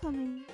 coming.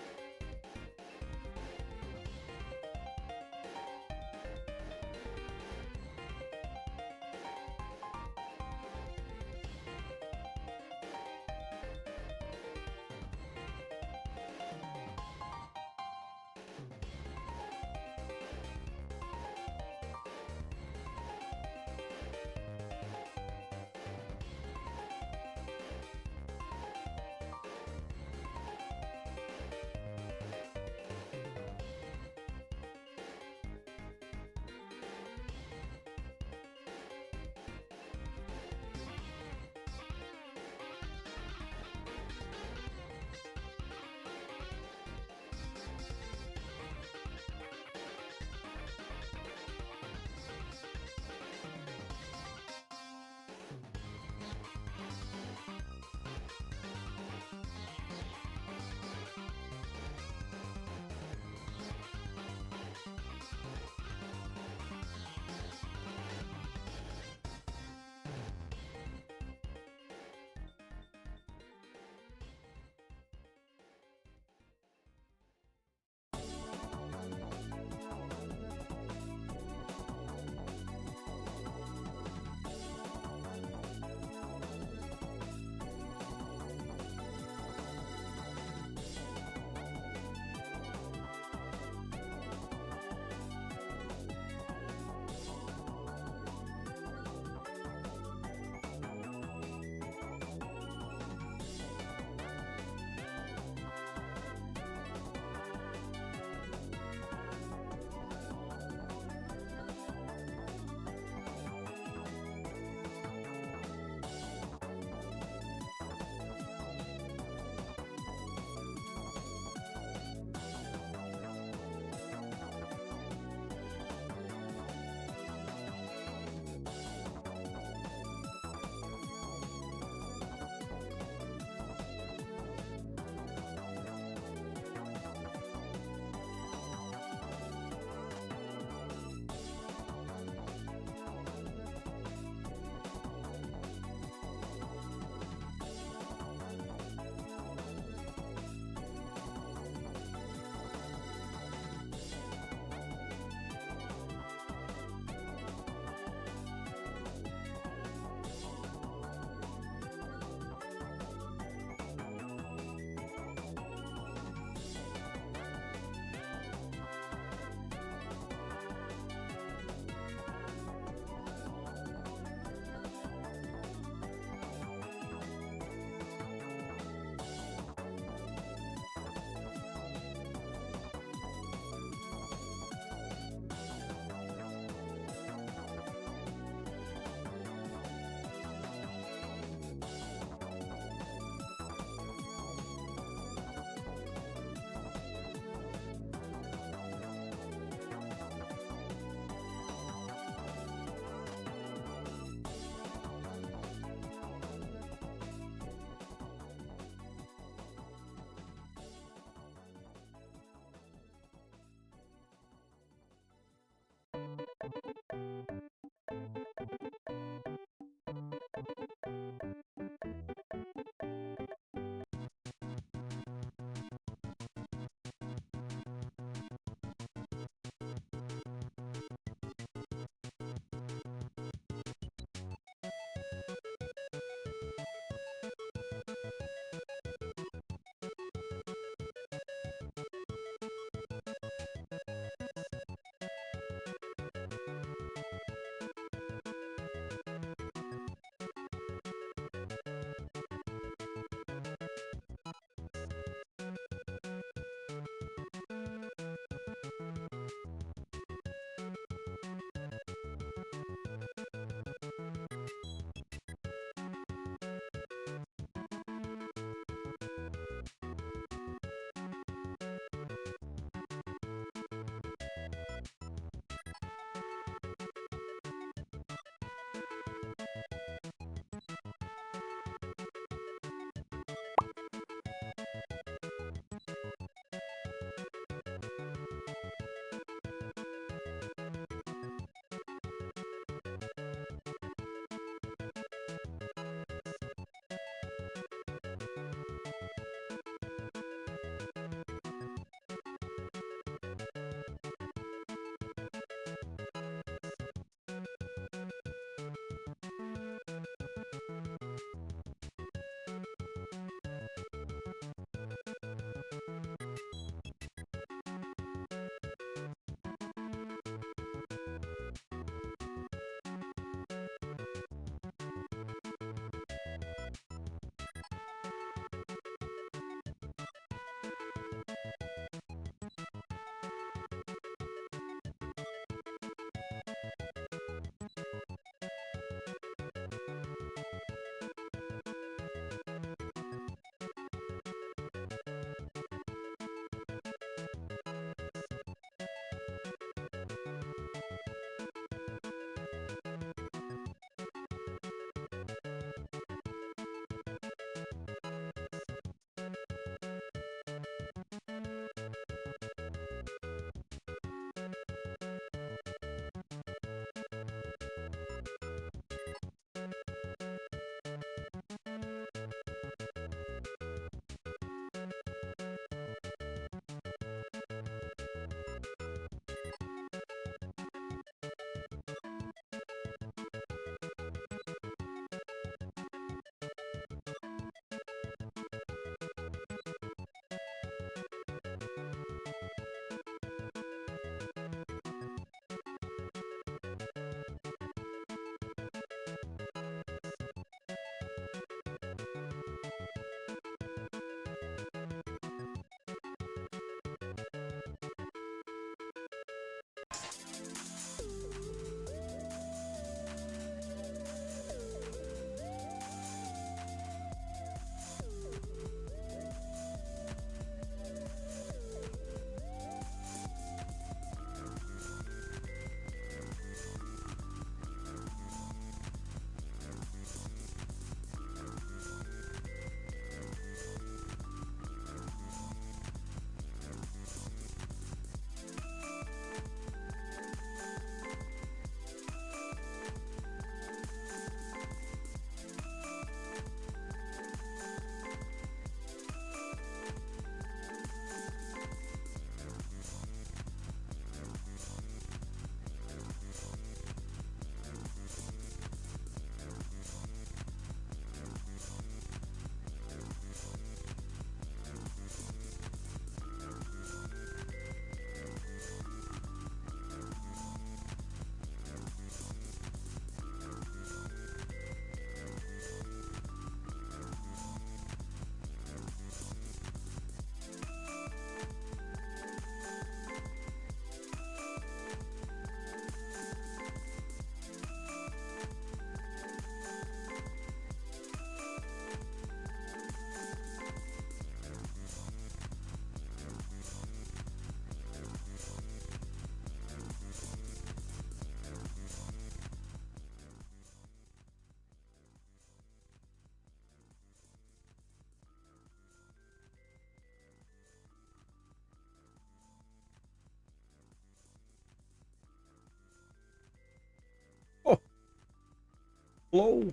Hello.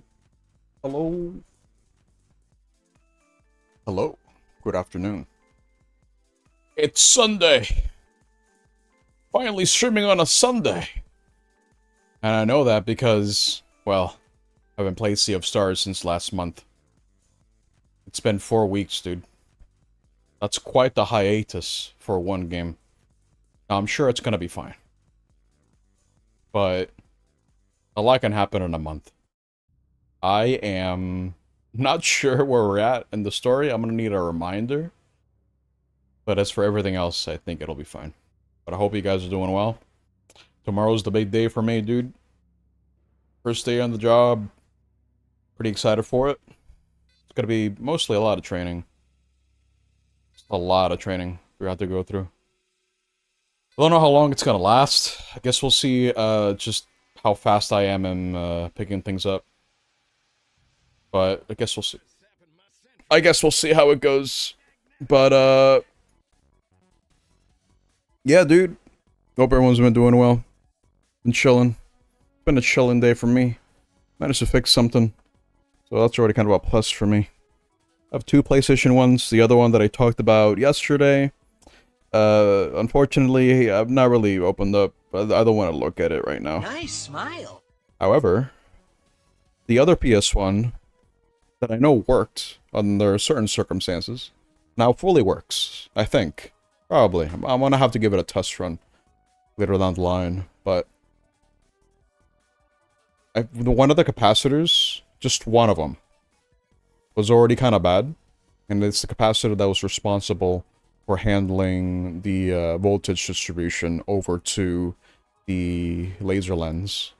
Hello. Hello. Good afternoon. It's Sunday. Finally streaming on a Sunday. And I know that because, well, I've been playing Sea of Stars since last month. It's been 4 weeks, dude. That's quite the hiatus for one game. Now, I'm sure it's gonna be fine. But a lot can happen in a month. I am not sure where we're at in the story. I'm gonna need a reminder. But as for everything else, I think it'll be fine. But I hope you guys are doing well. Tomorrow's the big day for me, dude. First day on the job. Pretty excited for it. It's gonna be mostly a lot of training. Just a lot of training we have to go through. I don't know how long it's gonna last. I guess we'll see just how fast I am in picking things up. But I guess we'll see. I guess we'll see how it goes. But yeah, dude. Hope everyone's been doing well. Been chilling. Been a chilling day for me. Managed to fix something. So that's already kind of a plus for me. I have two PlayStation ones. The other one that I talked about yesterday. Unfortunately, I've not really opened up. I don't want to look at it right now. Nice smile. However, the other PS1 that I know worked under certain circumstances now fully works. I think. Probably. I'm gonna have to give it a test run later down the line. But one of the capacitors, just one of them, was already kind of bad. And it's the capacitor that was responsible for handling the voltage distribution over to the laser lens.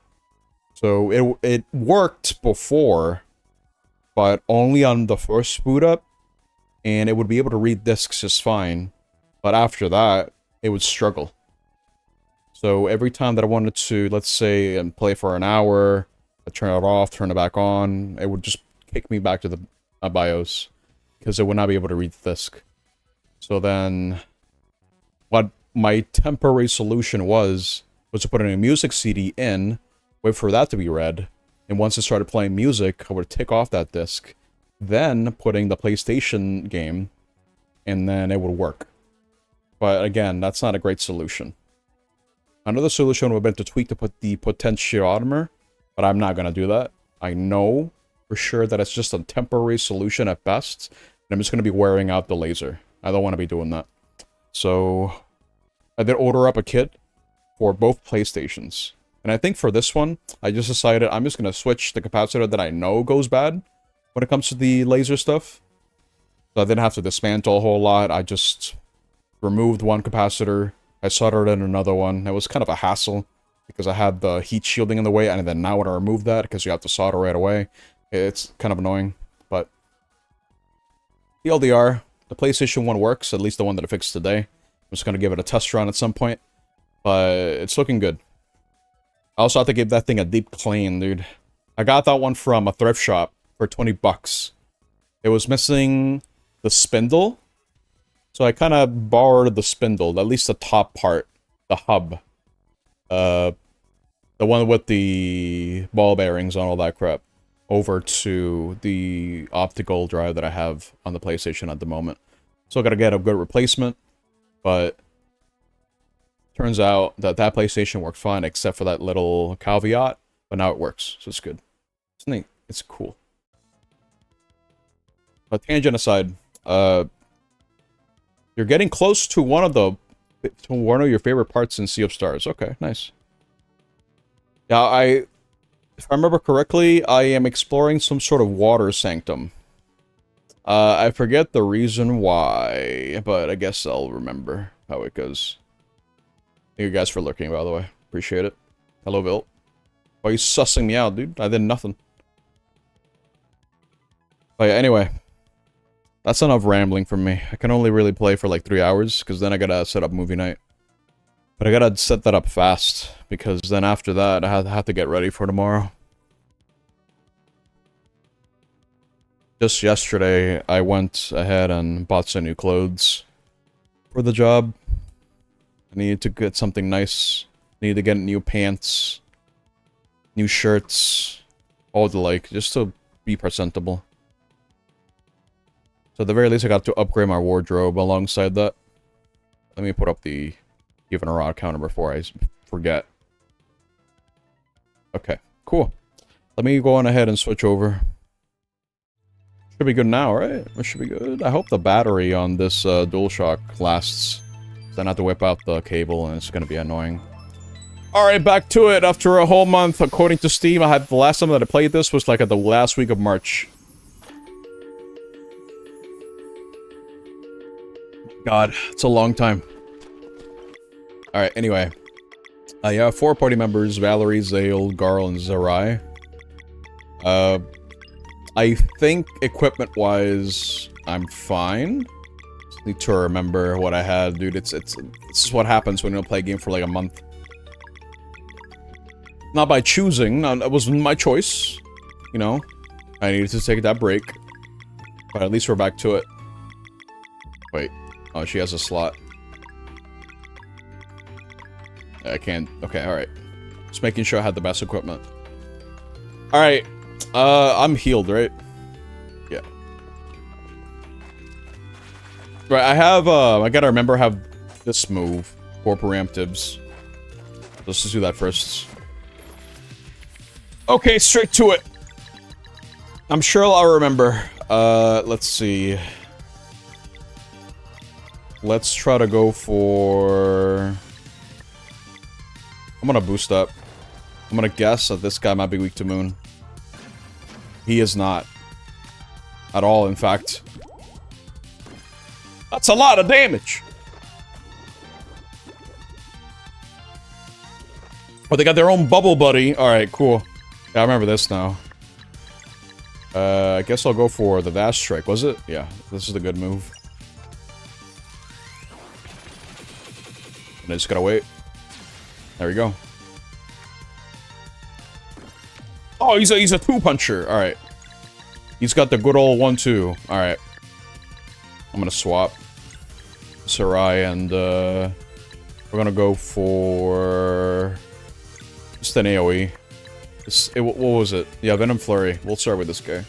So it worked before, but only on the first boot up, and it would be able to read discs just fine. But after that, it would struggle. So every time that I wanted to, let's say, and play for an hour, I'd turn it off, turn it back on, it would just kick me back to the BIOS, because it would not be able to read the disc. So then, what my temporary solution was to put in a music CD in, wait for that to be read, and once it started playing music, I would tick off that disc, then putting the PlayStation game, and then it would work. But again, that's not a great solution. Another solution would have been to tweak the potentiometer, but I'm not going to do that. I know for sure that it's just a temporary solution at best, and I'm just going to be wearing out the laser. I don't want to be doing that. So, I did order up a kit for both PlayStations. And I think for this one, I just decided I'm just going to switch the capacitor that I know goes bad when it comes to the laser stuff. So I didn't have to dismantle a whole lot. I just removed one capacitor. I soldered in another one. It was kind of a hassle because I had the heat shielding in the way, and then now when I remove that, because you have to solder right away, it's kind of annoying. But TLDR, the PlayStation 1 works, at least the one that I fixed today. I'm just going to give it a test run at some point, but it's looking good. I also have to give that thing a deep clean, dude. I got that one from a thrift shop for 20 bucks. It was missing the spindle, so I kind of borrowed the spindle, at least the top part, the hub. The one with the ball bearings and all that crap, over to the optical drive that I have on the PlayStation at the moment. So I gotta get a good replacement, but turns out that that PlayStation worked fine except for that little caveat, but now it works, so it's good. It's neat. It's cool. But tangent aside, you're getting close to one of your favorite parts in Sea of Stars. Okay, nice. Yeah, if I remember correctly, I am exploring some sort of water sanctum. I forget the reason why, but I guess I'll remember how it goes. Thank you guys for lurking, by the way. Appreciate it. Hello, Vilt. Why are you sussing me out, dude? I did nothing. But yeah, anyway. That's enough rambling from me. I can only really play for like 3 hours, because then I gotta set up movie night. But I gotta set that up fast, because then after that, I have to get ready for tomorrow. Just yesterday, I went ahead and bought some new clothes for the job. I needed to get something nice. Needed to get new pants, new shirts, all the like, just to be presentable. So at the very least, I got to upgrade my wardrobe alongside that. Let me put up the even a rod counter before I forget. Okay, cool. Let me go on ahead and switch over. Should be good now, right? It should be good. I hope the battery on this DualShock lasts. Then I have to whip out the cable and it's going to be annoying. Alright, back to it. After a whole month, according to Steam, I had the last time that I played this was like at the last week of March. God, it's a long time. Alright, anyway. Yeah, 4 party members, Valerie, Zale, Garl, and Zerai. I think equipment-wise, I'm fine. Just need to remember what I had, dude. This is what happens when you don't play a game for like a month. Not by choosing, it was my choice. You know, I needed to take that break. But at least we're back to it. Wait. Oh, she has a slot. I can't. Okay, alright. Just making sure I had the best equipment. Alright. I'm healed, right? Yeah. Right, I have, I gotta remember I have this move for preemptives. Let's just do that first. Okay, straight to it. I'm sure I'll remember. Let's see. Let's try to go for... I'm gonna boost up. I'm gonna guess that this guy might be weak to Moon. He is not. At all, in fact. That's a lot of damage! Oh, they got their own bubble buddy. Alright, cool. Yeah, I remember this now. I guess I'll go for the Dash Strike, was it? Yeah, this is a good move. And I just gotta wait. There we go. Oh, he's a two-puncher. Alright. He's got the good old 1-2. Alright. I'm gonna swap Sarai and, we're gonna go for... just an AoE. What was it? Yeah, Venom Flurry. We'll start with this guy.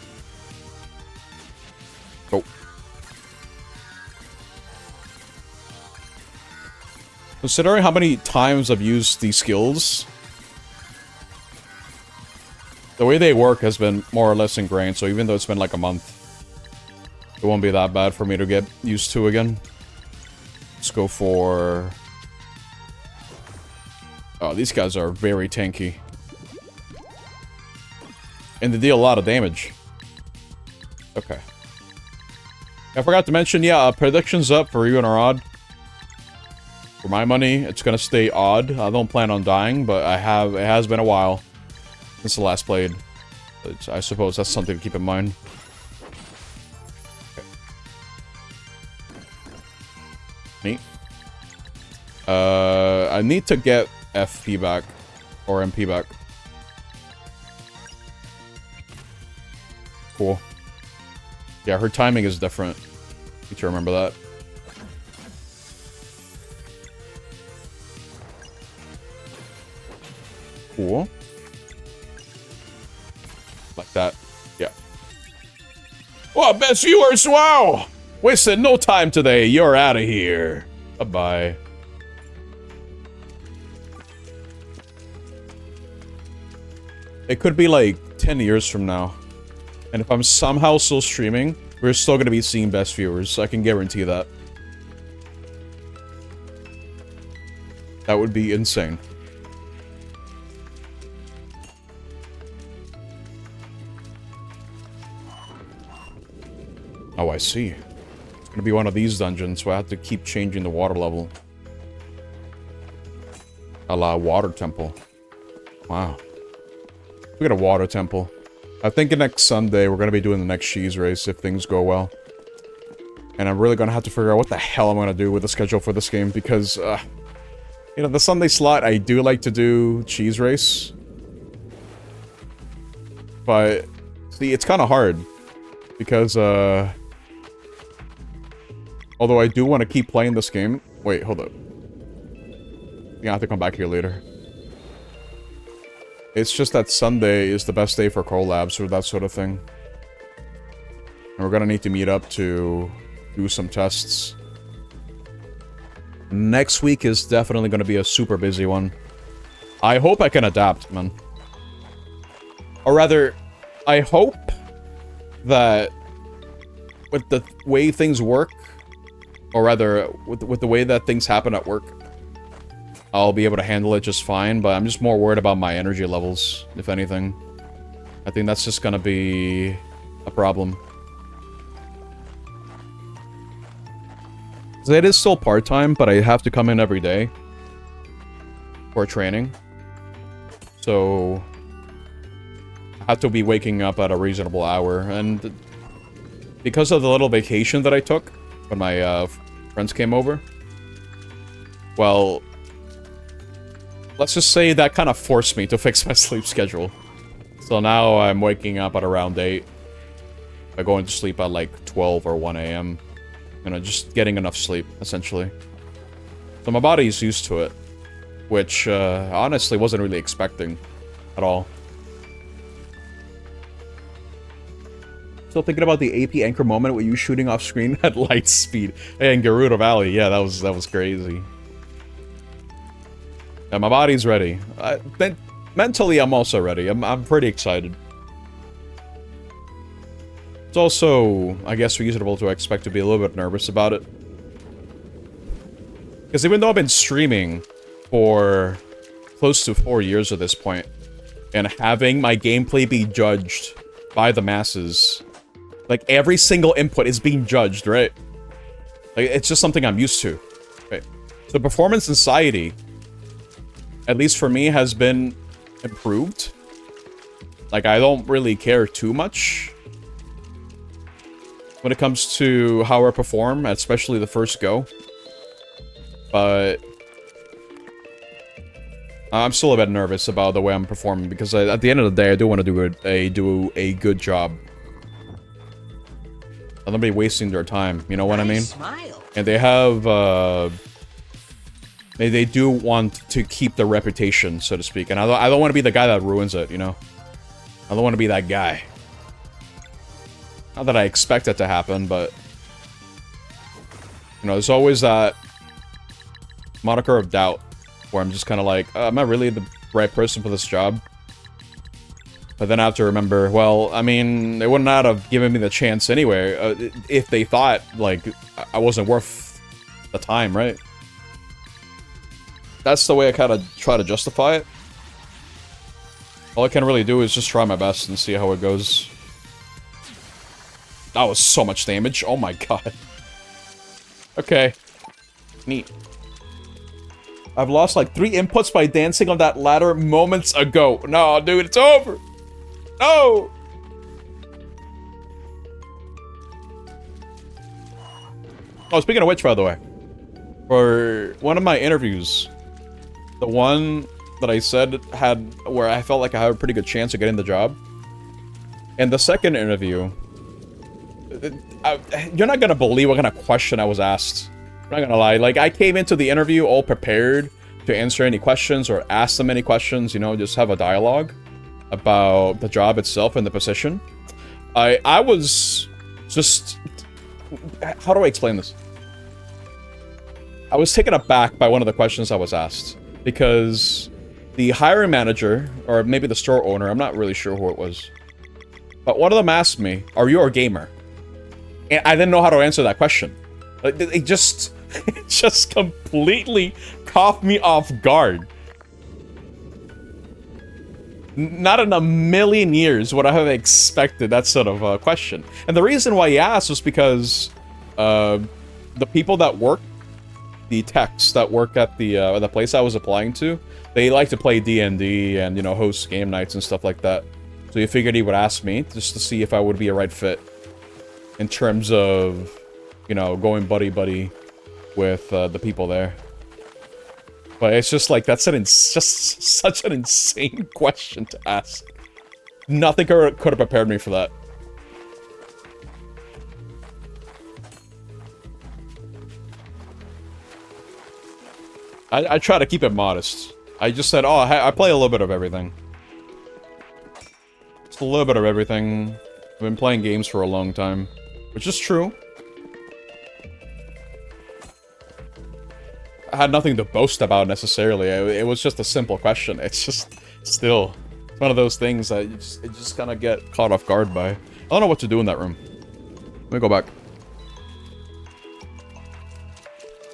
Go. Considering how many times I've used these skills, the way they work has been more or less ingrained, so even though it's been like a month, it won't be that bad for me to get used to again. Let's go for... oh, these guys are very tanky. And they deal a lot of damage. Okay. I forgot to mention, yeah, predictions up for you and Odd. For my money, it's gonna stay odd. I don't plan on dying, but it has been a while since the last played. But I suppose that's something to keep in mind. Okay. Neat. I need to get FP back. Or MP back. Cool. Yeah, her timing is different. Need to remember that. Cool. Like that. Yeah. Wow, best viewers, wow! Wasted no time today. You're out of here. Bye-bye. It could be like 10 years from now. And if I'm somehow still streaming, we're still going to be seeing best viewers. I can guarantee that. That would be insane. Oh, I see. It's going to be one of these dungeons, so I have to keep changing the water level. A la Water Temple. Wow. We got a Water Temple. I think next Sunday we're going to be doing the next cheese race if things go well. And I'm really going to have to figure out what the hell I'm going to do with the schedule for this game because, you know, the Sunday slot, I do like to do cheese race. But, see, it's kind of hard. Because, although I do want to keep playing this game. Wait, hold up. I have to come back here later. It's just that Sunday is the best day for collabs or that sort of thing. And we're gonna need to meet up to do some tests. Next week is definitely gonna be a super busy one. I hope I can adapt, man. Or rather, I hope that with the way things work, or rather, with the way that things happen at work, I'll be able to handle it just fine, but I'm just more worried about my energy levels, if anything. I think that's just gonna be a problem. So it is still part-time, but I have to come in every day for training. So I have to be waking up at a reasonable hour, and because of the little vacation that I took when my friends came over, well, let's just say that kind of forced me to fix my sleep schedule. So now I'm waking up at around 8. I'm going to sleep at like 12 or 1 a.m. You know, just getting enough sleep, essentially. So my body's used to it, which honestly wasn't really expecting at all. Still thinking about the AP anchor moment with you shooting off screen at light speed. Hey, in Gerudo Valley, yeah, that was crazy. Yeah, my body's ready. Mentally, I'm also ready. I'm pretty excited. It's also, I guess, reasonable to expect to be a little bit nervous about it. Because even though I've been streaming for close to 4 years at this point, and having my gameplay be judged by the masses, like, every single input is being judged, right? Like, it's just something I'm used to. Right? So performance anxiety, at least for me, has been improved. Like, I don't really care too much when it comes to how I perform, especially the first go. But I'm still a bit nervous about the way I'm performing, because at the end of the day, I do want to do a good job. I'm not be wasting their time, you know what I mean? Smile. And they have, they do want to keep their reputation, so to speak. And I don't want to be the guy that ruins it, you know? I don't want to be that guy. Not that I expect it to happen, but you know, there's always that moniker of doubt where I'm just kind of like, am I really the right person for this job? But then I have to remember, well, I mean, they would not have given me the chance anyway if they thought, like, I wasn't worth the time, right? That's the way I kind of try to justify it. All I can really do is just try my best and see how it goes. That was so much damage. Oh my god. Okay. Neat. I've lost like 3 inputs by dancing on that ladder moments ago. No, dude, it's over. No! Oh, speaking of which, by the way, for one of my interviews, the one that I said had, where I felt like I had a pretty good chance of getting the job, and the second interview, you're not gonna believe what kind of question I was asked. I'm not gonna lie. Like, I came into the interview all prepared to answer any questions or ask them any questions, you know, just have a dialogue about the job itself and the position. I was just... How do I explain this? I was taken aback by one of the questions I was asked, because the hiring manager, or maybe the store owner, I'm not really sure who it was, but one of them asked me, "Are you a gamer?" And I didn't know how to answer that question. It just completely caught me off guard. Not in a million years would I have expected that sort of question. And the reason why he asked was because the people that work, the techs that work at the place I was applying to, they like to play D&D and, you know, host game nights and stuff like that. So he figured he would ask me just to see if I would be a right fit in terms of, you know, going buddy-buddy with the people there. But it's just like, that's just such an insane question to ask. Nothing could have prepared me for that. I try to keep it modest. I just said, oh, I play a little bit of everything. just a little bit of everything. I've been playing games for a long time, which is true. I had nothing to boast about necessarily. It was just a simple question. It's just still it's one of those things that you just kind of get caught off guard by. I don't know what to do in that room. Let me go back.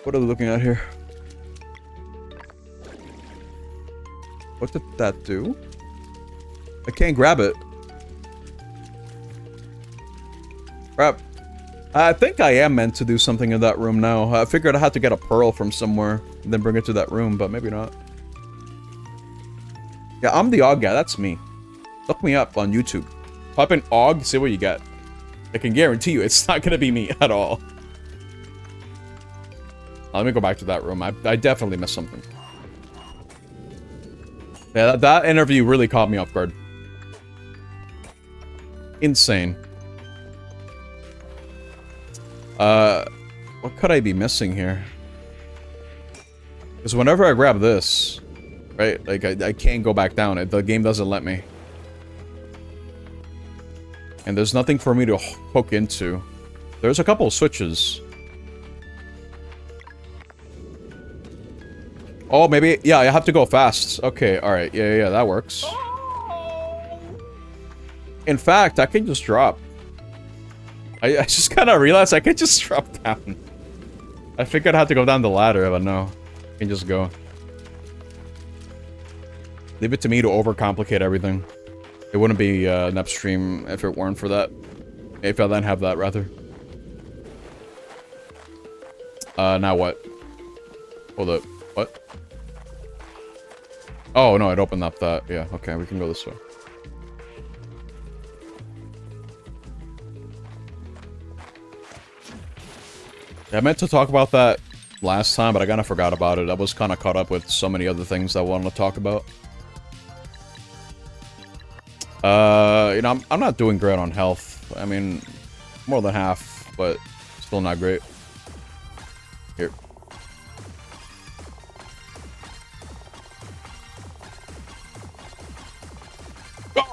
What are we looking at here? What did that do? I can't grab it. Crap. I think I am meant to do something in that room now. I figured I had to get a pearl from somewhere and then bring it to that room, but maybe not. Yeah, I'm the Og guy. That's me. Look me up on YouTube. Type in Og, see what you get. I can guarantee you it's not gonna be me at all. Let me go back to that room. I definitely missed something. Yeah, that interview really caught me off guard. Insane. What could I be missing here? Because whenever I grab this, right, like, I can't go back down. The game doesn't let me. And there's nothing for me to hook into. There's a couple of switches. Oh, maybe, yeah, I have to go fast. Okay, alright, yeah, that works. In fact, I can just drop. I just kind of realized I could just drop down. I figured I had to go down the ladder, but no. I can just go. Leave it to me to overcomplicate everything. It wouldn't be an upstream if it weren't for that. If I didn't have that, rather. Now what? Hold up. What? Oh, no, it opened up that. Yeah, okay, we can go this way. I meant to talk about that last time, but I kind of forgot about it. I was kind of caught up with so many other things I wanted to talk about. You know, I'm not doing great on health. I mean, more than half, but still not great. Here.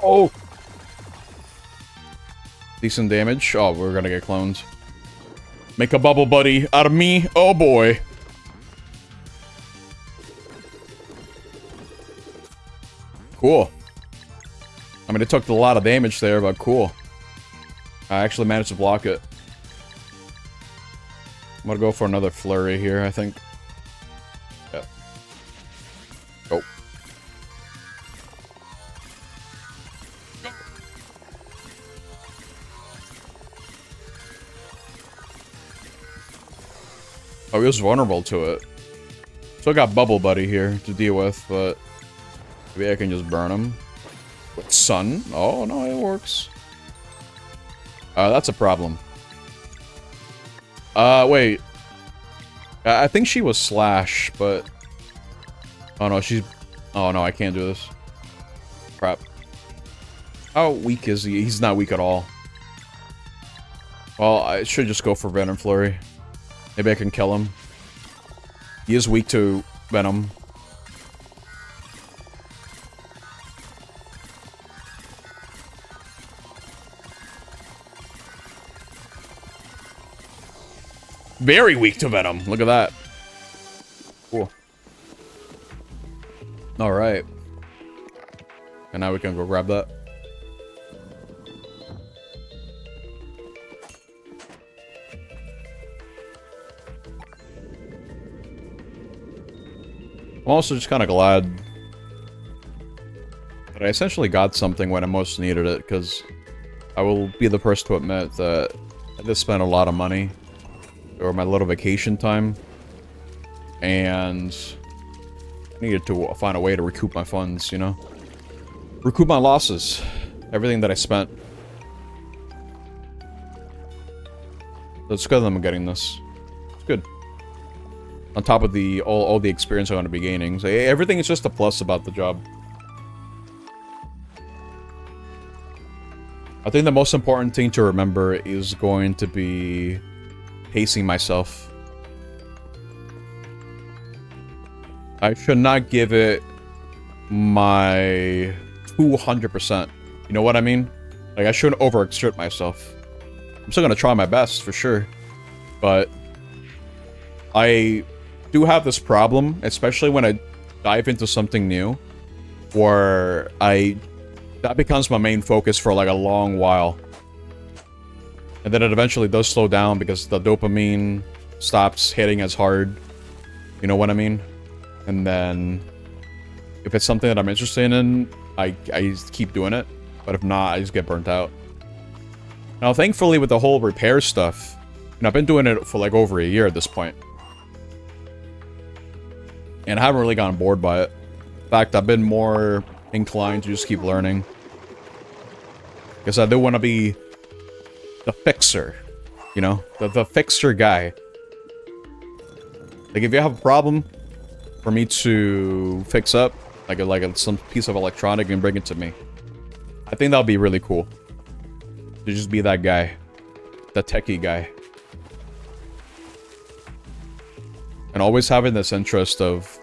Oh! Decent damage. Oh, we're gonna get cloned. Make a bubble buddy out of me. Oh boy. Cool. I mean, it took a lot of damage there, but cool. I actually managed to block it. I'm gonna go for another flurry here, I think. Yeah. Go. Oh, he was vulnerable to it. So I got Bubble Buddy here to deal with, but maybe I can just burn him. With Sun? Oh, no, it works. That's a problem. Wait. I think she was Slash, but... Oh, no, she's... Oh, no, I can't do this. Crap. How weak is he? He's not weak at all. Well, I should just go for Venom Flurry. Maybe I can kill him. He is weak to Venom. Very weak to Venom. Look at that. Cool. Alright. And now we can go grab that. I'm also just kind of glad that I essentially got something when I most needed it, because I will be the first to admit that I just spent a lot of money over my little vacation time, and I needed to find a way to recoup my funds, you know? Recoup my losses. Everything that I spent. So it's good that I'm getting this. It's good. On top of the all the experience I'm going to be gaining. So everything is just a plus about the job. I think the most important thing to remember is going to be pacing myself. I should not give it my 200%. You You know what I mean? Like, I shouldn't overexert myself. I'm still gonna try my best, for sure. But I do have this problem, especially when I dive into something new, where that becomes my main focus for like a long while. And then it eventually does slow down because the dopamine stops hitting as hard. You know what I mean? And then if it's something that I'm interested in, I keep doing it. But if not, I just get burnt out. Now, thankfully, with the whole repair stuff, I've been doing it for like over a year at this point. And I haven't really gotten bored by it. In fact, I've been more inclined to just keep learning. Because I do want to be the fixer. You know? The fixer guy. Like, if you have a problem for me to fix up, like some piece of electronic and bring it to me, I think that would be really cool. To just be that guy. The techie guy. And always having this interest of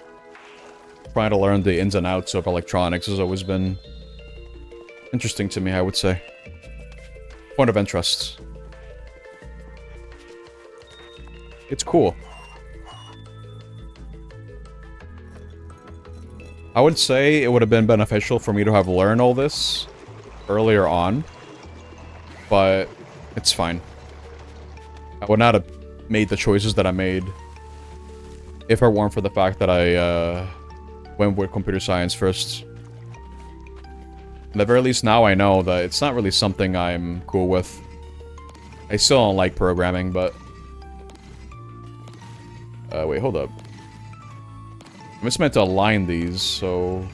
trying to learn the ins and outs of electronics has always been interesting to me, I would say. Point of interest. It's cool. I would say it would have been beneficial for me to have learned all this earlier on. But it's fine. I would not have made the choices that I made if it weren't for the fact that I went with computer science first. At the very least, now I know that it's not really something I'm cool with. I still don't like programming, but... wait, hold up. I'm just meant to align these, so...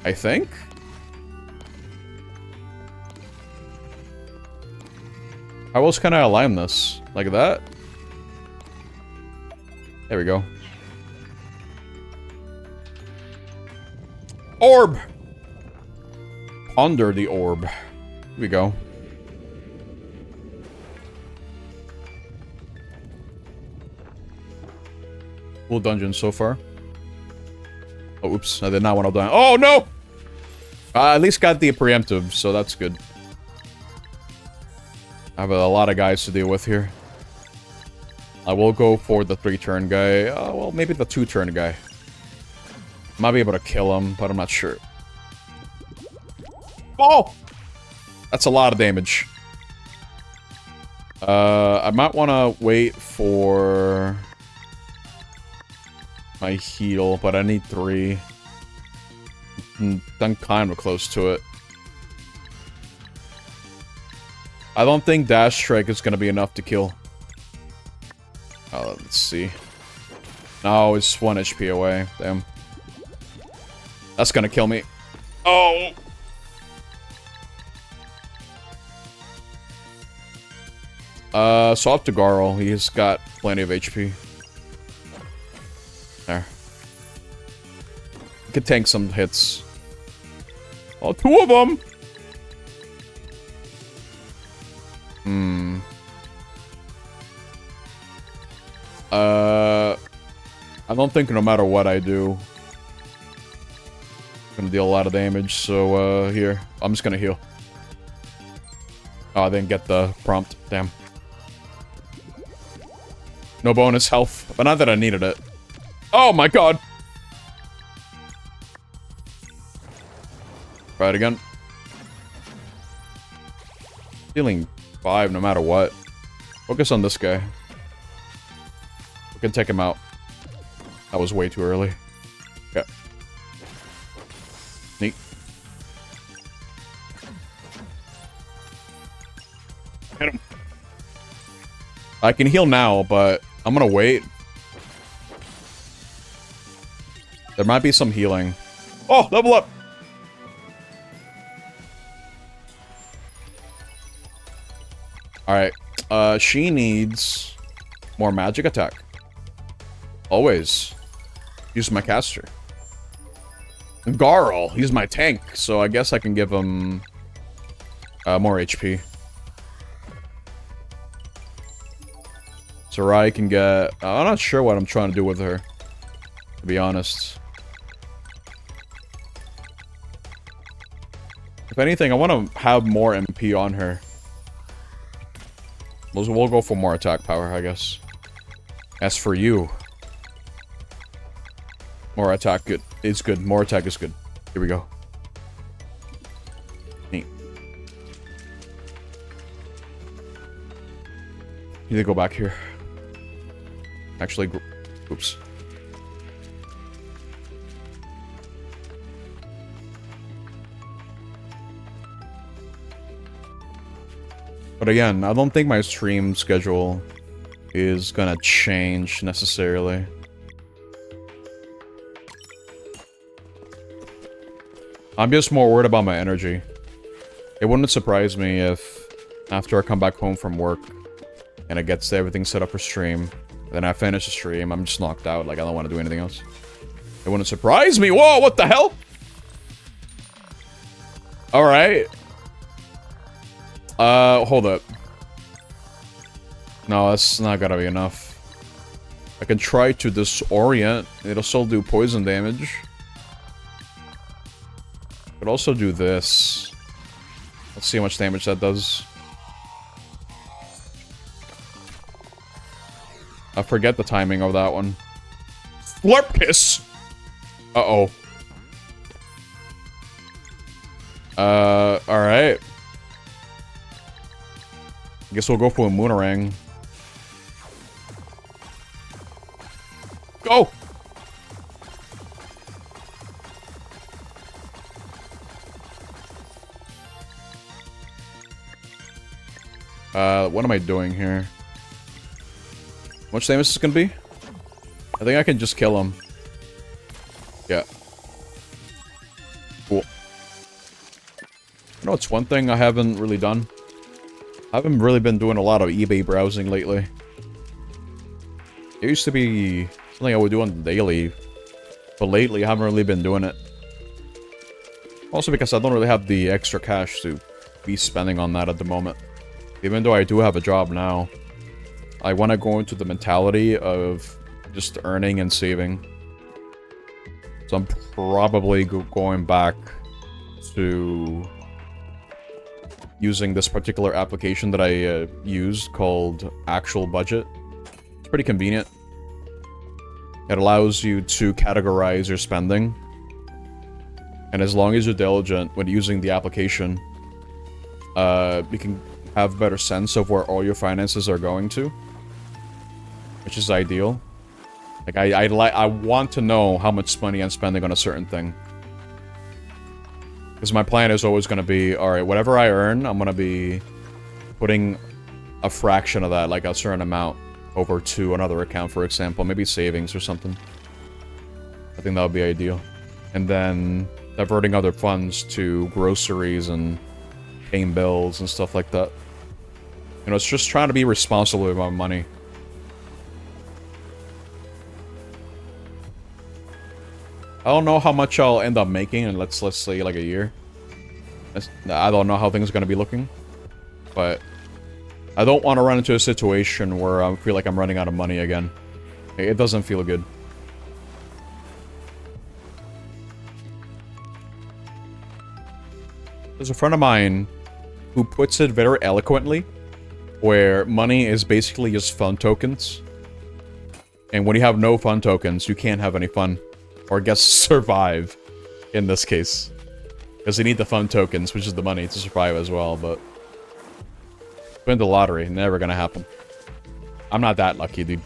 I think? How else can I align this? Like that? There we go. Orb! Under the orb. Here we go. Cool dungeon so far. Oh, oops. I did not want to die. Oh, no! I at least got the preemptive, so that's good. I have a lot of guys to deal with here. I will go for the 3-turn guy. Well, maybe the 2-turn guy. Might be able to kill him, but I'm not sure. Oh! That's a lot of damage. I might want to wait for my heal, but I need 3. I'm kind of close to it. I don't think Dash Strike is going to be enough to kill. Let's see. No, it's 1 HP away. Damn. That's going to kill me. Oh! So up to Garl. He's got plenty of HP. There. He could tank some hits. Oh, 2 of them! I don't think no matter what I do, I'm gonna deal a lot of damage, so, here. I'm just gonna heal. Oh, I didn't get the prompt. Damn. No bonus health, but not that I needed it. Oh my god! Try it again. Healing 5 no matter what. Focus on this guy. We can take him out. That was way too early. Okay. Neat. Hit him. I can heal now, but I'm gonna wait. There might be some healing. Oh, level up! Alright. She needs more magic attack. Always. Use my caster. Garl, he's my tank, so I guess I can give him more HP. Sarai can get... I'm not sure what I'm trying to do with her, to be honest. If anything, I want to have more MP on her. We'll go for more attack power, I guess. As for you... More attack good. It's good. More attack is good. Here we go. Neat. Need to go back here. Actually, oops. But again, I don't think my stream schedule is gonna change necessarily. I'm just more worried about my energy. It wouldn't surprise me if after I come back home from work and it gets everything set up for stream, then I finish the stream, I'm just knocked out, like I don't want to do anything else. It wouldn't surprise me. Whoa, what the hell? Alright. Hold up. No, that's not gonna be enough. I can try to disorient. It'll still do poison damage. Could also do this. Let's see how much damage that does. I forget the timing of that one. Slurp kiss! Uh-oh. Alright. I guess we'll go for a Moonerang. Go! What am I doing here? How much damage is this gonna be? I think I can just kill him. Yeah. Cool. You know, it's one thing I haven't really done. I haven't really been doing a lot of eBay browsing lately. It used to be something I would do on the daily, but lately I haven't really been doing it. Also because I don't really have the extra cash to be spending on that at the moment. Even though I do have a job now, I want to go into the mentality of just earning and saving. So I'm probably going back to using this particular application that I use called Actual Budget. It's pretty convenient. It allows you to categorize your spending. And as long as you're diligent when using the application, you can have a better sense of where all your finances are going to, which is ideal. Like I want to know how much money I'm spending on a certain thing, because my plan is always going to be, all right, whatever I earn, I'm going to be putting a fraction of that, like a certain amount, over to another account, for example, maybe savings or something. I think that would be ideal, and then diverting other funds to groceries and paying bills and stuff like that. You know, it's just trying to be responsible with my money. I don't know how much I'll end up making in, let's say, like a year. I don't know how things are going to be looking. But I don't want to run into a situation where I feel like I'm running out of money again. It doesn't feel good. There's a friend of mine who puts it very eloquently, where money is basically just fun tokens. And when you have no fun tokens, you can't have any fun. Or I guess survive, in this case. Because you need the fun tokens, which is the money, to survive as well, but... win the lottery, never gonna happen. I'm not that lucky, dude.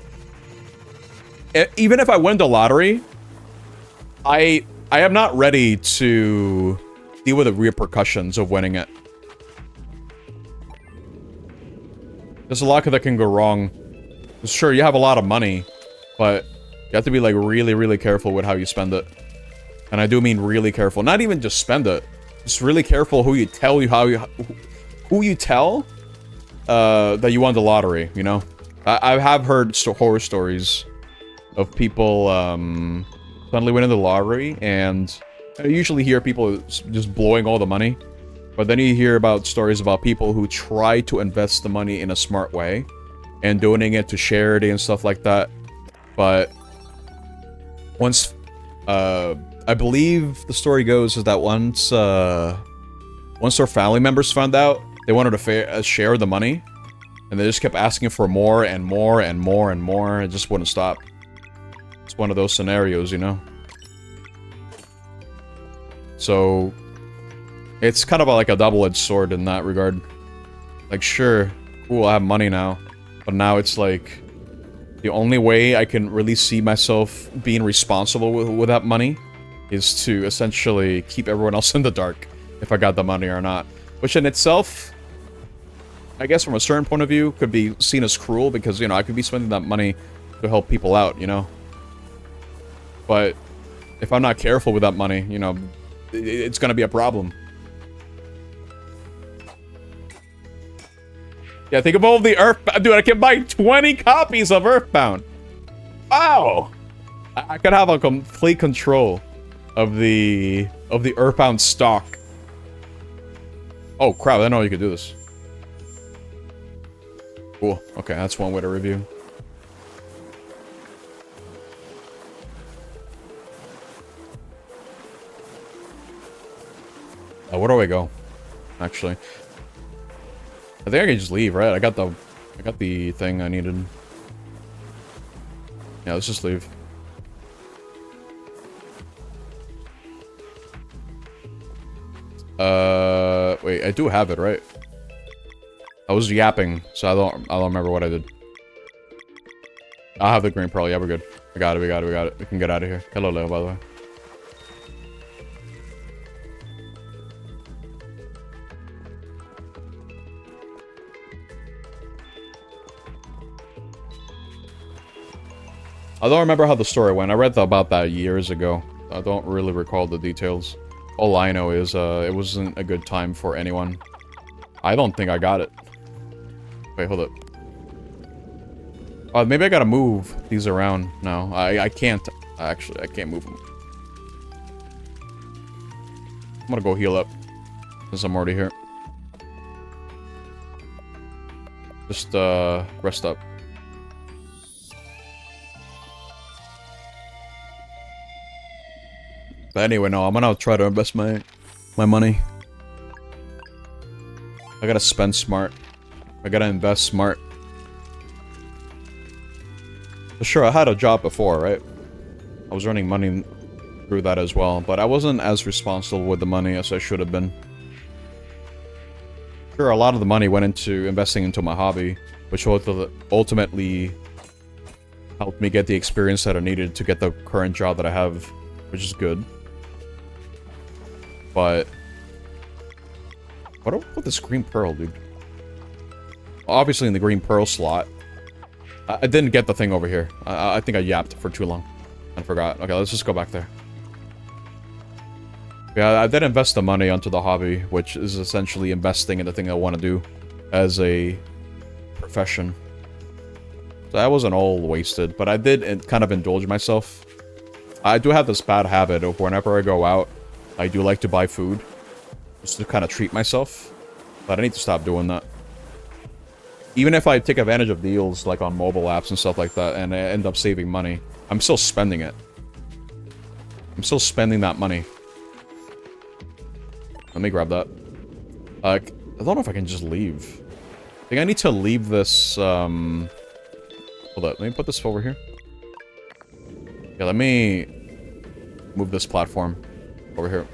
Even if I win the lottery, I am not ready to deal with the repercussions of winning it. There's a lot that can go wrong. Sure, you have a lot of money, but you have to be, like, really, really careful with how you spend it. And I do mean really careful. Not even just spend it. Just really careful who you tell who you tell that you won the lottery, you know? I have heard horror stories of people suddenly winning the lottery, and I usually hear people just blowing all the money. But then you hear about stories about people who try to invest the money in a smart way and donating it to charity and stuff like that. But once, I believe the story goes is that once Once their family members found out, they wanted to share the money. And they just kept asking for more and more and more and more. It just wouldn't stop. It's one of those scenarios, you know? So, it's kind of like a double-edged sword in that regard. Like, sure, cool, I have money now. But now it's like, the only way I can really see myself being responsible with that money is to essentially keep everyone else in the dark if I got the money or not. Which in itself, I guess from a certain point of view, could be seen as cruel because, you know, I could be spending that money to help people out, you know? But if I'm not careful with that money, you know, it's gonna be a problem. Yeah, think of all the Earthbound. Dude, I can buy 20 copies of Earthbound. Wow! I could have a complete control of the Earthbound stock. Oh, crap, I didn't know you could do this. Cool. Okay, that's one way to review. Where do I go? Actually, I think I can just leave, right? I got the thing I needed. Yeah, let's just leave. Wait, I do have it, right? I was yapping, so I don't remember what I did. I'll have the green pearl. Yeah, we're good. We got it. We can get out of here. Hello, Leo, by the way. I don't remember how the story went. I read about that years ago. I don't really recall the details. All I know is, it wasn't a good time for anyone. I don't think I got it. Wait, hold up. Maybe I gotta move these around now. I can't. Actually, I can't move them. I'm gonna go heal up. Since I'm already here. Just, rest up. But anyway, no, I'm gonna try to invest my money. I gotta spend smart. I gotta invest smart. For sure, I had a job before, right? I was earning money through that as well, but I wasn't as responsible with the money as I should have been. Sure, a lot of the money went into investing into my hobby, which ultimately helped me get the experience that I needed to get the current job that I have, which is good. But what do I put this green pearl, dude? Obviously in the green pearl slot. I didn't get the thing over here. I think I yapped for too long. I forgot. Okay, let's just go back there. Yeah, I did invest the money onto the hobby, which is essentially investing in the thing I want to do as a profession. So that wasn't all wasted, but I did kind of indulge myself. I do have this bad habit of whenever I go out, I do like to buy food. Just to kind of treat myself. But I need to stop doing that. Even if I take advantage of deals, like on mobile apps and stuff like that, and I end up saving money, I'm still spending it. I'm still spending that money. Let me grab that. I don't know if I can just leave. I think I need to leave this, Hold on, let me put this over here. Yeah, let me move this platform over here.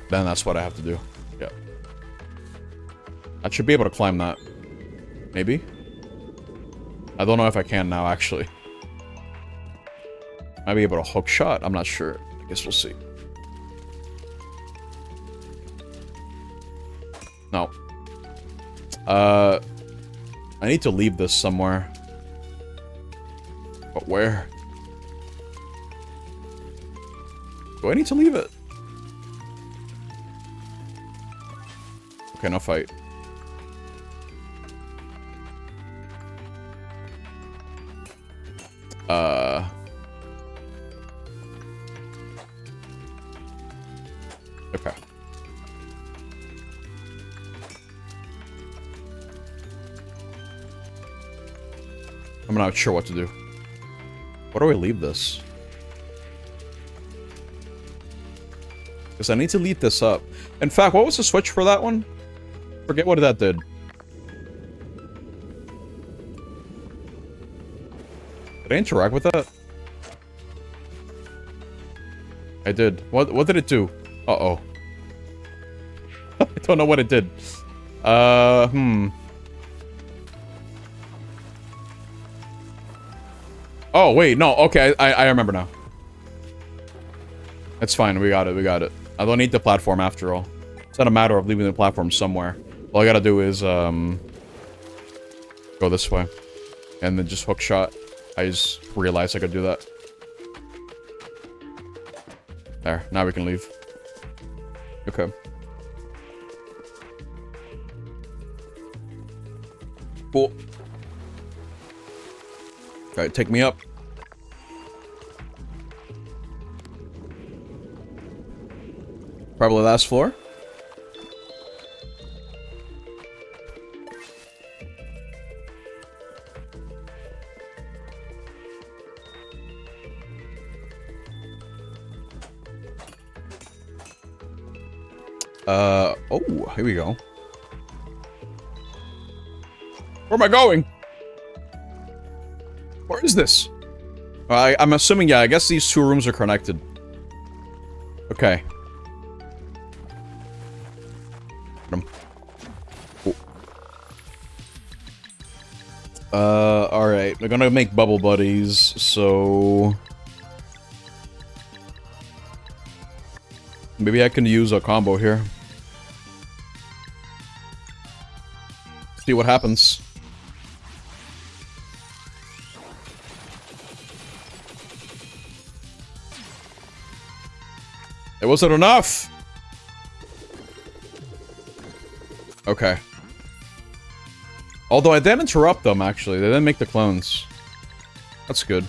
Then that's what I have to do. Yeah. I should be able to climb that. Maybe? I don't know if I can now, actually. Might be able to hook shot. I'm not sure. I guess we'll see. No. I need to leave this somewhere. But where? Do I need to leave it? Okay, no fight. Okay. I'm not sure what to do. Where do I leave this? Because I need to lead this up. In fact, what was the switch for that one? Forget what that did. Did I interact with that? I did. What did it do? Uh-oh. I don't know what it did. Oh, wait, no, okay, I remember now. It's fine, we got it, we got it. I don't need the platform after all. It's not a matter of leaving the platform somewhere. All I gotta do is, go this way. And then just hook shot. I just realized I could do that. There, now we can leave. Okay. Cool. Alright, take me up. Probably last floor. Oh, here we go. Where am I going? Where is this? I'm assuming, yeah, I guess these two rooms are connected. Okay. Cool. Alright. We're gonna make bubble buddies, so... maybe I can use a combo here. See what happens. It wasn't enough! Okay. Although I didn't interrupt them, actually. They didn't make the clones. That's good.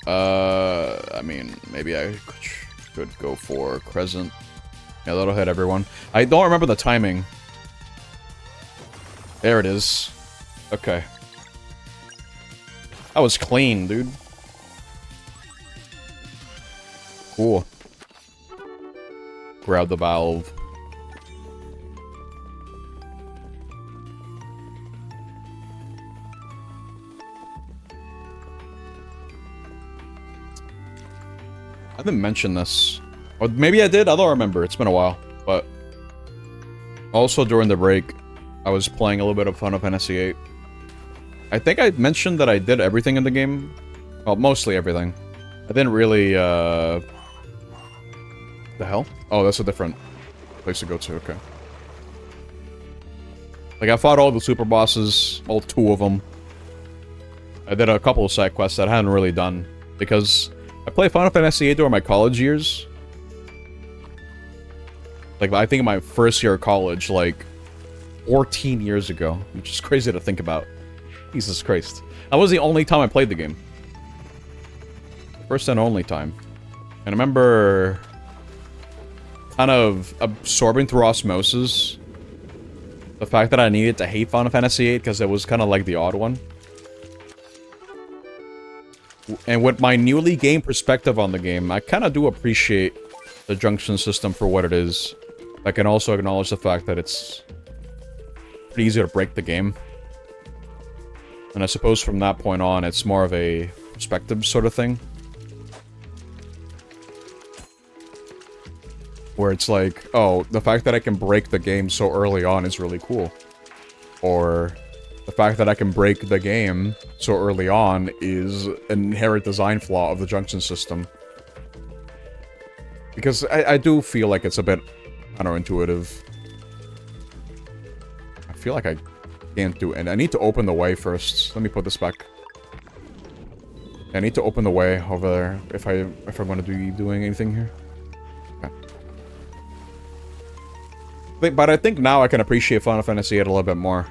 I mean, maybe I could go for Crescent. Yeah, that'll hit everyone. I don't remember the timing. There it is. Okay. That was clean, dude. Cool. Grab the valve. I didn't mention this. Or maybe I did, I don't remember. It's been a while. But also during the break, I was playing a little bit of Final Fantasy VIII. I think I mentioned that I did everything in the game. Well, mostly everything. I didn't really, The hell? Oh, that's a different place to go to, okay. Like, I fought all the super bosses, all 2 of them. I did a couple of side quests that I hadn't really done. Because I played Final Fantasy VIII during my college years. Like, I think my first year of college, like, 14 years ago. Which is crazy to think about. Jesus Christ. That was the only time I played the game. First and only time. And I remember kind of absorbing through osmosis the fact that I needed to hate Final Fantasy VIII because it was kind of like the odd one. And with my newly gained perspective on the game, I kind of do appreciate the junction system for what it is. I can also acknowledge the fact that it's pretty easy to break the game. And I suppose from that point on, it's more of a perspective sort of thing. Where it's like, oh, the fact that I can break the game so early on is really cool. Or the fact that I can break the game so early on is an inherent design flaw of the junction system. Because I do feel like it's a bit counterintuitive. I feel like I can't do it. And I need to open the way first. Let me put this back. I need to open the way over there if I'm going to be doing anything here. But I think now I can appreciate Final Fantasy VIII a little bit more.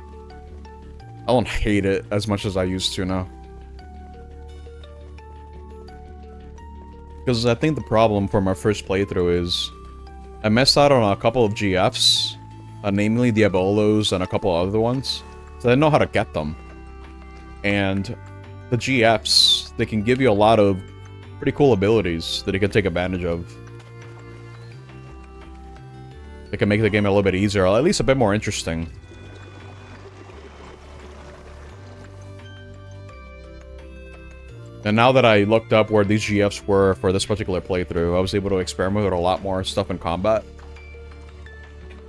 I don't hate it as much as I used to now. Because I think the problem for my first playthrough is I missed out on a couple of GFs, namely Diabolos and a couple other ones. So I didn't know how to get them. And the GFs, they can give you a lot of pretty cool abilities that you can take advantage of. They can make the game a little bit easier, or at least a bit more interesting. And now that I looked up where these GFs were for this particular playthrough, I was able to experiment with a lot more stuff in combat.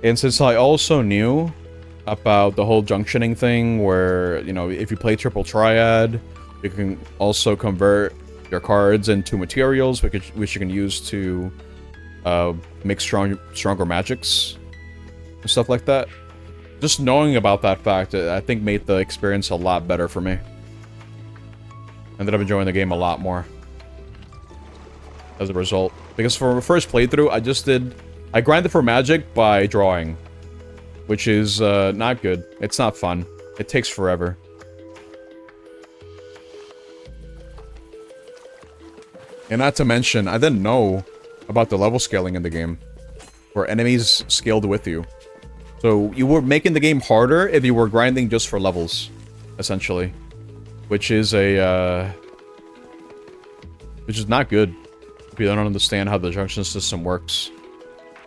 And since I also knew about the whole junctioning thing, where, you know, if you play Triple Triad, you can also convert your cards into materials, which you can use to make stronger magics and stuff like that. Just knowing about that fact, I think made the experience a lot better for me. Ended up enjoying the game a lot more as a result. Because for my first playthrough, I grinded for magic by drawing, which is not good. It's not fun. It takes forever. And not to mention, I didn't know about the level scaling in the game, where enemies scaled with you. So you were making the game harder if you were grinding just for levels, essentially. Which is not good if you don't understand how the junction system works.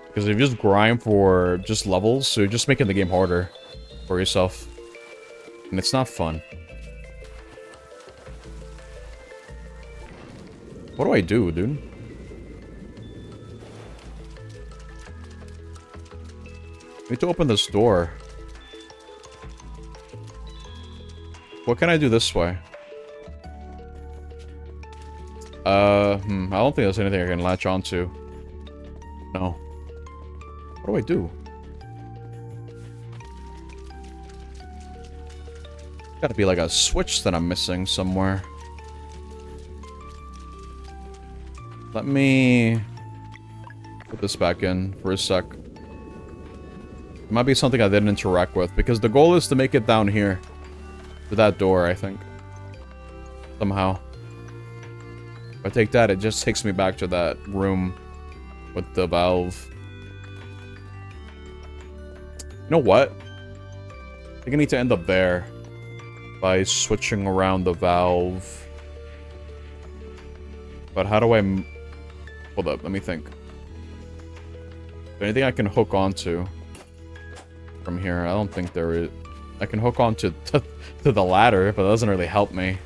Because if you just grind for just levels, so you're just making the game harder for yourself. And it's not fun. What do I do, dude? I need to open this door. What can I do this way? I don't think there's anything I can latch onto. No. What do I do? Gotta be like a switch that I'm missing somewhere. Let me put this back in for a sec. It might be something I didn't interact with, because the goal is to make it down here. To that door, I think. Somehow. If I take that, it just takes me back to that room with the valve. You know what? I think I need to end up there by switching around the valve. But how do I... Hold up, let me think. Is there anything I can hook onto from here? I don't think there is. I can hook onto to the ladder, but that doesn't really help me.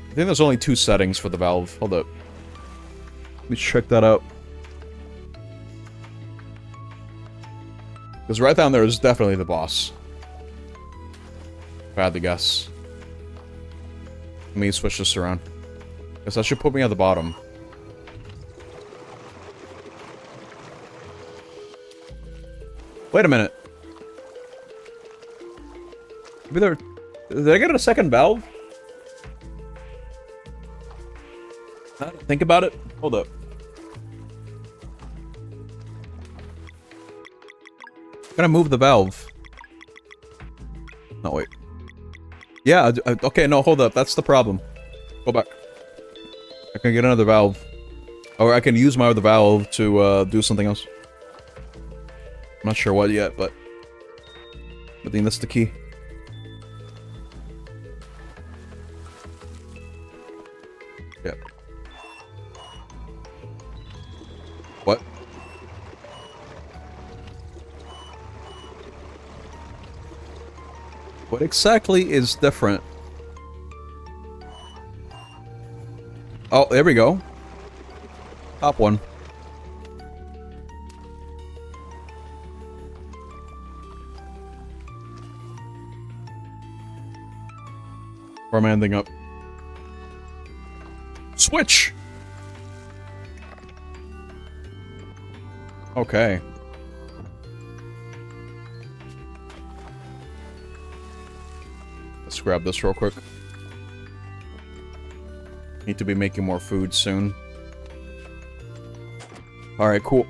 I think there's only 2 settings for the valve. Hold up. Let me check that out. Because right down there is definitely the boss. If I had to guess. Let me switch this around. Because that should put me at the bottom. Wait a minute. Maybe there... Did I get a second valve? Think about it. Hold up. I'm gonna move the valve. No, wait. Yeah, okay, no, hold up. That's the problem. Go back. I can get another valve. Or I can use my other valve to do something else. I'm not sure what yet, but I think that's the key. Yeah. What? What exactly is different? Oh, there we go. Top one. Where am I ending up? Switch! Okay. Let's grab this real quick. Need to be making more food soon. Alright, cool.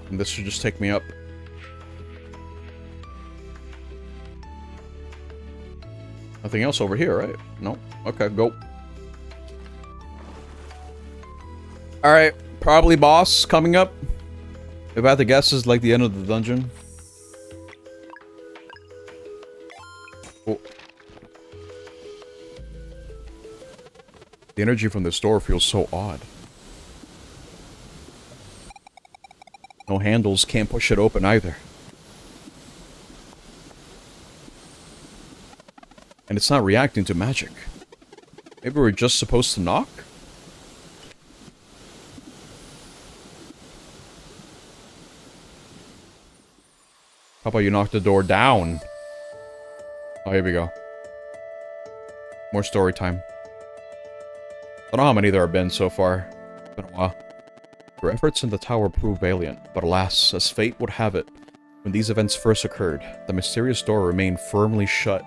And this should just take me up. nothing else over here, right? No. Okay, go. Alright, probably boss coming up. If I had to guess, is like the end of the dungeon. Oh. The energy from this door feels so odd. No handles, can't push it open either. And it's not reacting to magic. Maybe we're just supposed to knock? How about you knock the door down? Oh, here we go. More story time. Don't know how many there have been so far. It's been a while. Your efforts in the tower proved valiant, but alas, as fate would have it, when these events first occurred, the mysterious door remained firmly shut.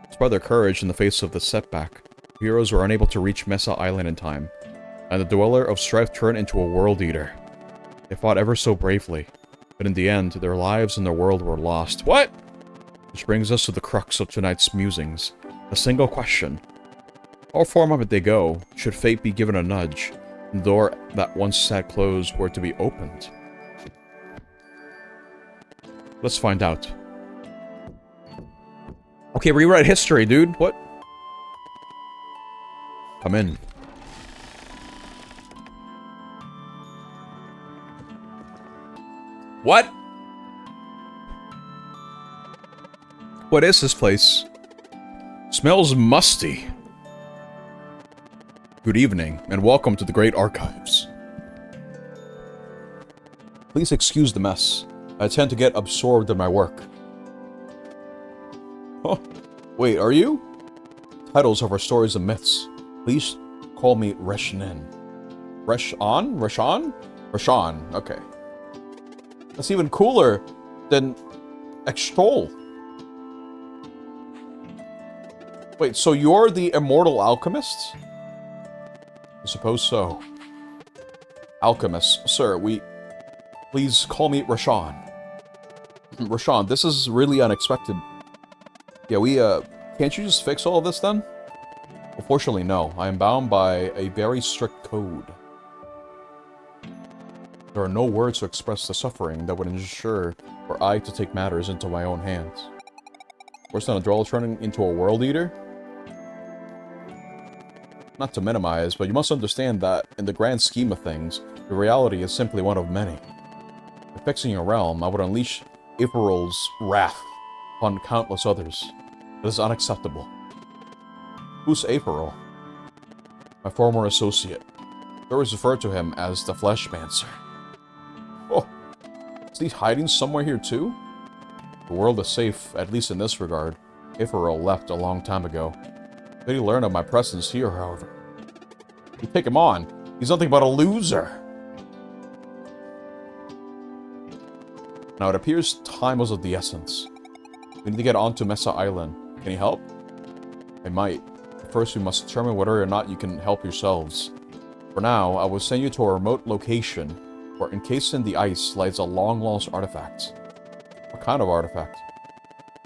Despite their courage in the face of the setback, heroes were unable to reach Mesa Island in time, and the Dweller of Strife turned into a World Eater. They fought ever so bravely, but in the end, their lives and their world were lost. What? Which brings us to the crux of tonight's musings. A single question. How far might they go, should fate be given a nudge, and the door that once sat closed were to be opened? Let's find out. Okay, rewrite history, dude. What? Come in. What? What is this place? Smells musty. Good evening, and welcome to the Great Archives. Please excuse the mess. I tend to get absorbed in my work. Oh, wait, are you? Titles of our stories and myths. Please call me Resh'Nin. Resh'an? Reshan? Reshan, okay. That's even cooler than Extol. Wait, so you're the immortal alchemist? I suppose so. Alchemist, sir, please call me Rashan. Rashan, this is really unexpected. Yeah, can't you just fix all of this then? Unfortunately, no. I am bound by a very strict code. There are no words to express the suffering that would ensure for I to take matters into my own hands. Worse than a Dweller turning into a World Eater? Not to minimize, but you must understand that, in the grand scheme of things, the reality is simply one of many. By fixing your realm, I would unleash Aetheril's wrath upon countless others. This is unacceptable. Who's Aetheril? My former associate. I always refer to him as the Fleshmancer. Oh, is he hiding somewhere here too? The world is safe, at least in this regard. Aetheril left a long time ago. Did he learn of my presence here, however? You take him on. He's nothing but a loser. Now, it appears time was of the essence. We need to get onto Mesa Island. Can you help? I might. But first, we must determine whether or not you can help yourselves. For now, I will send you to a remote location where encased in the ice lies a long-lost artifact. What kind of artifact?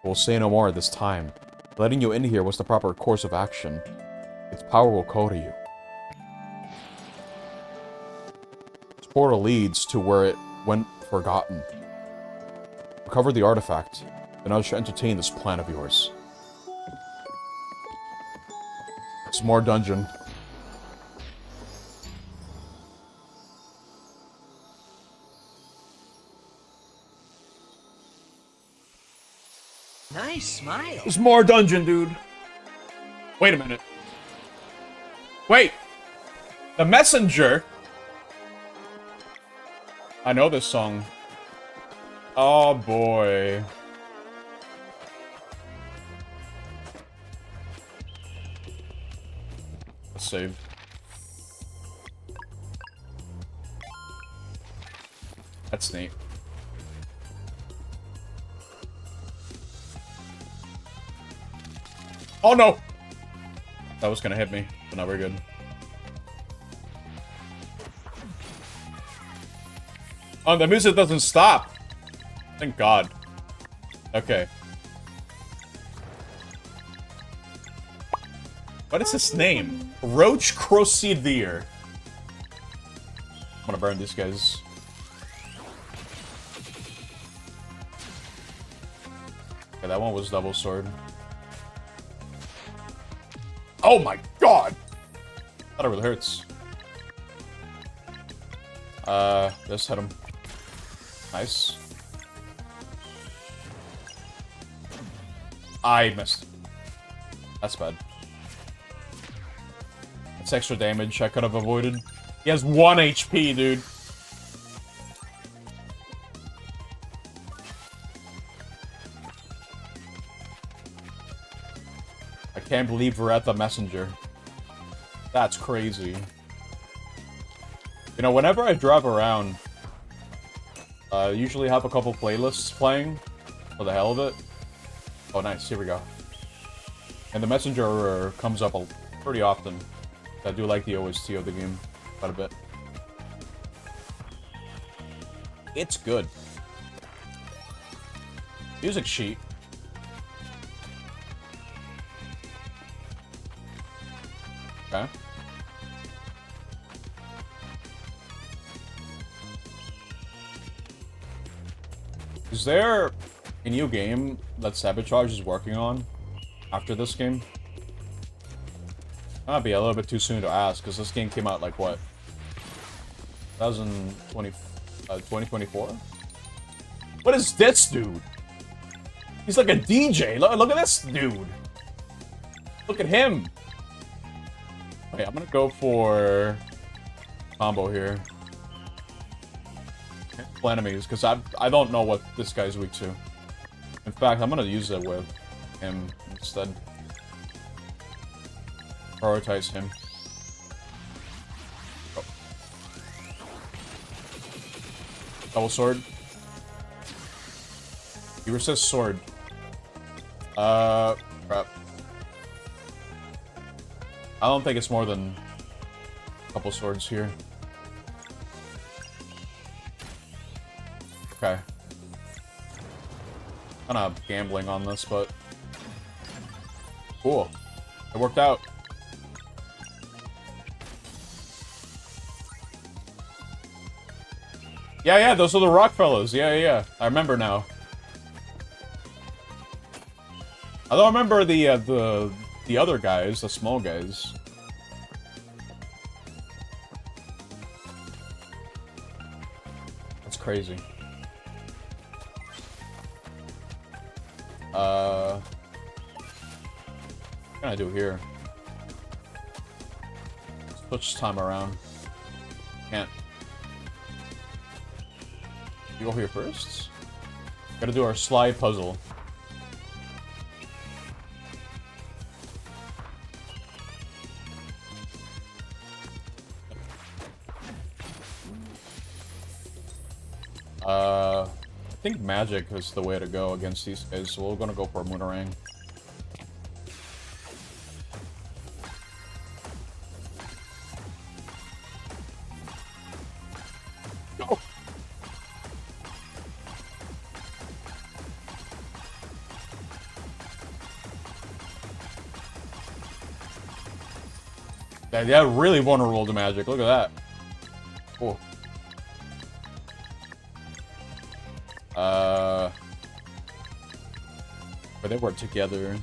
We'll say no more at this time. Letting you in here was the proper course of action. Its power will call to you. This portal leads to where it went forgotten. Recover the artifact, then I shall entertain this plan of yours. It's more dungeon. Nice smile. There's more dungeon, dude. Wait a minute. Wait! The Messenger? I know this song. Oh boy. Let's save. That's neat. Oh no! That was gonna hit me, but now we're good. Oh, the music doesn't stop! Thank God. Okay. What is his name? Roach Crocidier. I'm gonna burn these guys. Okay, that one was double sword. Oh my god! That really hurts. Just hit him. Nice. I missed. That's bad. That's extra damage I could have avoided. He has 1 HP, dude. I can't believe we're at the messenger. That's crazy. You know, whenever I drive around, I usually have a couple playlists playing for the hell of it. Oh, nice. Here we go. And the messenger comes up pretty often. I do like the OST of the game quite a bit. It's good. Music sheet. Okay. Is there a new game that Sabotage is working on after this game? Might be a little bit too soon to ask, because this game came out like what? 2024? What is this dude? He's like a DJ. Look at this dude. Look at him. Okay, I'm gonna go for combo here. Enemies, because I don't know what this guy's weak to. In fact, I'm gonna use it with him instead. Prioritize him. Oh. Double sword. He resists sword. Crap. I don't think it's more than a couple swords here. Okay. Kind of gambling on this, but cool. It worked out. Yeah, those are the rock fellows. Yeah. I remember now. I don't remember the other guys, the small guys. That's crazy. What can I do here? Switch time around. Can't. You go here first? Gotta do our slide puzzle. I think magic is the way to go against these guys, so we're gonna go for a Moonerang. Go! Yeah, really vulnerable to magic. Look at that. Cool. But they work together.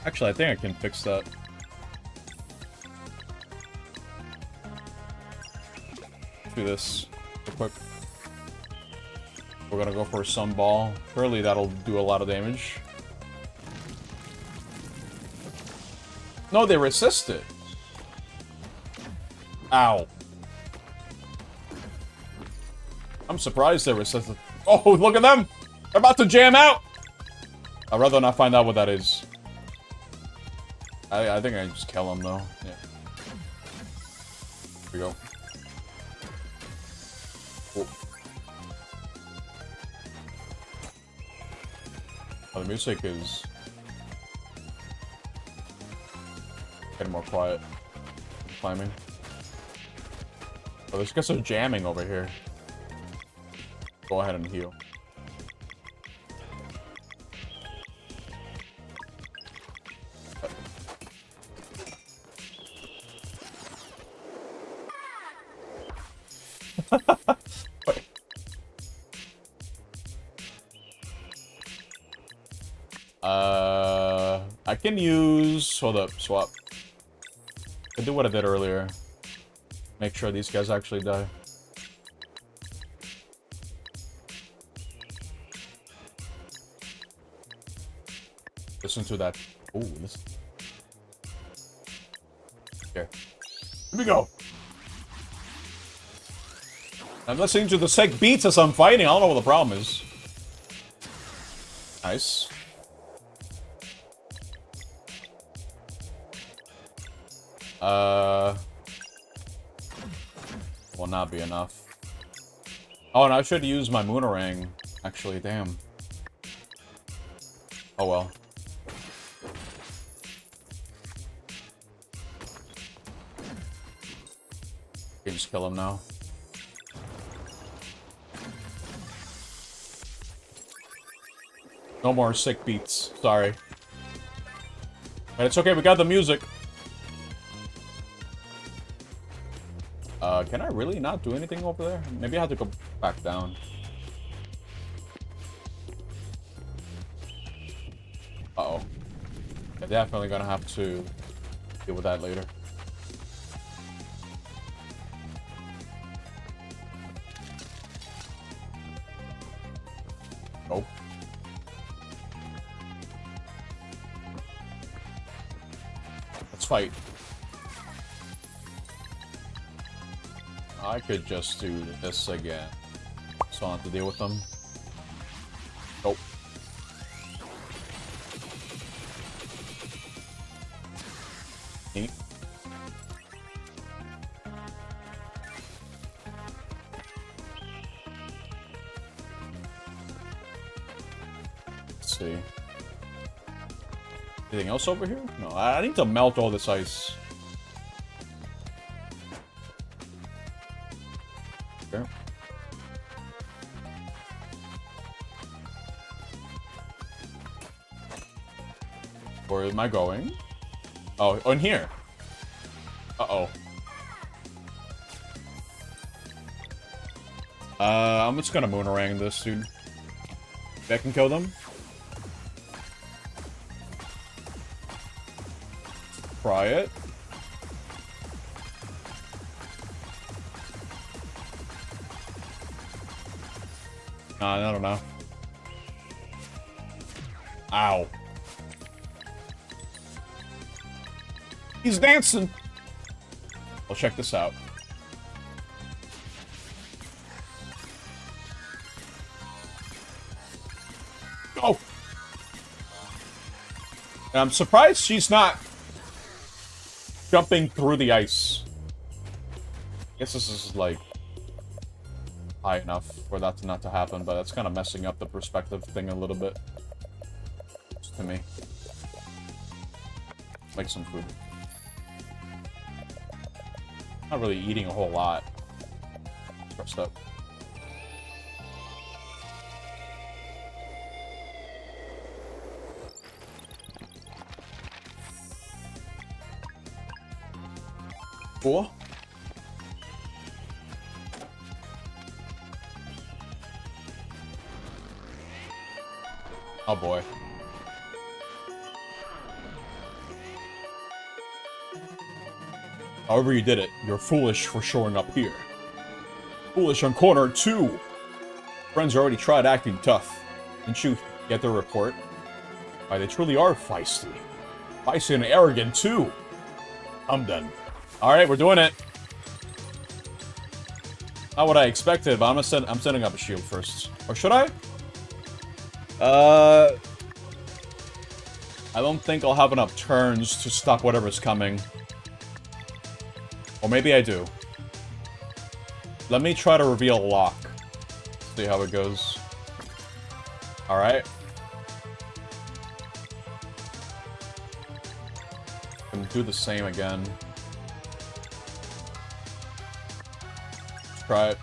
Actually, I think I can fix that. Let's do this real quick. We're gonna go for a Sunball. Surely that'll do a lot of damage. No, they resist it. Ow. I'm surprised they resist it. Oh, look at them! They're about to jam out! I'd rather not find out what that is. I think I just kill him, though. Yeah. Here we go. Cool. Oh, the music is getting more quiet. Climbing. Oh, these guys are jamming over here. Go ahead and heal. can use... Hold up, swap. I do what I did earlier. Make sure these guys actually die. Listen to that. Ooh, listen. Here. Here we go. I'm listening to the sick beats as I'm fighting. I don't know what the problem is. Nice. Will not be enough. Oh, and I should use my Moonerang. Actually, damn. Oh well. You can just kill him now. No more sick beats. Sorry. But it's okay, we got the music. Can I really not do anything over there? Maybe I have to go back down. Uh-oh. I'm definitely gonna have to deal with that later. Nope. Let's fight. I could just do this again. So I don't have to deal with them. Nope. Neat. Let's see. Anything else over here? No, I need to melt all this ice. Okay. Where am I going? Oh, in here. Uh-oh. I'm just gonna Moonerang this, dude. If I can kill them. Try it. I don't know. Ow. He's dancing! Well, check this out. Oh! And I'm surprised she's not jumping through the ice. I guess this is, like, high enough for that not to happen, but that's kind of messing up the perspective thing a little bit. Just to me. Make some food. Not really eating a whole lot. Stressed up. Cool. Oh boy. However you did it, you're foolish for showing up here. Foolish on corner 2! Friends already tried acting tough. Didn't you get their report? Why, they truly are feisty. Feisty and arrogant, too! I'm done. Alright, we're doing it! Not what I expected, but I'm setting up a shield first. Or should I? I don't think I'll have enough turns to stop whatever's coming. Or maybe I do. Let me try to reveal lock. See how it goes. Alright. And do the same again. Let's try it.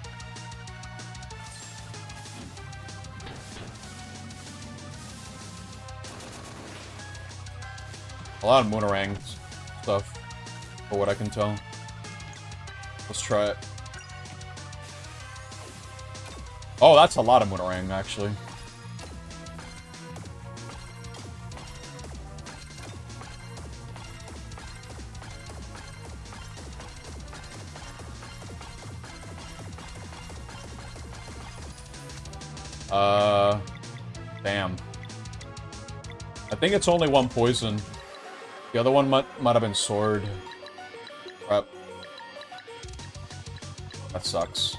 A lot of Moonerang stuff, for what I can tell. Let's try it. Oh, that's a lot of Moonerang, actually. Damn. I think it's only one poison. The other one might have been sword. Crap. That sucks.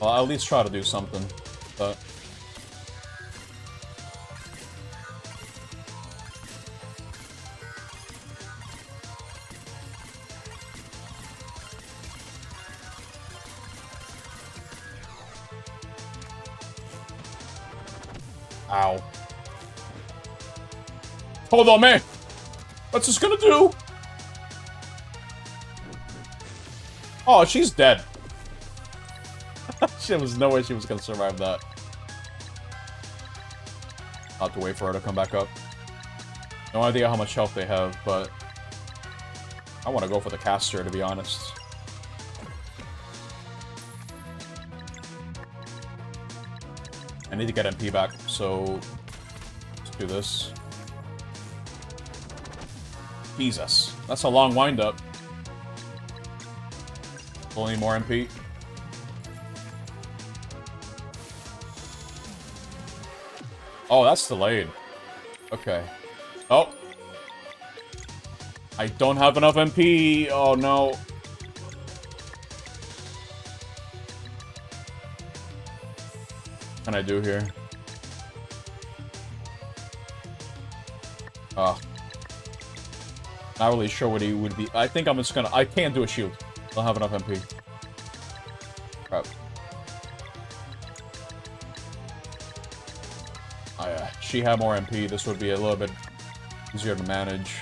Well, I'll at least try to do something. But... Ow. Hold on, man! What's this gonna do? Oh, she's dead. There was no way she was gonna survive that. I'll have to wait for her to come back up. No idea how much health they have, but... I want to go for the caster, to be honest. I need to get MP back, so... Let's do this. Jesus. That's a long wind-up. Only more MP. Oh, that's delayed. Okay. Oh. I don't have enough MP. Oh, no. What can I do here? Not really sure what he would be. I think I'm just gonna... I can't do a shield. I don't have enough MP. Crap. Oh, yeah. She had more MP. This would be a little bit easier to manage.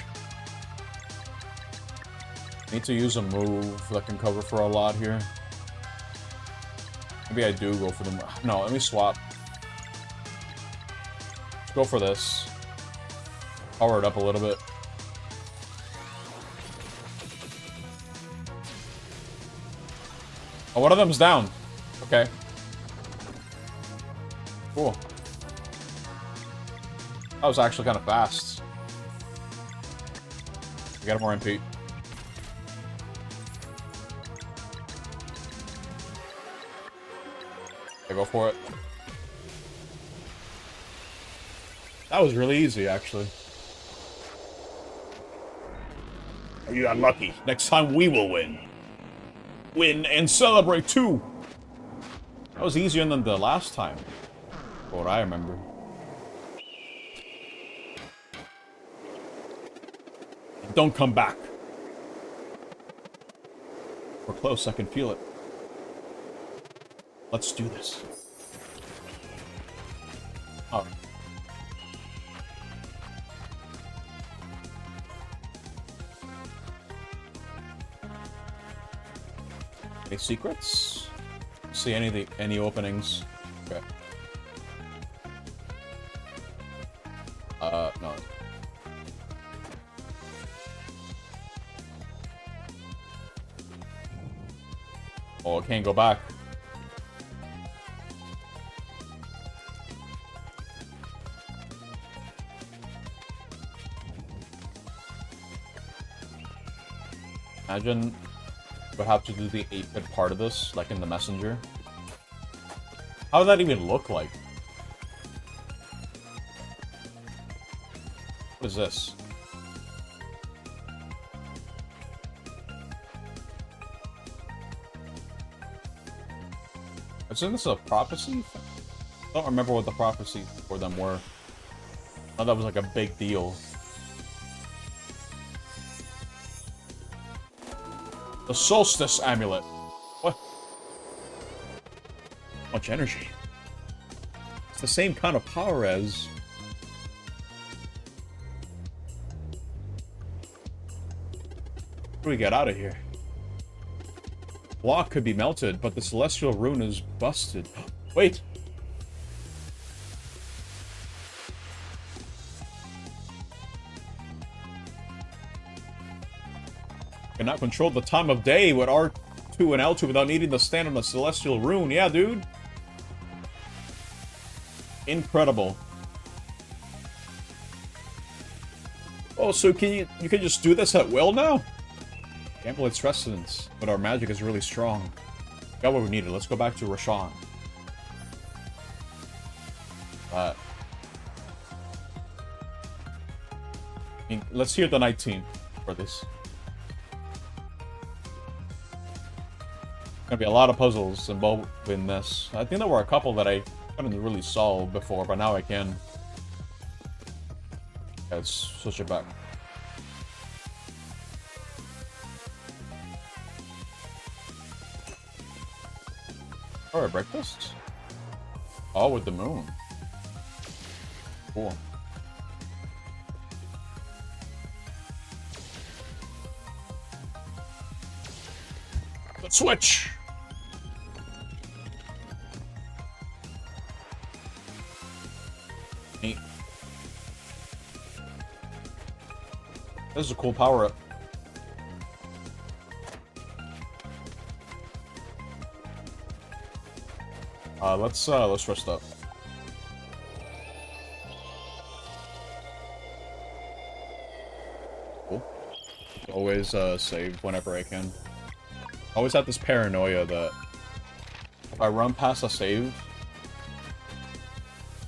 Need to use a move that can cover for a lot here. Maybe I do go for the... No, let me swap. Let's go for this. Power it up a little bit. Oh, one of them's down. Okay. Cool. That was actually kind of fast. I got more MP. I go for it. That was really easy, actually. You got lucky. Next time we will win. Win and celebrate too. That was easier than the last time. What I remember. Don't come back. We're close, I can feel it. Let's do this. Oh. Any secrets? See any openings? Okay. No. Oh, I can't go back. Imagine we'll have to do the 8-bit part of this, like in the messenger. How does that even look like? What is this? Isn't this a prophecy? I don't remember what the prophecies for them were. I thought that was like a big deal. The Solstice Amulet. What? Much energy. It's the same kind of power as... How do we get out of here? Block could be melted, but the Celestial Rune is busted. Wait! Cannot control the time of day with R2 and L2 without needing to stand on the Celestial Rune. Yeah, dude. Incredible. Oh, so you can just do this at will now? Gamble its resonance, but our magic is really strong. Got what we needed. Let's go back to Roshan. I mean, let's hear the 19 for this. Gonna be a lot of puzzles involved in this. I think there were a couple that I couldn't really solve before, but now I can. Let's switch it back. Oh, breakfast? Oh, with the moon. Cool. Let's switch! Neat. This is a cool power-up. Let's rest up. Cool. Always save whenever I can. I always have this paranoia that if I run past a save,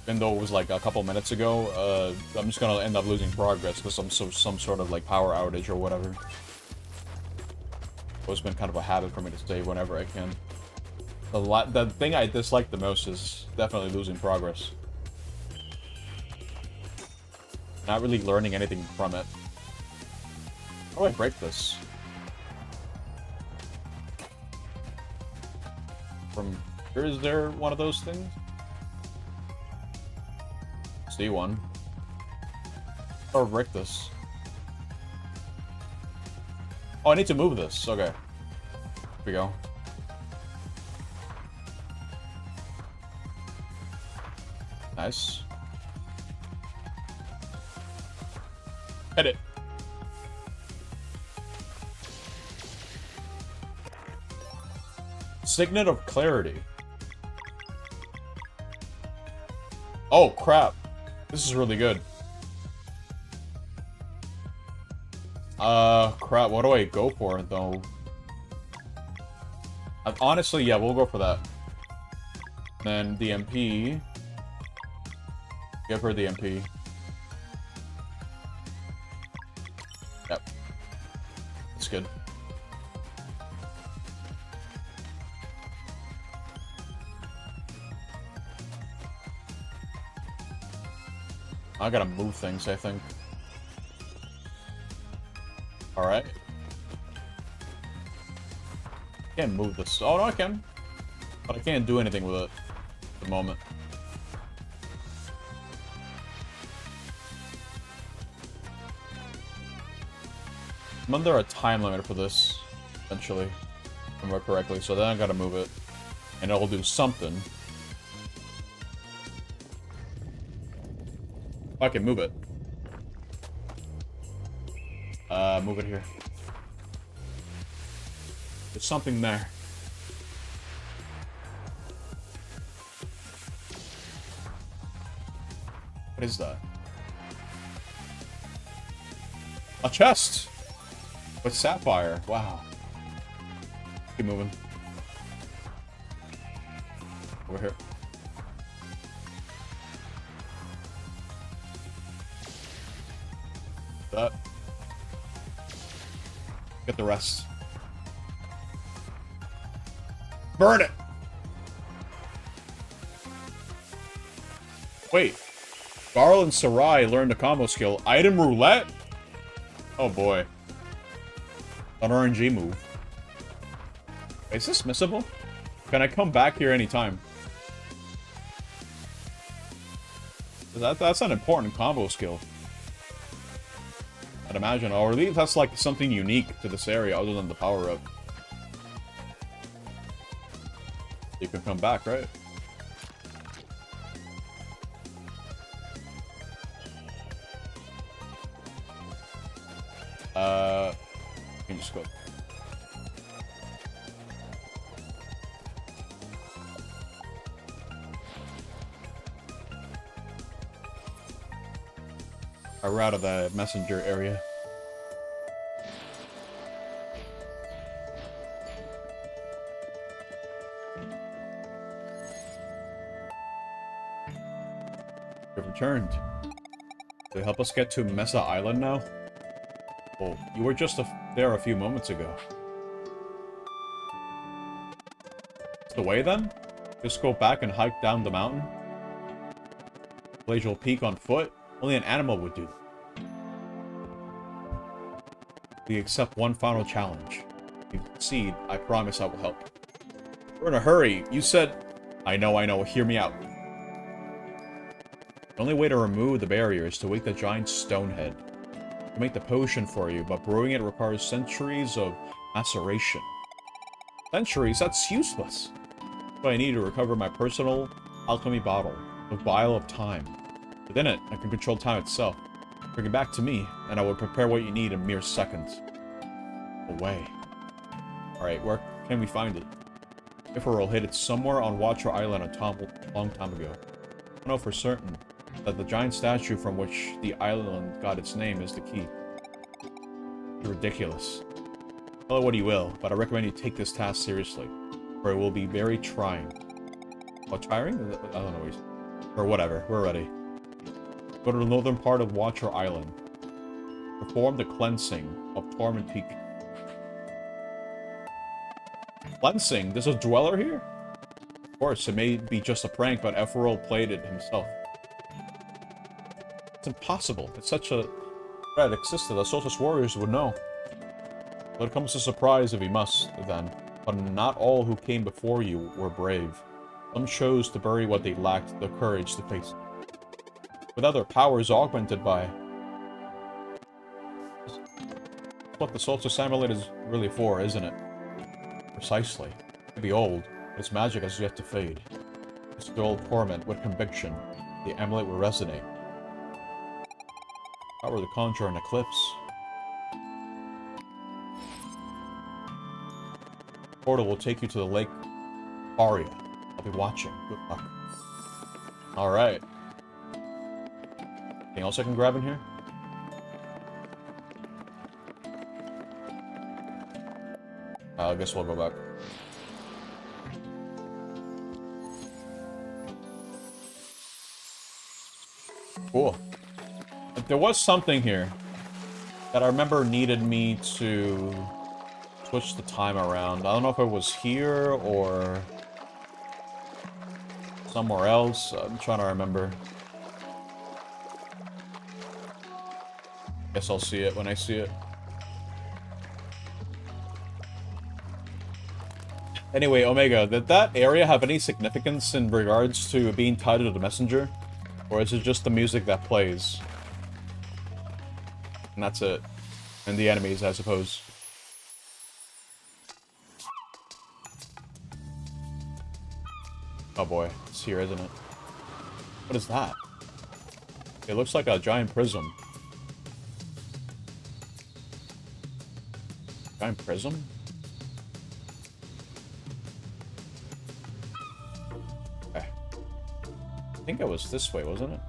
even though it was like a couple minutes ago, I'm just gonna end up losing progress because some sort of like power outage or whatever. It's been kind of a habit for me to save whenever I can. The thing I dislike the most is definitely losing progress. Not really learning anything from it. How do I break this? From here, is there one of those things? See one. Or break this. Oh, I need to move this. Okay. Here we go. Nice. Hit it. Signet of Clarity. Oh, crap. This is really good. Crap. What do I go for, though? Honestly, yeah, we'll go for that. Then DMP. Give her the MP. Yep. That's good. I gotta move things, I think. Alright. Can't move this. Oh, no, I can. But I can't do anything with it at the moment. I'm under a time limit for this, eventually, if I remember correctly, so then I gotta move it. And it'll do something. I can move it. Move it here. There's something there. What is that? A chest! With sapphire. Wow. Keep moving. Over here. That. Get the rest. Burn it! Wait. Garl and Sarai learned a combo skill. Item roulette? Oh boy. An RNG move. Is this missable? Can I come back here anytime? That's an important combo skill. I'd imagine. Or at least that's like something unique to this area other than the power-up. You can come back, right? You can just go. We're out of the messenger area. You've returned. To help us get to Mesa Island now? Well, you were just there a few moments ago. It's the way then? Just go back and hike down the mountain? Glacial Peak on foot? Only an animal would do. We accept one final challenge. If you succeed, I promise I will help. We're in a hurry. You said... I know. Hear me out. The only way to remove the barrier is to wake the giant stonehead. I can make the potion for you, but brewing it requires centuries of maceration. Centuries? That's useless. That's what I need to recover my personal alchemy bottle, the vial of time. Within it, I can control time itself. Bring it back to me, and I will prepare what you need in mere seconds. Away. Alright, where can we find it? Ifril hid it somewhere on Watcher Island a long time ago. I know for certain that the giant statue from which the island got its name is the key. You're ridiculous. Call it what you will, but I recommend you take this task seriously, for it will be very trying. What, tiring? I don't know. Or whatever, we're ready. Go to the northern part of Watcher Island. Perform the cleansing of Torment Peak. Cleansing? There's a dweller here? Of course, it may be just a prank, but Ifril played it himself. It's impossible. It's such a threat existed that Solstice warriors would know. But it comes as a surprise if he must, then. But not all who came before you were brave. Some chose to bury what they lacked the courage to face. Without their powers augmented by... That's what the Solstice Amulet is really for, isn't it? Precisely. It may be old, but its magic has yet to fade. Its dull torment with conviction. The amulet will resonate. Power to conjure an eclipse. Portal will take you to the Lake Aria. I'll be watching. Good luck. Alright. Anything else I can grab in here? I guess we'll go back. Cool. But there was something here that I remember needed me to switch the time around. I don't know if it was here or somewhere else. I'm trying to remember. Guess I'll see it when I see it. Anyway, Omega, did that area have any significance in regards to being tied to the messenger? Or is it just the music that plays? And that's it. And the enemies, I suppose. Oh boy, it's here, isn't it? What is that? It looks like a giant prism. Giant prism? Okay. I think it was this way, wasn't it?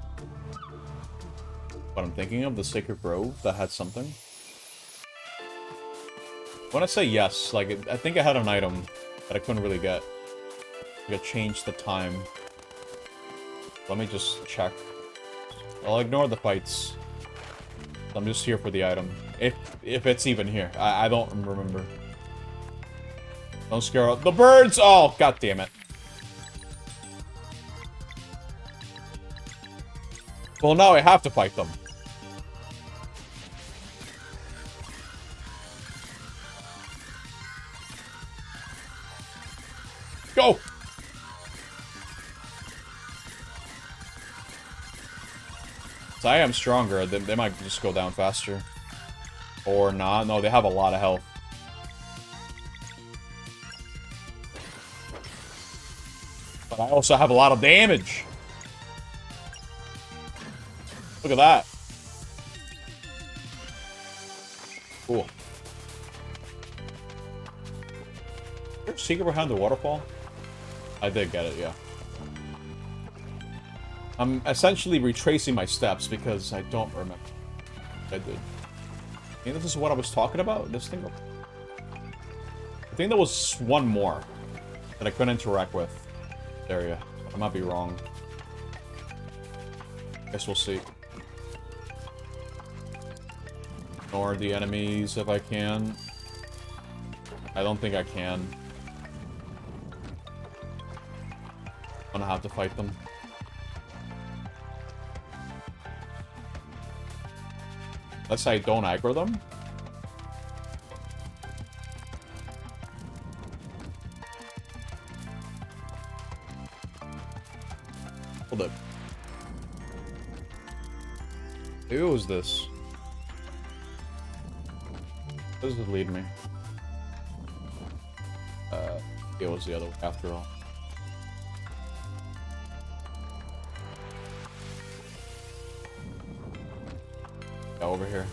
What I'm thinking of, the Sacred Grove that had something. When I say yes, like, I think I had an item that I couldn't really get. I could change the time. Let me just check. I'll ignore the fights. I'm just here for the item. If it's even here. I don't remember. Don't scare out the birds! Oh, god damn it. Well, now I have to fight them. Go! So I am stronger. They might just go down faster. Or not. No, they have a lot of health. But I also have a lot of damage. Look at that. Cool. Is there a secret behind the waterfall? I did get it, yeah. I'm essentially retracing my steps because I don't remember. I did. I think this is what I was talking about? This thing? I think there was one more that I couldn't interact with. Area. I might be wrong. Guess we'll see. Ignore the enemies if I can. I don't think I can. I'm gonna have to fight them. Let's say I don't aggro them. Hold up. Who was this? Where does it lead me? It was the other way after all. Yeah, over here.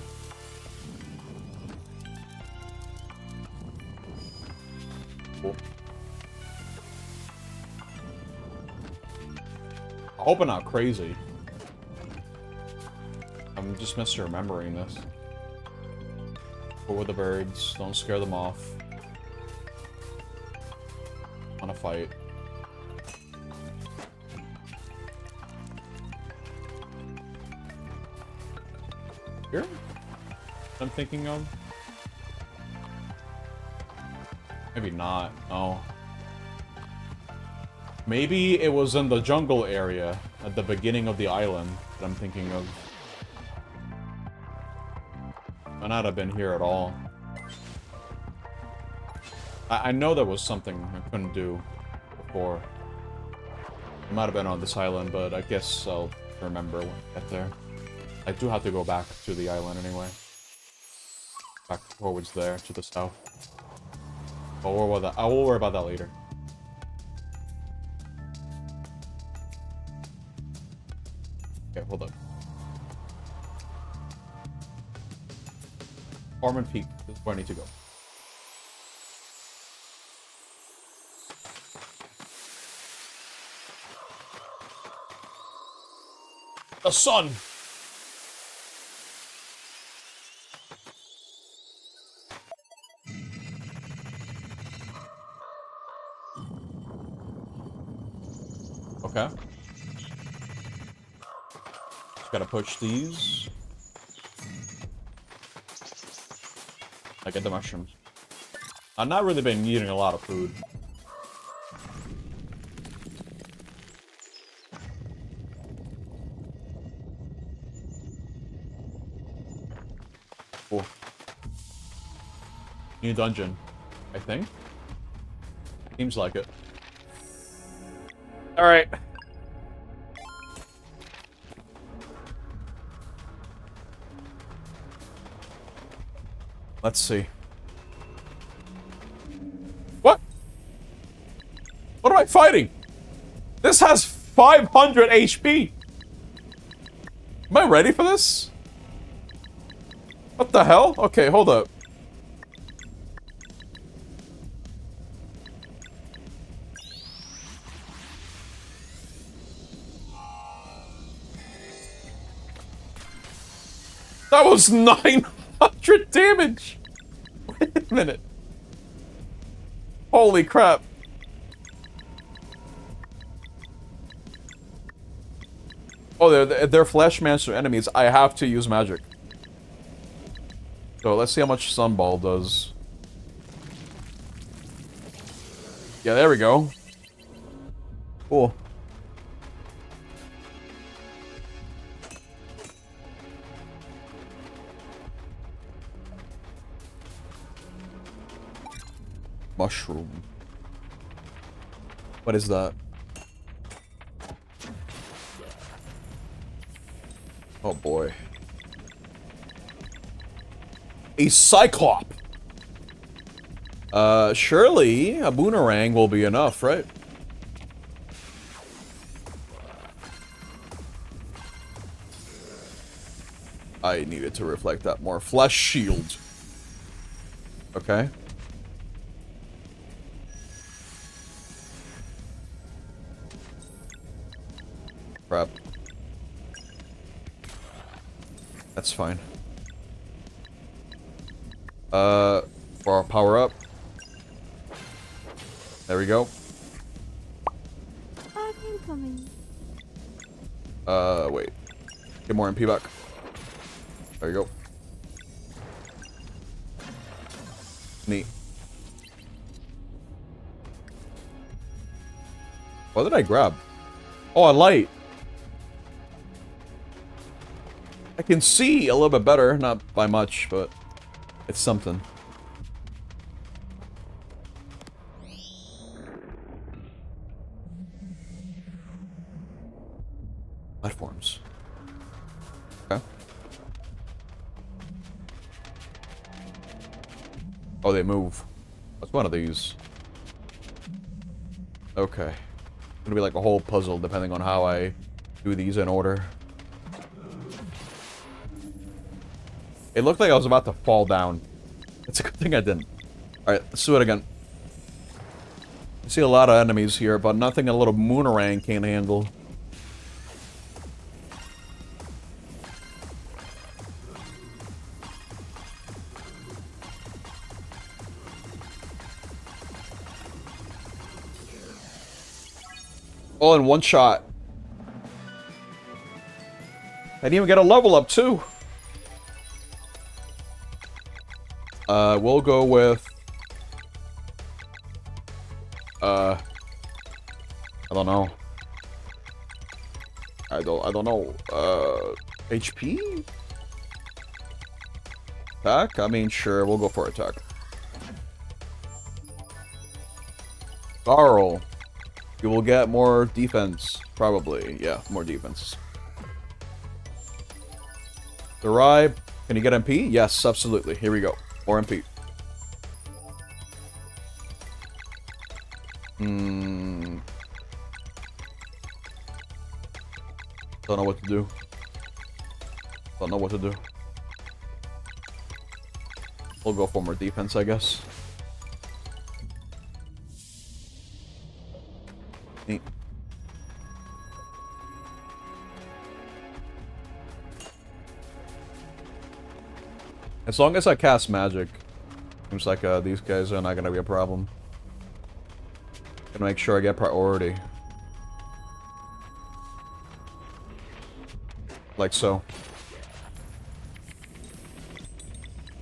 Cool. I hope I'm not crazy. I'm just misremembering this. Go with the birds. Don't scare them off. I want to fight. Here? I'm thinking of? Maybe not. Oh. Maybe it was in the jungle area at the beginning of the island that I'm thinking of. Might not have been here at all. I know there was something I couldn't do before. It might have been on this island, but I guess I'll remember when I get there. I do have to go back to the island anyway. Back forwards there, to the south. I will worry about that later. Okay, hold up. Ormond Peak is where I need to go. The sun! Okay. Just gotta push these. I get the mushrooms. I've not really been eating a lot of food. Cool. New dungeon, I think. Seems like it. Alright. Let's see. What? What am I fighting? This has 500 HP. Am I ready for this? What the hell? Okay, hold up. That was 900 damage! Wait a minute. Holy crap. Oh, they're Flesh Monster enemies. I have to use magic. So let's see how much Sunball does. Yeah, there we go. Cool. Mushroom. What is that? Oh boy. A Cyclop! Surely a Boomerang will be enough, right? I needed to reflect that more. Flesh Shield. Okay. Crap. That's fine. For our power up. There we go. I'm coming. Wait. Get more MP back. There you go. Neat. What did I grab? Oh, a light. I can see a little bit better, not by much, but it's something. Platforms. Okay. Oh, they move. What's one of these? Okay. It's gonna be like a whole puzzle depending on how I do these in order. It looked like I was about to fall down. It's a good thing I didn't. Alright, let's do it again. I see a lot of enemies here, but nothing a little Moonerang can't handle. All in one shot. I didn't even get a level up, too. We'll go with... I don't know. I don't know. HP? Attack? I mean, sure, we'll go for attack. Garl. You will get more defense. Probably. Yeah, more defense. Derive. Can you get MP? Yes, absolutely. Here we go. More MP. Don't know what to do. Don't know what to do. We'll go for more defense, I guess. Neat. As long as I cast magic, seems like these guys are not gonna be a problem. Gonna make sure I get priority. Like so.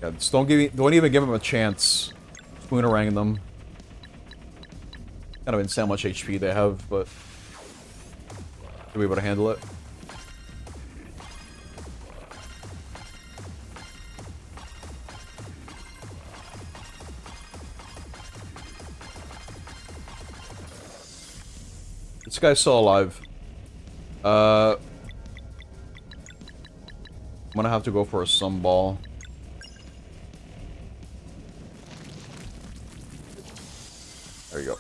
Yeah, just don't even give them a chance. Spoonerang them. Kind of insane how much HP they have, but to be able to handle it. This guy's still alive. I'm gonna have to go for a sunball. There you go.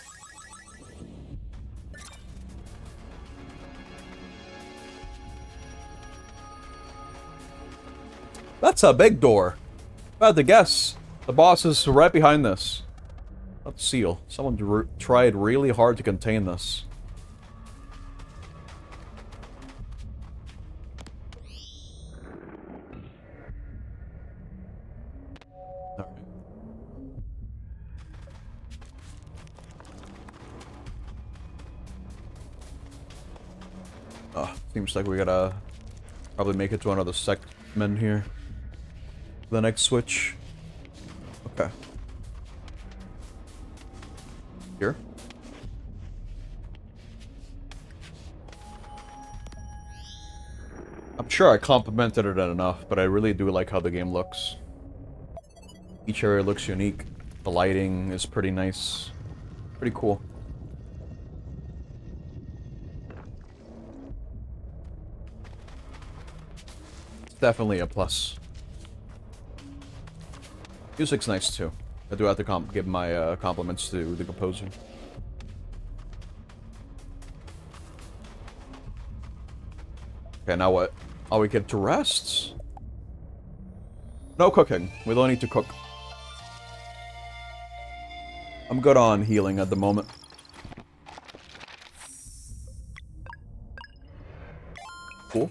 That's a big door. If I had to guess, the boss is right behind this. That's seal. Someone tried really hard to contain this. Seems like we gotta probably make it to another segment here. The next switch. Okay. Here. I'm sure I complimented it enough, but I really do like how the game looks. Each area looks unique. The lighting is pretty nice. Pretty cool. Definitely a plus. Music's nice too. I do have to give my compliments to the composer. Okay, now what? Oh, we get to rest? No cooking. We don't need to cook. I'm good on healing at the moment. Cool.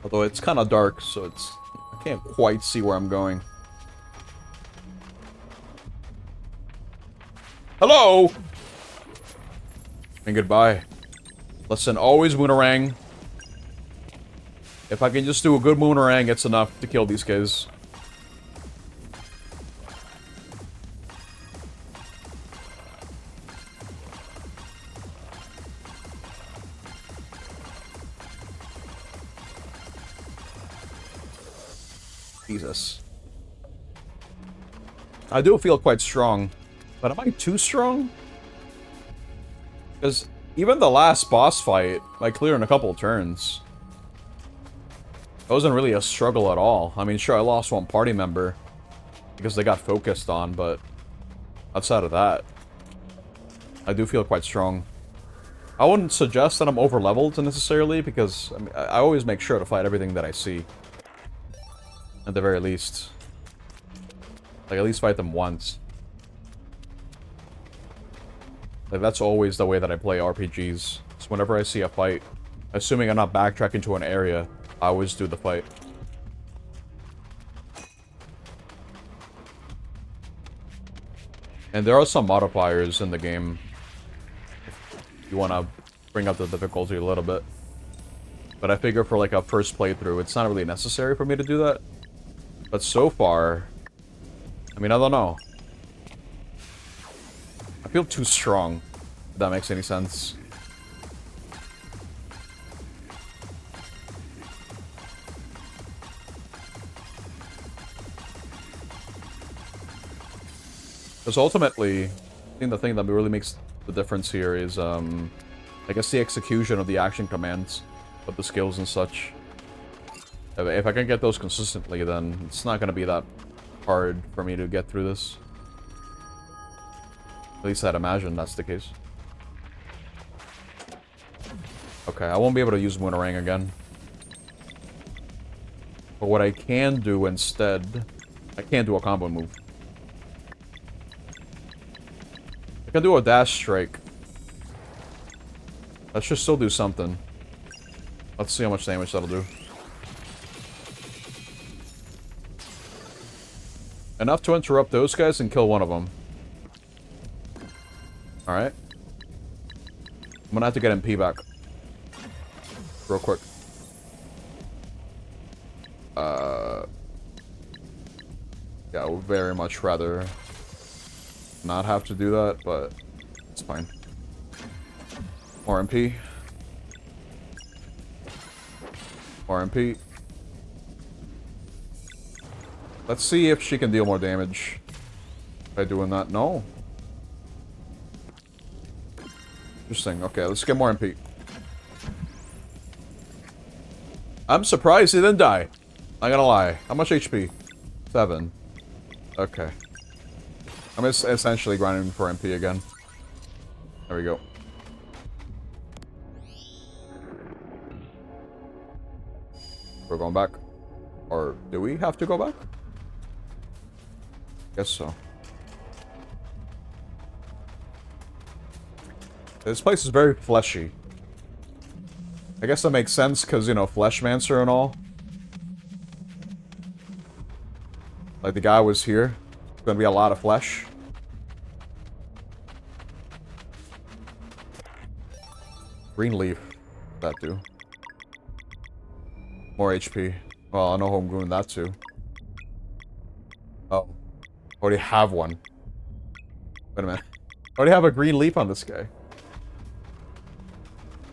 Although it's kind of dark, so I can't quite see where I'm going. Hello! And goodbye. Listen, always Moonerang. If I can just do a good Moonerang, it's enough to kill these guys. Jesus. I do feel quite strong. But am I too strong? Because even the last boss fight, I cleared in a couple of turns. It wasn't really a struggle at all. I mean, sure, I lost one party member because they got focused on, but outside of that, I do feel quite strong. I wouldn't suggest that I'm over-leveled necessarily, because I mean, I always make sure to fight everything that I see. At the very least. Like, at least fight them once. Like, that's always the way that I play RPGs. So whenever I see a fight, assuming I'm not backtracking to an area, I always do the fight. And there are some modifiers in the game. If you want to bring up the difficulty a little bit. But I figure for like a first playthrough, it's not really necessary for me to do that. But so far, I mean, I don't know. I feel too strong, if that makes any sense. Because ultimately, I think the thing that really makes the difference here is, I guess the execution of the action commands, of the skills and such. If I can get those consistently, then it's not going to be that hard for me to get through this. At least I'd imagine that's the case. Okay, I won't be able to use Moonerang again. But what I can do instead... I can't do a combo move. I can do a dash strike. That should still do something. Let's see how much damage that'll do. Enough to interrupt those guys and kill one of them. Alright. I'm gonna have to get MP back. Real quick. Yeah, I would very much rather not have to do that, but it's fine. More MP. More MP. Let's see if she can deal more damage by doing that. No. Interesting. Okay, let's get more MP. I'm surprised he didn't die. Not gonna lie. How much HP? 7. Okay. I'm essentially grinding for MP again. There we go. We're going back. Or do we have to go back? Guess so. This place is very fleshy. I guess that makes sense because, you know, Fleshmancer and all. Like the guy was here. There's gonna be a lot of flesh. Green leaf. That do. More HP. Well, I know who I'm doing that to. Oh. Already have one. Wait a minute. Already have a green leaf on this guy.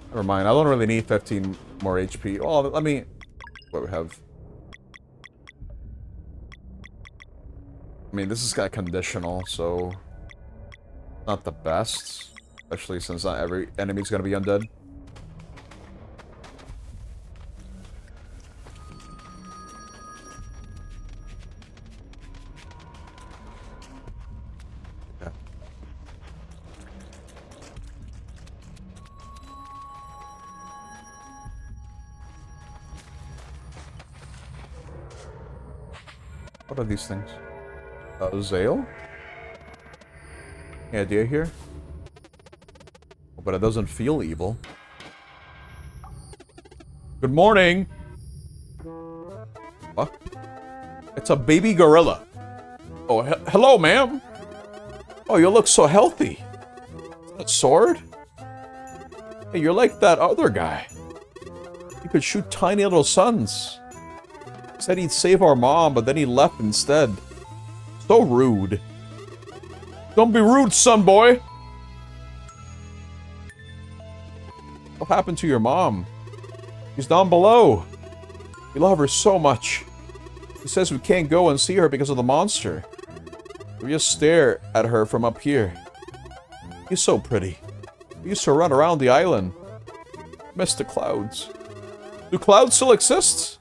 Never mind. I don't really need 15 more HP. Oh, let me... What we have? I mean, this is got conditional, so... Not the best. Especially since not every enemy's gonna be undead. What are these things? Zale? Any idea here? But it doesn't feel evil. Good morning! What? It's a baby gorilla. Oh, hello, ma'am! Oh, you look so healthy. That sword? Hey, you're like that other guy. You could shoot tiny little suns. Said he'd save our mom, but then he left instead. So rude. Don't be rude, son boy! What happened to your mom? She's down below. We love her so much. He says we can't go and see her because of the monster. We just stare at her from up here. She's so pretty. We used to run around the island. Miss the clouds. Do clouds still exist?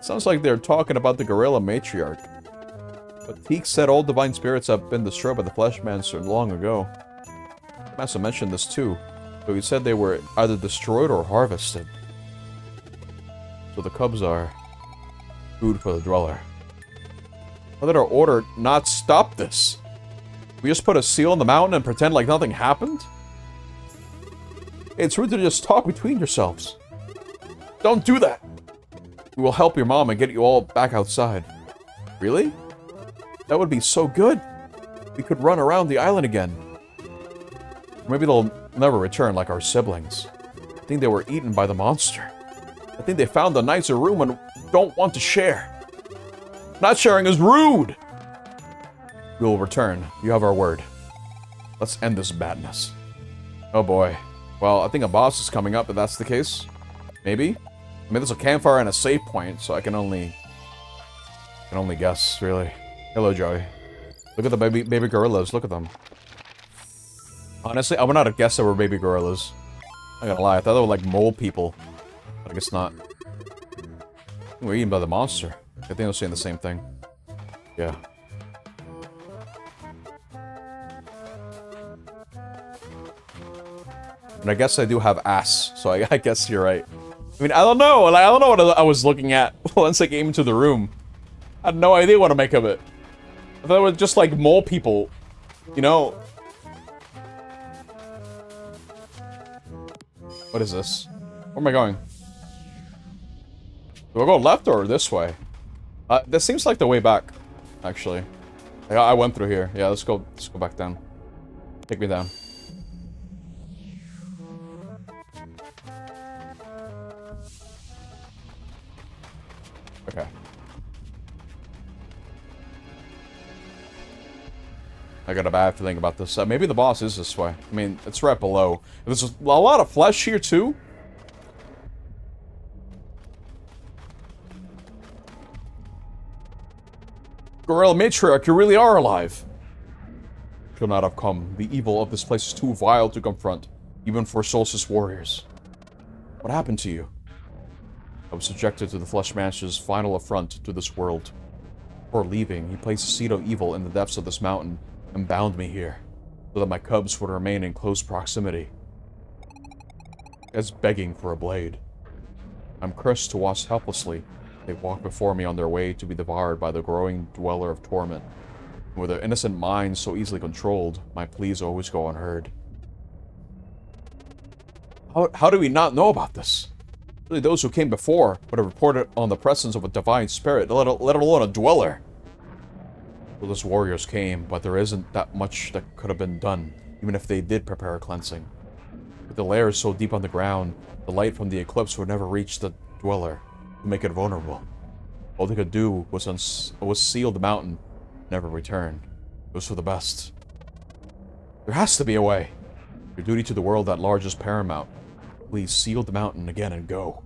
Sounds like they're talking about the gorilla matriarch. But Teak said all divine spirits have been destroyed by the flesh monster long ago. Massa mentioned this too, but he said they were either destroyed or harvested. So the cubs are food for the dweller. How did our order not stop this? We just put a seal on the mountain and pretend like nothing happened? It's rude to just talk between yourselves. Don't do that! We will help your mom and get you all back outside. Really? That would be so good. We could run around the island again. Maybe they'll never return like our siblings. I think they were eaten by the monster. I think they found a nicer room and don't want to share. Not sharing is rude! We will return. You have our word. Let's end this badness. Oh boy. Well, I think a boss is coming up if that's the case. Maybe? I mean, there's a campfire and a save point, so I can only guess, really. Hello, Joey. Look at the baby gorillas. Look at them. Honestly, I would not have guessed they were baby gorillas. I'm not gonna lie, I thought they were like mole people. But I guess not. We're eaten by the monster. I think they're saying the same thing. Yeah. And I guess I do have ass, so I guess you're right. I mean, I don't know. Like, I don't know what I was looking at once I came into the room. I had no idea what to make of it. I thought it was just like mole people, you know? What is this? Where am I going? Do I go left or this way? This seems like the way back, actually. I went through here. Yeah, let's go back down. Take me down. Okay. I got a bad feeling about this. Maybe the boss is this way. I mean, it's right below. There's a lot of flesh here, too. Gorilla Matriarch, you really are alive. Should not have come. The evil of this place is too vile to confront, even for Solstice warriors. What happened to you? I was subjected to the Flesh Mancher's final affront to this world. Before leaving, he placed a seed of evil in the depths of this mountain and bound me here, so that my cubs would remain in close proximity. As begging for a blade. I'm cursed to watch helplessly. They walk before me on their way to be devoured by the growing dweller of torment. And with their innocent minds so easily controlled, my pleas always go unheard. How do we not know about this? Really, those who came before would have reported on the presence of a divine spirit, let alone a dweller. Well, those warriors came, but there isn't that much that could have been done, even if they did prepare a cleansing. With the layers so deep on the ground, the light from the eclipse would never reach the dweller to make it vulnerable. All they could do was seal the mountain, never return. It was for the best. There has to be a way. Your duty to the world at large is paramount. Please seal the mountain again and go.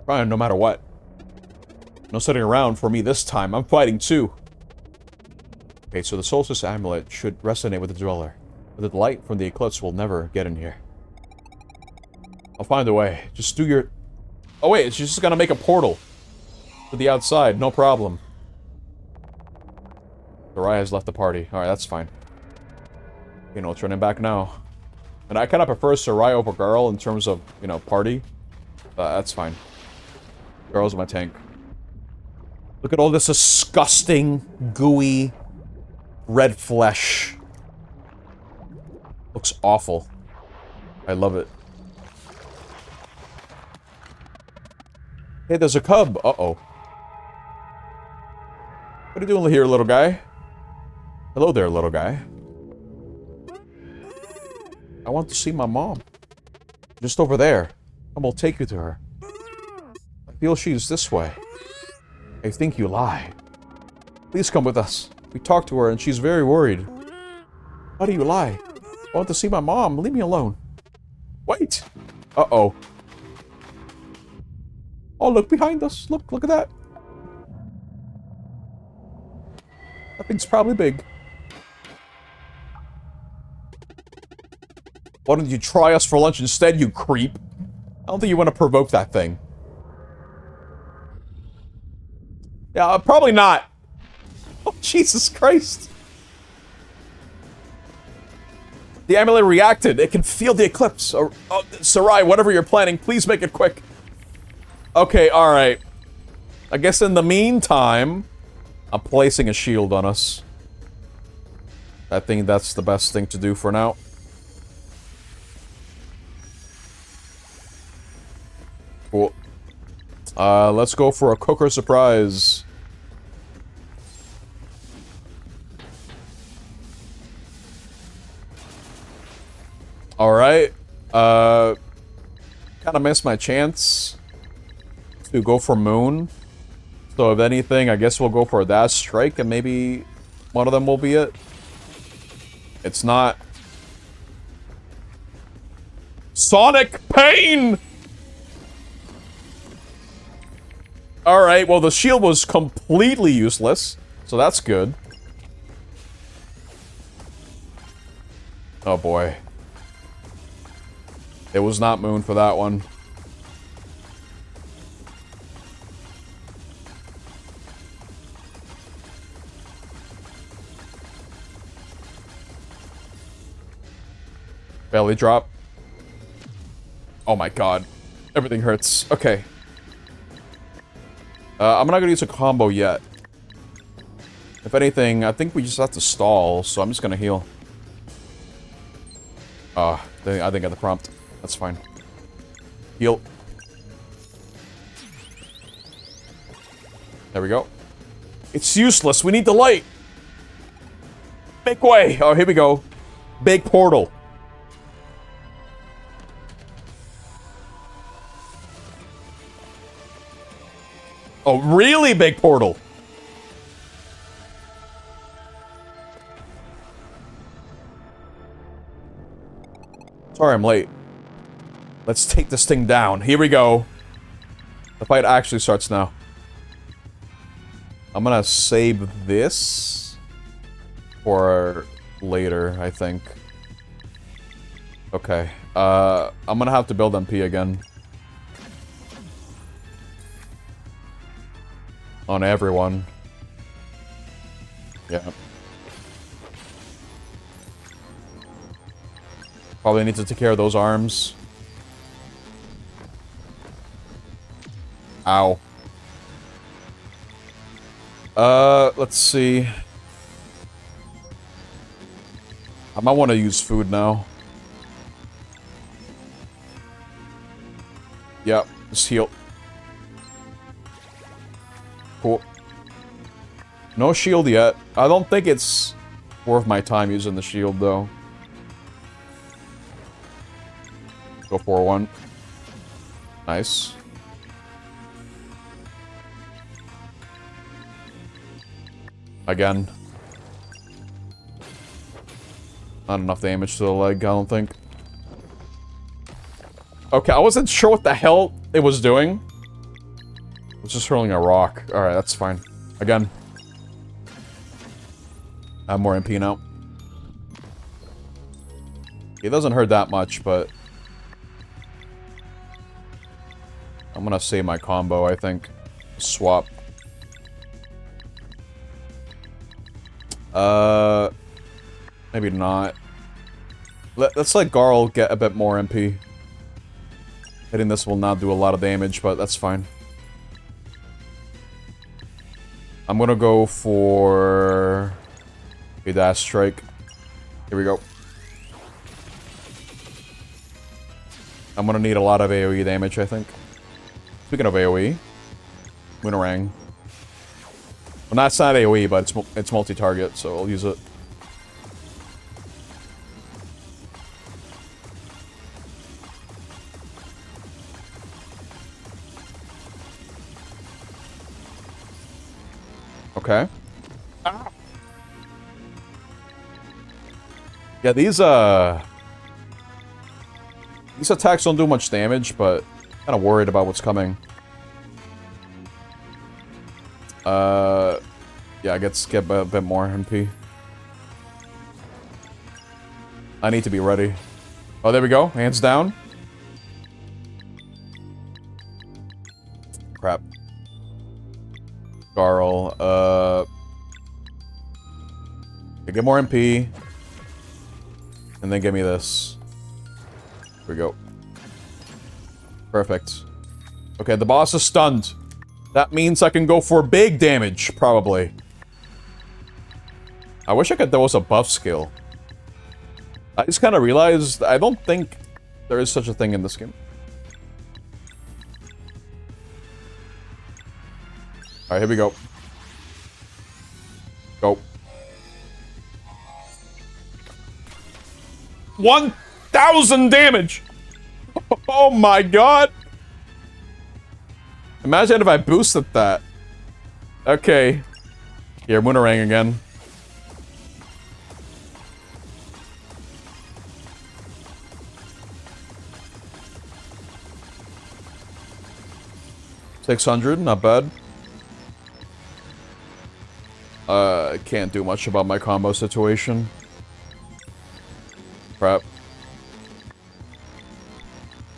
Fine, no matter what. No sitting around for me this time. I'm fighting too. Okay, so the Solstice Amulet should resonate with the dweller. But the light from the eclipse will never get in here. I'll find a way. Just do your... Oh wait, it's just gonna make a portal to the outside. No problem. Soraya has left the party. Alright, that's fine. You know, it's running back now. And I kind of prefer Soraya over Garl in terms of, you know, party. That's fine. Garl's my tank. Look at all this disgusting, gooey, red flesh. Looks awful. I love it. Hey, there's a cub. Uh-oh. What are you doing here, little guy? Hello there, little guy. I want to see my mom. Just over there. I will take you to her. I feel she's this way. I think you lie. Please come with us. We talked to her and she's very worried. How do you lie? I want to see my mom. Leave me alone. Wait. Uh-oh. Oh, look behind us. Look at that. That thing's probably big. Why don't you try us for lunch instead, you creep? I don't think you want to provoke that thing. Yeah, probably not. Oh, Jesus Christ. The amulet reacted. It can feel the eclipse. Oh, Sarai, whatever you're planning, please make it quick. Okay, alright. I guess in the meantime, I'm placing a shield on us. I think that's the best thing to do for now. Cool. Let's go for a cooker surprise. Alright. Kind of missed my chance to go for Moon. So if anything, I guess we'll go for a Dash Strike and maybe one of them will be it. It's not. Sonic Pain! Alright, well the shield was completely useless. So that's good. Oh boy. It was not Moon for that one. Belly drop. Oh my god. Everything hurts. Okay. I'm not gonna use a combo yet. If anything, I think we just have to stall, so I'm just gonna heal. I didn't get the prompt. That's fine. Heal. There we go. It's useless. We need the light. Make way. Oh, here we go. Big portal. Oh, really big portal. Sorry, I'm late. Let's take this thing down. Here we go. The fight actually starts now. I'm gonna save this for later, I think. Okay. I'm gonna have to build MP again. On everyone. Yeah. Probably need to take care of those arms. Ow. Let's see. I might want to use food now. Yep, just heal. Cool. No shield yet. I don't think it's worth my time using the shield, though. Go for one. Nice. Again. Not enough damage to the leg, I don't think. Okay, I wasn't sure what the hell it was doing. It was just hurling a rock. Alright, that's fine. Again. I have more MP now. It doesn't hurt that much, but... I'm gonna save my combo, I think. Swap. Maybe not. Let's let Garl get a bit more MP. Hitting this will not do a lot of damage, but that's fine. I'm gonna go for a Dash Strike. Here we go. I'm gonna need a lot of AoE damage, I think. Speaking of AoE, Moonerang. Well, that's not AoE, but it's multi-target, so I'll use it. Okay. Ah. Yeah, these attacks don't do much damage, but kind of worried about what's coming. Yeah, get a bit more MP. I need to be ready. Oh, there we go. Hands down. Crap. Garl, get more MP. And then give me this. Here we go. Perfect. Okay, the boss is stunned. That means I can go for big damage, probably. I wish there was a buff skill. I just kind of realized I don't think there is such a thing in this game. Alright, here we go. Go. 1,000 damage! Oh my god! Imagine if I boosted that. Okay. Here, Moonerang again. $600, not bad. Can't do much about my combo situation. Crap.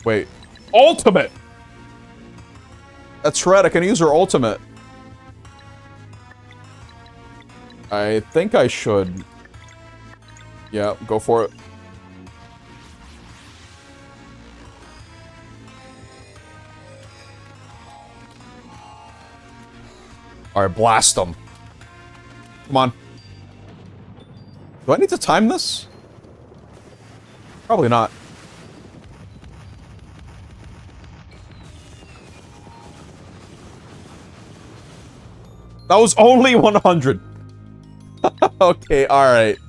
Wait. Ultimate! That's right, I can use her ultimate. I think I should. Yeah, go for it. Alright, blast them. Come on. Do I need to time this? Probably not. That was only 100. Okay, alright.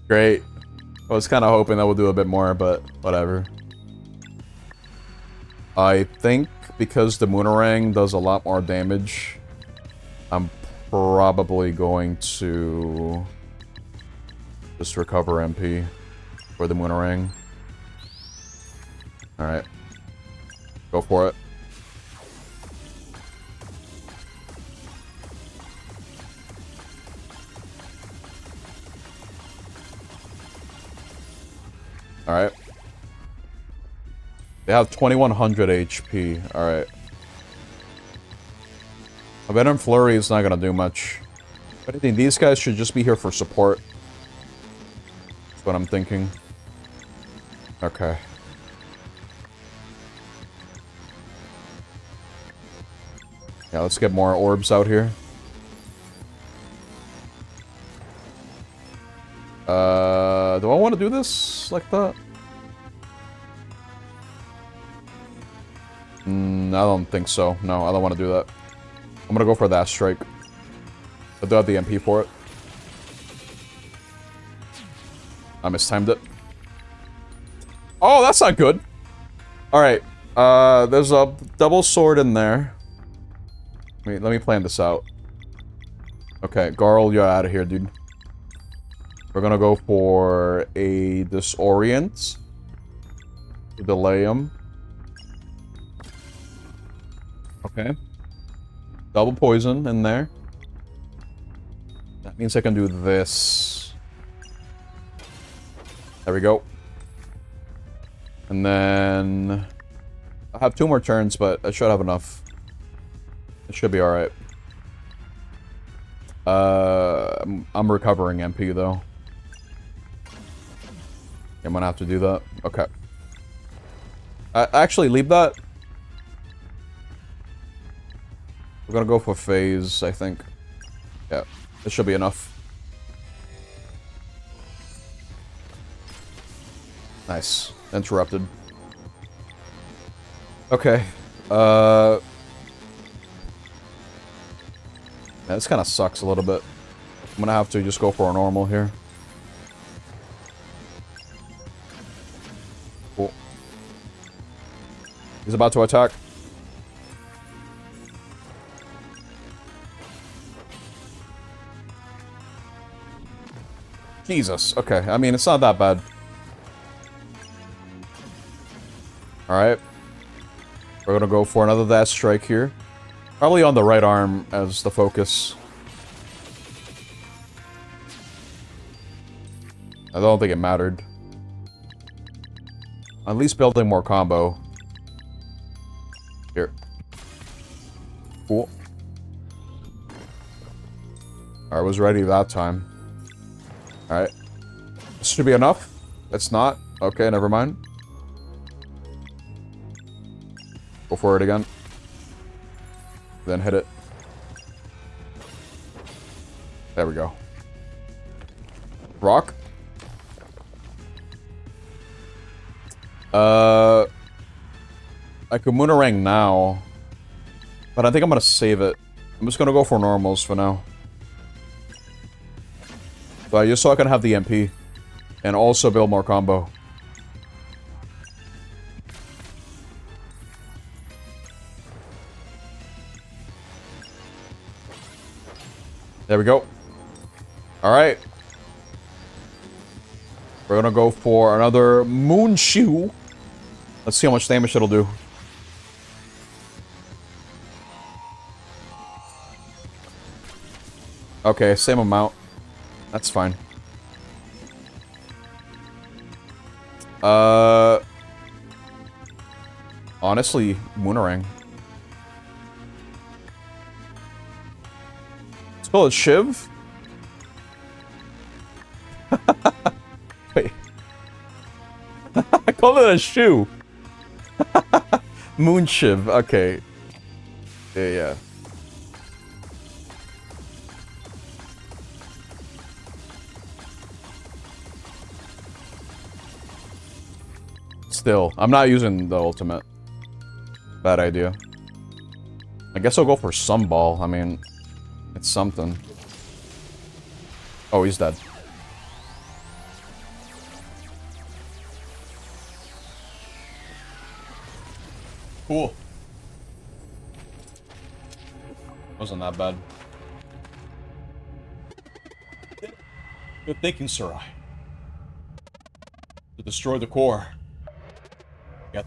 Great. I was kind of hoping that would do a bit more, but whatever. I think because the Moonerang does a lot more damage, I'm probably going to just recover MP for the Moonerang. Alright. Go for it. Alright. They have 2100 HP. Alright. A Venom Flurry is not gonna do much. But I think these guys should just be here for support. That's what I'm thinking. Okay. Yeah, let's get more orbs out here. Do I want to do this like that? I don't think so. No, I don't want to do that. I'm gonna go for that strike. I do have the MP for it. I mistimed it. Oh, that's not good. Alright. There's a double sword in there. Wait, let me plan this out. Okay, Garl, you're out of here, dude. We're gonna go for a Disorient to delay him. Okay. Double poison in there. That means I can do this. There we go. And then I have 2 more turns, but I should have enough. It should be alright. I'm recovering MP though. I'm gonna have to do that. Okay. Actually, leave that. We're gonna go for phase, I think. Yeah, this should be enough. Nice. Interrupted. Okay. Yeah, this kind of sucks a little bit. I'm gonna have to just go for a normal here. Cool. He's about to attack. Jesus. Okay, I mean, it's not that bad. Alright. We're gonna go for another that strike here. Probably on the right arm as the focus. I don't think it mattered. At least building more combo. Here. Cool. I was ready that time. Alright. This should be enough. It's not. Okay, never mind. Go for it again. Then hit it. There we go. Rock. I could Moonerang now. But I think I'm gonna save it. I'm just gonna go for normals for now. But just so I can have the MP. And also build more combo. There we go. Alright. We're gonna go for another Moon Shoe. Let's see how much damage it'll do. Okay, same amount. That's fine. Honestly, Moonerang. Let's call it Shiv. Wait. I call it a shoe. Moon Shiv. Okay. Yeah. Still, I'm not using the ultimate. Bad idea. I guess I'll go for some ball. I mean, it's something. Oh, he's dead. Cool. Wasn't that bad. Good thinking, Sarai. To destroy the core. Yep.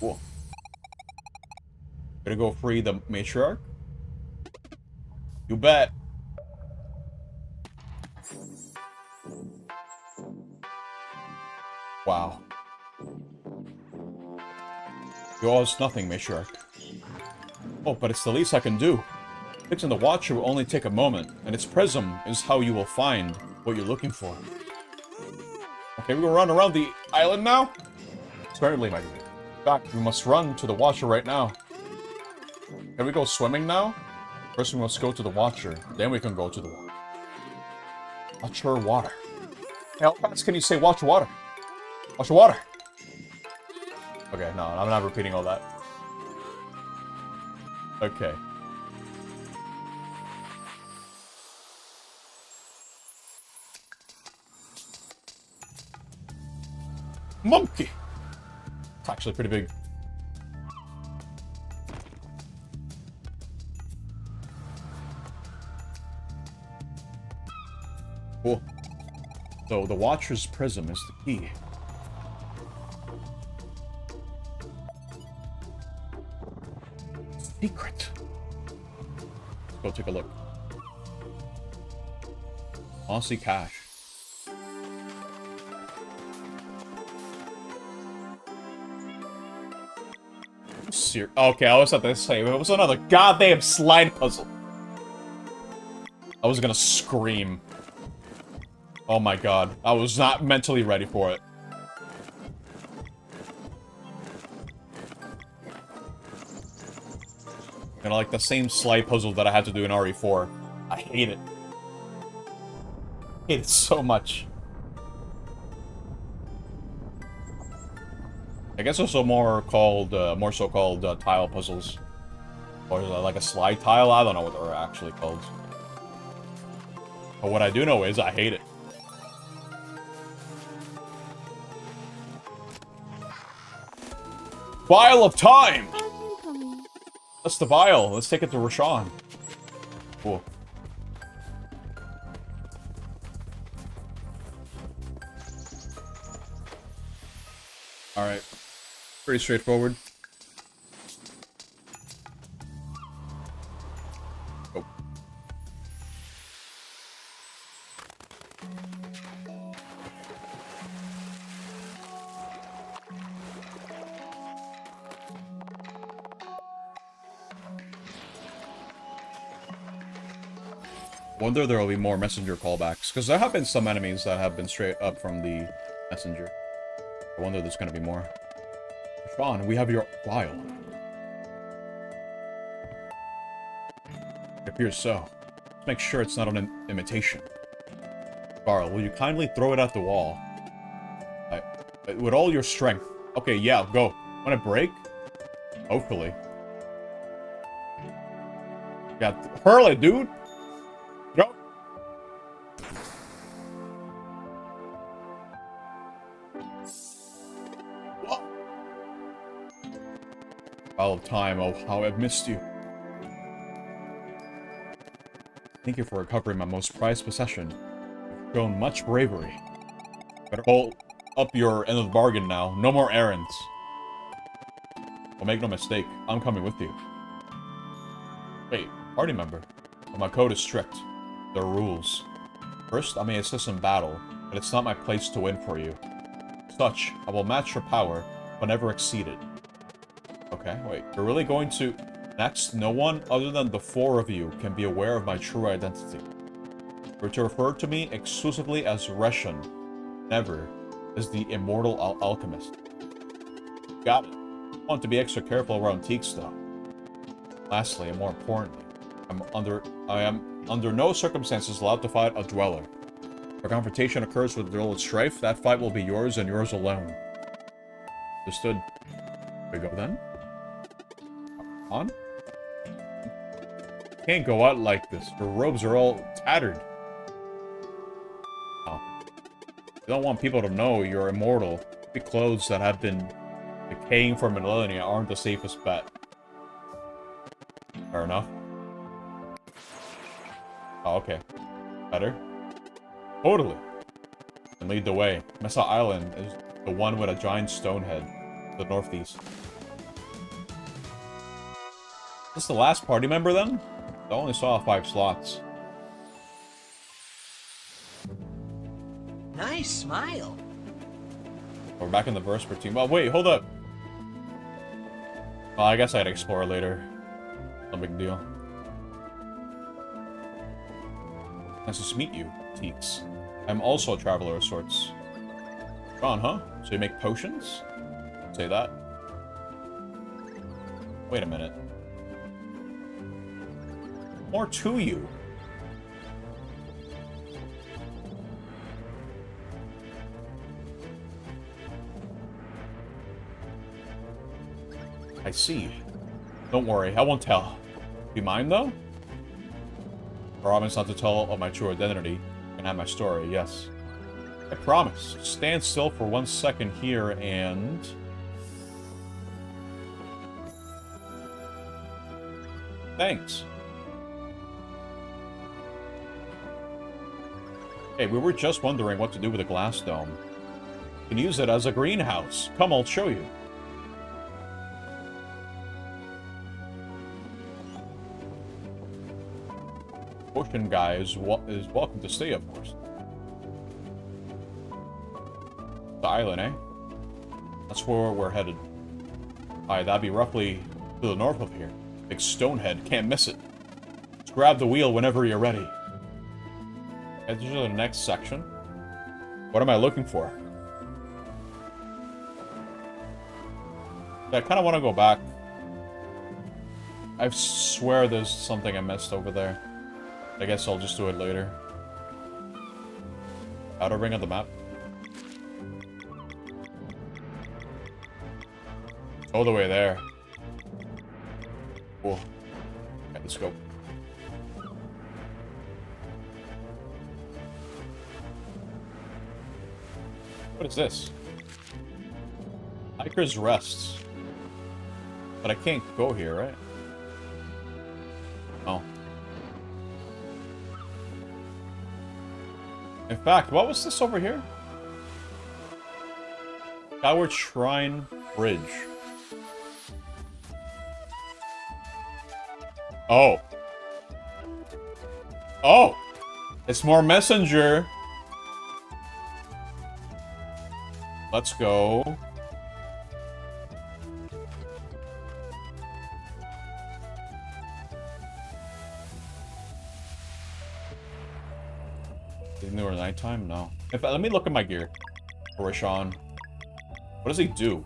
Cool. Gonna go free the matriarch? You bet. Wow. You owe us nothing, matriarch. Oh, but it's the least I can do. Fixing the Watcher will only take a moment, and its prism is how you will find what you're looking for. Okay, we will run around the island now? Certainly, my dude. In fact, we must run to the Watcher right now. Can we go swimming now? First we must go to the Watcher, then we can go to the Watcher water. Hey, how fast can you say Watcher water? Watcher water! Okay, no, I'm not repeating all that. Okay. Monkey! It's actually pretty big. Cool. So the Watcher's Prism is the key. Secret. Let's go take a look. Aussie cash. Okay, I was about to say, it was another goddamn slide puzzle. I was gonna scream. Oh my god, I was not mentally ready for it. You know, like the same slide puzzle that I had to do in RE4. I hate it. I hate it so much. I guess also more so called tile puzzles. Or like a slide tile, I don't know what they're actually called. But what I do know is I hate it. Vial of Time! That's the vial. Let's take it to Roshan. Cool. Alright. Pretty straightforward. Oh. Wonder there will be more messenger callbacks, because there have been some enemies that have been straight up from the messenger. I wonder there's gonna be more. Sean, we have your vial. It appears so. Let's make sure it's not an imitation. Carl, will you kindly throw it at the wall? With all your strength. Okay, yeah, go. Want to break? Hopefully. Yeah, hurl it, dude! Go! All of time, oh, how I've missed you. Thank you for recovering my most prized possession. You've shown much bravery. Better hold up your end of the bargain now. No more errands. Well, make no mistake, I'm coming with you. Wait, party member. But my code is strict. There are rules. First, I may assist in battle, but it's not my place to win for you. As such, I will match your power, but never exceed it. Okay, wait. You're really going to... Next, no one other than the four of you can be aware of my true identity. You're to refer to me exclusively as Reshan, never as the immortal alchemist. Got it. I want to be extra careful around Teaks, though. Lastly, and more importantly, I am under no circumstances allowed to fight a dweller. If a confrontation occurs with Drill Strife, that fight will be yours and yours alone. Understood. Here we go then. Come on. Can't go out like this. Your robes are all tattered. Oh. You don't want people to know you're immortal. The clothes that have been decaying for millennia aren't the safest bet. Fair enough. Oh, okay. Better? Totally. And lead the way. Mesa Island is the one with a giant stone head to the northeast. Is this the last party member then? I only saw 5 slots. Nice smile. We're back in the Vesper team. Oh, wait, hold up. Well, I guess I'd explore later. No big deal. Nice to meet you, Teaks. I'm also a traveler of sorts. John, huh? So you make potions? Say that. Wait a minute. More to you. I see. Don't worry, I won't tell. Be mine, though? Promise not to tell of my true identity and have my story, yes. I promise. Stand still for 1 second here and... Thanks. Hey, we were just wondering what to do with the glass dome. You can use it as a greenhouse. Come, I'll show you. Potion guy is welcome to stay, of course. The island, eh? That's where we're headed. Aye, that'd be roughly to the north of here. Big stonehead, can't miss it. Just grab the wheel whenever you're ready. Head to the next section. What am I looking for? I kind of want to go back. I swear there's something I missed over there. I guess I'll just do it later. Outer ring of the map. All the way there. Cool. Okay, let's go. What is this? Hiker's Rest. But I can't go here, right? Oh. In fact, what was this over here? Skyward Shrine Bridge. Oh. Oh! It's more messenger. Let's go. Isn't there nighttime? No. In fact, let me look at my gear. Roshan. What does he do?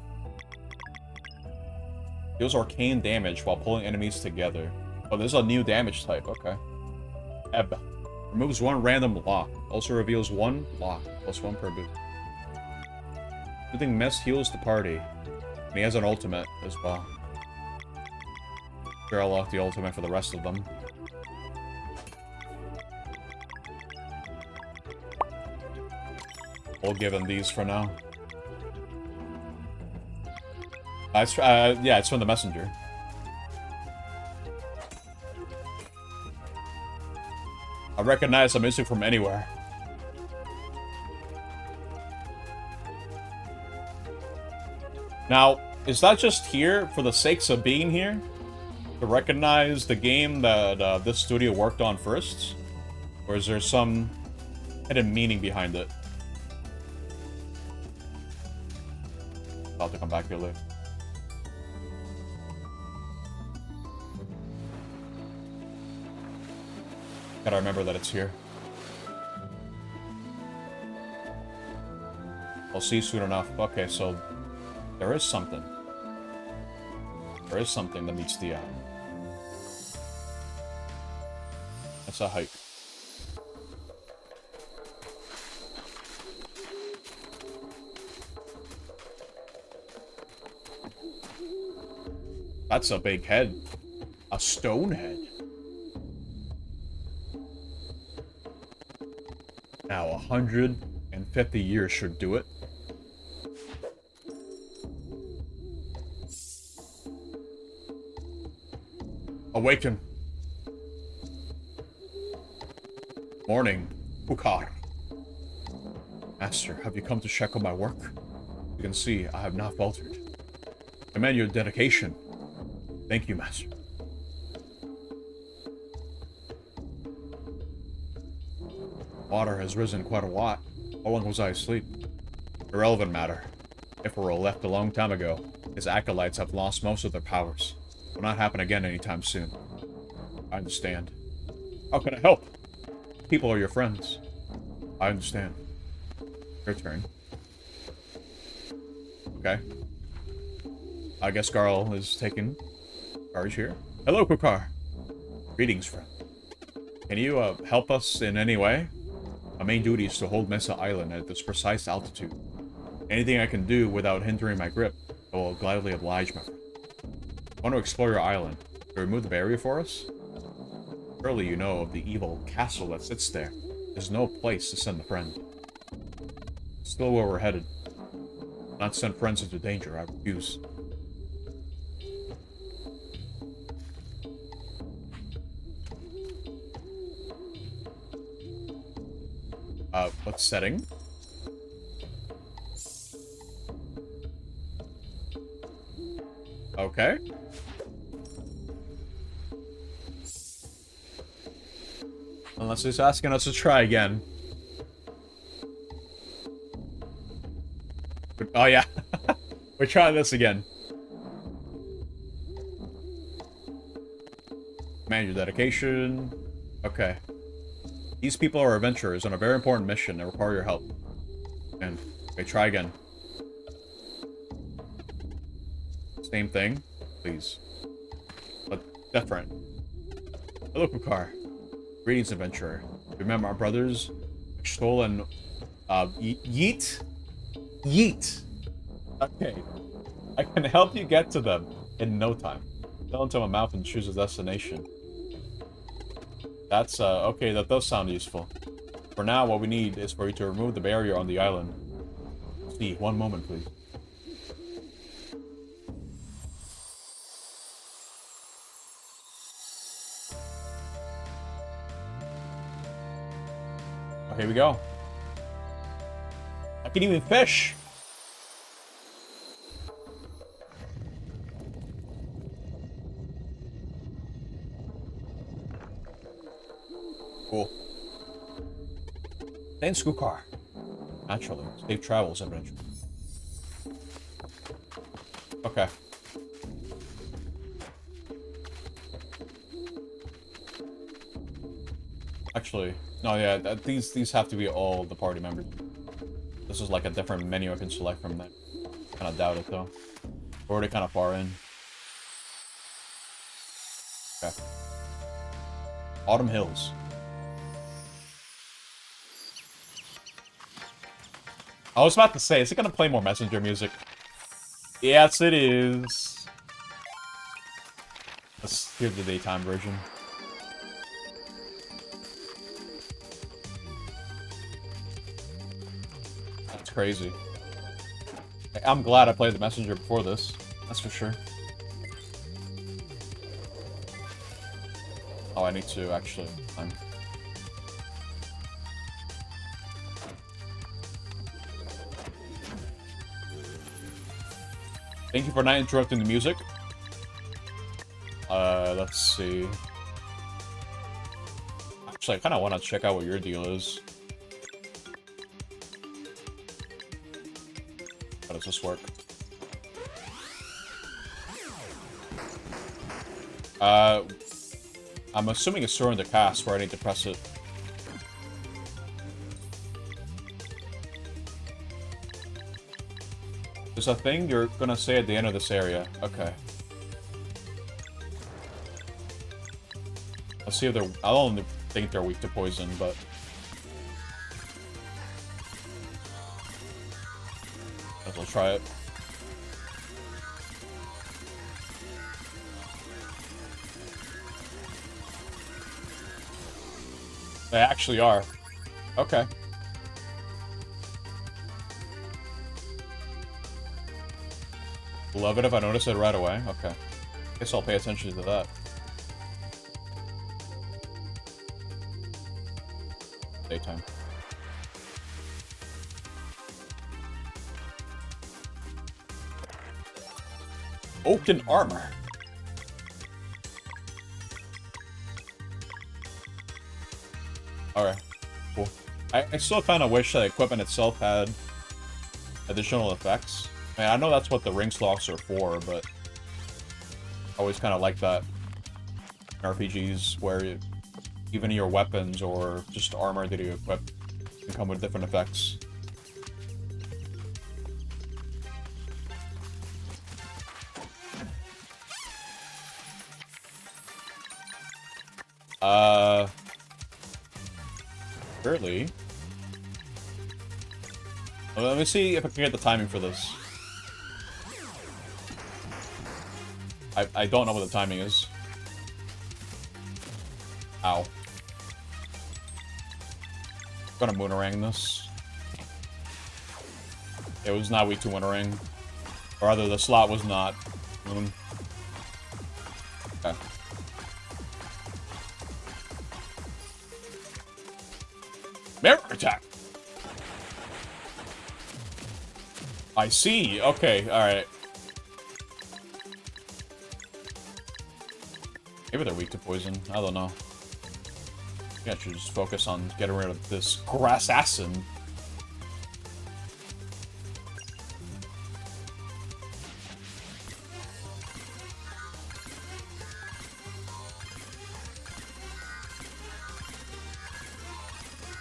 Deals arcane damage while pulling enemies together. Oh, this is a new damage type. Okay. Ebb. Removes one random lock. Also reveals one lock. +1 per boost. Soothing Mist heals the party. And he has an ultimate as well. Sure, I'll lock the ultimate for the rest of them. We'll give him these for now. Yeah, it's from the messenger. I recognize the music from anywhere. Now, is that just here for the sakes of being here? To recognize the game that this studio worked on first? Or is there some hidden meaning behind it? I'll have to come back here later. Gotta remember that it's here. I'll see you soon enough. Okay, so there is something. There is something that meets the eye. That's a hike. That's a big head. A stone head. Now, 150 years should do it. Awaken. Morning, Pukar. Master, have you come to check on my work? You can see I have not faltered. Commend your dedication. Thank you, Master. Water has risen quite a lot. How long was I asleep? Irrelevant matter. Ifril left a long time ago. His acolytes have lost most of their powers. Will not happen again anytime soon. I understand. How can I help? People are your friends. I understand. Your turn. Okay. I guess Garl is taking charge here. Hello, Kukar. Greetings, friend. Can you help us in any way? My main duty is to hold Mesa Island at this precise altitude. Anything I can do without hindering my grip, I will gladly oblige, my friend. I want to explore your island. Can you remove the barrier for us? Surely you know of the evil castle that sits there. There's no place to send a friend. Still where we're headed. Not send friends into danger, I refuse. What setting? Okay. Unless he's asking us to try again. Oh yeah. We're trying this again. Man, your dedication. Okay. These people are adventurers on a very important mission that require your help. And okay, try again. Same thing, please. But different. Hello, Pukar. Greetings, adventurer. Remember our brothers, stolen, Yeet? Yeet. Okay. I can help you get to them in no time. Tell into my mouth and choose a destination. That's, okay, that does sound useful. For now, what we need is for you to remove the barrier on the island. See, one moment, please. Oh, here we go. I can even fish! Cool. Stay in school car. Naturally. Safe travels, adventure. Okay. Actually, no, yeah, these have to be all the party members. This is like a different menu I can select from that. Kind of doubt it though. We're already kind of far in. Okay. Autumn Hills. I was about to say, is it gonna play more messenger music? Yes, it is. Let's hear the daytime version. That's crazy. I'm glad I played the messenger before this. That's for sure. Oh, I need to actually. Thank you for not interrupting the music. Let's see. Actually, I kind of want to check out what your deal is. How does this work? I'm assuming it's storing the cast where I need to press it. There's a thing you're gonna say at the end of this area. Okay. Let's see if they're... I don't think they're weak to poison, but... Let's try it. They actually are. Okay. Love it if I notice it right away. Okay. Guess I'll pay attention to that. Daytime. Oaken armor. Alright. Cool. I still kind of wish the equipment itself had additional effects. I mean, I know that's what the ring slocks are for, but I always kind of like that in RPGs where even your weapons or just armor that you equip can come with different effects. Surely. Let me see if I can get the timing for this. I don't know what the timing is. Ow. I'm gonna Moonerang this. It was not weak to Moonerang. Or rather, the slot was not Moon. Okay. Mirror attack! I see. Okay, alright. Maybe they're weak to poison. I don't know. I should just focus on getting rid of this Grassassin.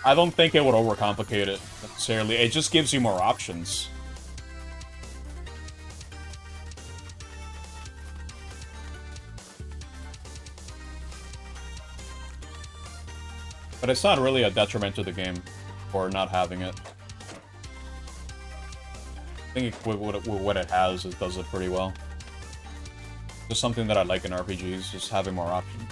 I don't think it would overcomplicate it, necessarily. It just gives you more options. But it's not really a detriment to the game for not having it. think with what it has, it does it pretty well. Just something that I like in RPGs, just having more options.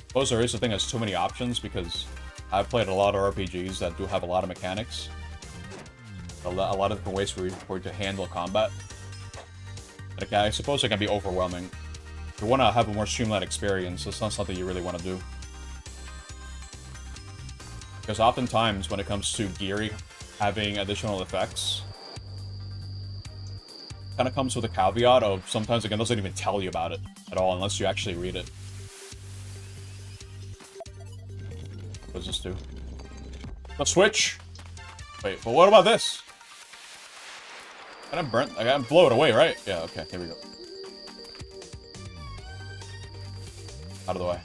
Suppose there is the thing has too many options because I've played a lot of RPGs that do have a lot of mechanics. A lot of different ways for you to handle combat. Like, I suppose it can be overwhelming. If you want to have a more streamlined experience, it's not something you really want to do. Because oftentimes, when it comes to gearing, having additional effects, kind of comes with a caveat of sometimes the game doesn't even tell you about it at all unless you actually read it. What does this do? The switch! Wait, but what about this? I gotta blow it away, right? Yeah, okay, here we go. Out of the way.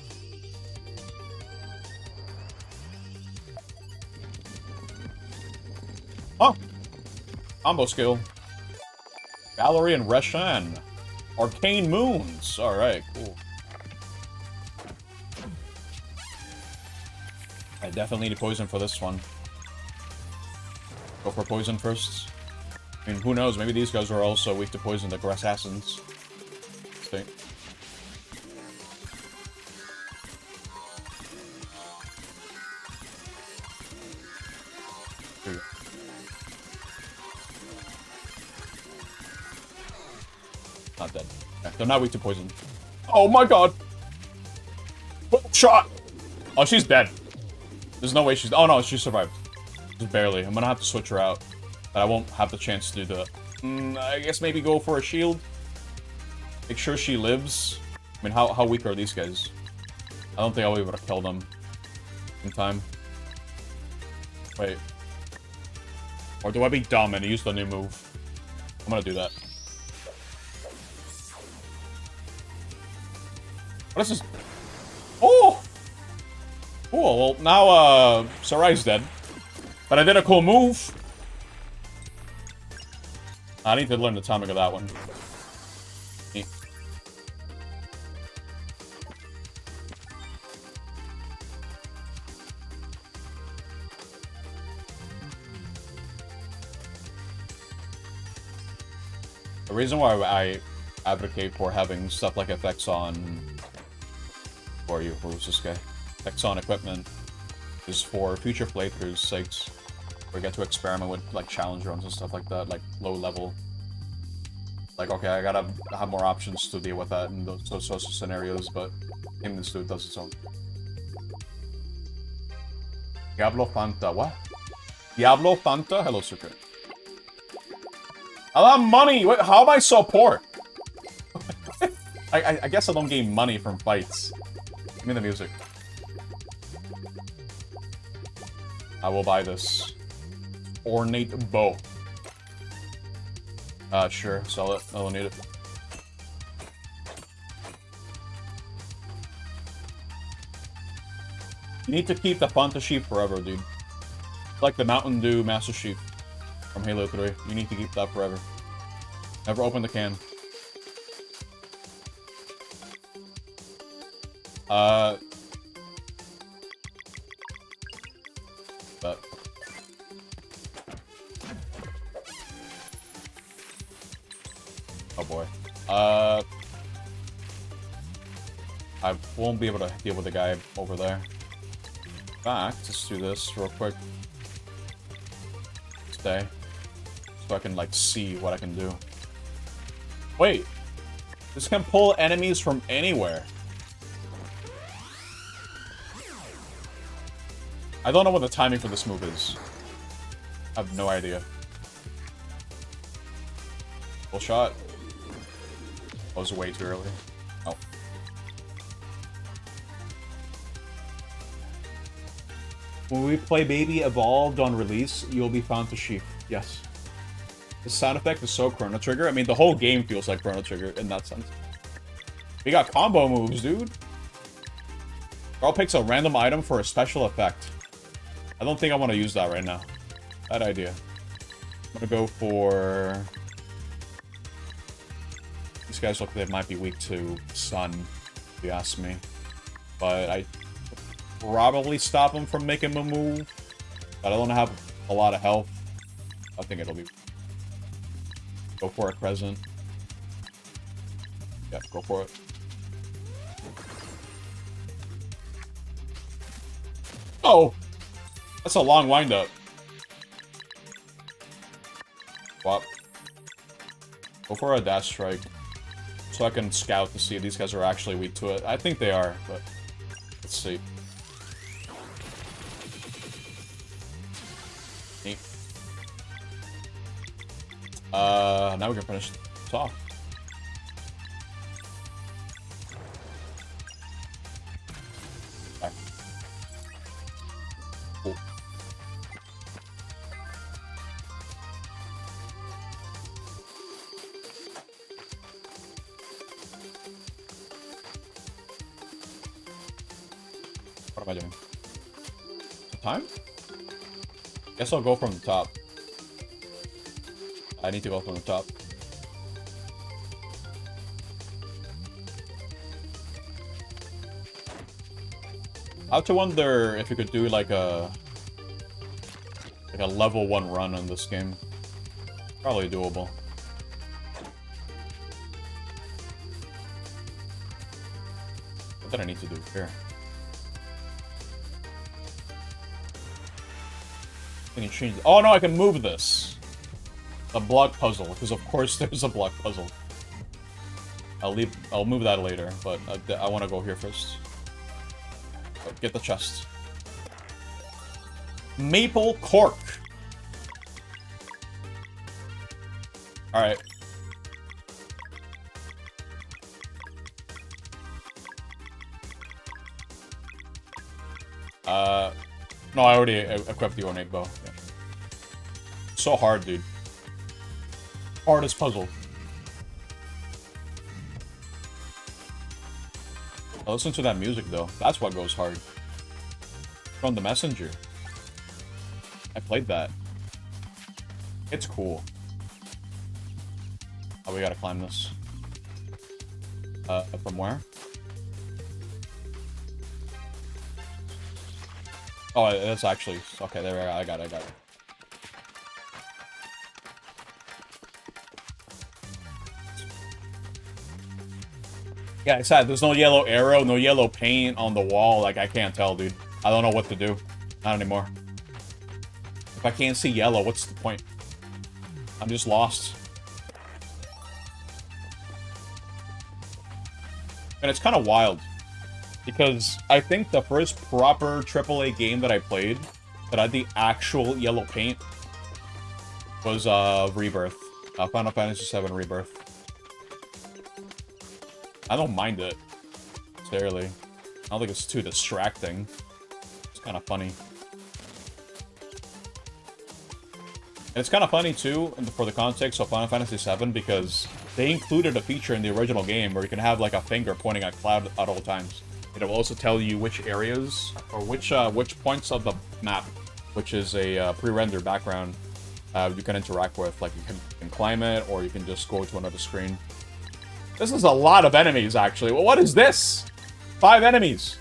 Oh! Combo skill. Gallery and Reshan. Arcane Moons. Alright, cool. I definitely need poison for this one. Go for poison first. I mean, who knows? Maybe these guys are also weak to poison, the Grassassins. Stay. Here you go. Not dead. Okay, they're not weak to poison. Oh my god! Shot! Oh, she's dead. There's no way she's... Oh no, she survived. Just barely. I'm gonna have to switch her out. But I won't have the chance to do the... I guess maybe go for a shield. Make sure she lives. I mean, how weak are these guys? I don't think I'll be able to kill them in time. Wait. Or do I be dumb and use the new move? I'm gonna do that. What is this? Oh! Cool, well, now, Sarai's dead. But I did a cool move. I need to learn the timing of that one. Neat. The reason why I advocate for having stuff like effects on... Who was this guy? Effects on equipment is for future playthroughs' sakes. We get to experiment with, like, challenge runs and stuff like that, like, low level. Like, okay, I gotta have more options to deal with that in those sorts of scenarios, but Game this dude does its own. Diablo Fanta, what? Diablo Fanta? Hello, Secret. I love money! Wait, how am I so poor? I guess I don't gain money from fights. Give me the music. I will buy this. Ornate bow. Sure, sell it. I don't need it. You need to keep the Fanta Sheep forever, dude. It's like the Mountain Dew Master Sheep from Halo 3. You need to keep that forever. Never open the can. But... Oh boy. I won't be able to deal with the guy over there. In fact, let's do this real quick. Stay. So I can, like, see what I can do. Wait! This can pull enemies from anywhere. I don't know what the timing for this move is. I have no idea. Full shot. That was way too early. Oh. When we play Baby Evolved on release, you'll be found to sheep. Yes. The sound effect is so Chrono Trigger. I mean, the whole game feels like Chrono Trigger in that sense. We got combo moves, dude. Girl picks a random item for a special effect. I don't think I want to use that right now. Bad idea. I'm gonna go for... These guys look like they might be weak to Sun, if you ask me. But I probably stop them from making a move. But I don't have a lot of health. I think it'll be... Go for it, Crescent. Yeah, go for it. Oh! That's a long windup. Swap. Go for a dash strike. So I can scout to see if these guys are actually weak to it. I think they are, but let's see. Neat. Now we can finish this off. Okay. Cool. What am I doing? Time? Guess I'll go from the top. I need to go from the top. I have to wonder if you could do like a level 1 run on this game. Probably doable. What did I need to do here? Can you change? Oh no, I can move this. A block puzzle, because of course there's a block puzzle. I'll move that later, but I want to go here first. Oh, get the chest. Maple cork. All right. No, I already equipped the ornate bow. Yeah. So hard, dude. Hardest puzzle. Oh, listen to that music, though. That's what goes hard. From The Messenger. I played that. It's cool. Oh, we gotta climb this. From where? Oh, that's actually... Okay, there we go. I got it. Yeah, it's sad. There's no yellow arrow, no yellow paint on the wall. Like, I can't tell, dude. I don't know what to do. Not anymore. If I can't see yellow, what's the point? I'm just lost. And it's kind of wild. Because I think the first proper AAA game that I played that had the actual yellow paint was Rebirth. Final Fantasy VII Rebirth. I don't mind it. Necessarily. I don't think it's too distracting. It's kind of funny. And it's kind of funny, too, for the context of Final Fantasy VII, because they included a feature in the original game where you can have, like, a finger pointing at Cloud at all times. It will also tell you which areas, or which points of the map, which is a pre-rendered background, you can interact with. Like, you can climb it, or you can just go to another screen. This is a lot of enemies, actually. Well, what is this? 5 enemies.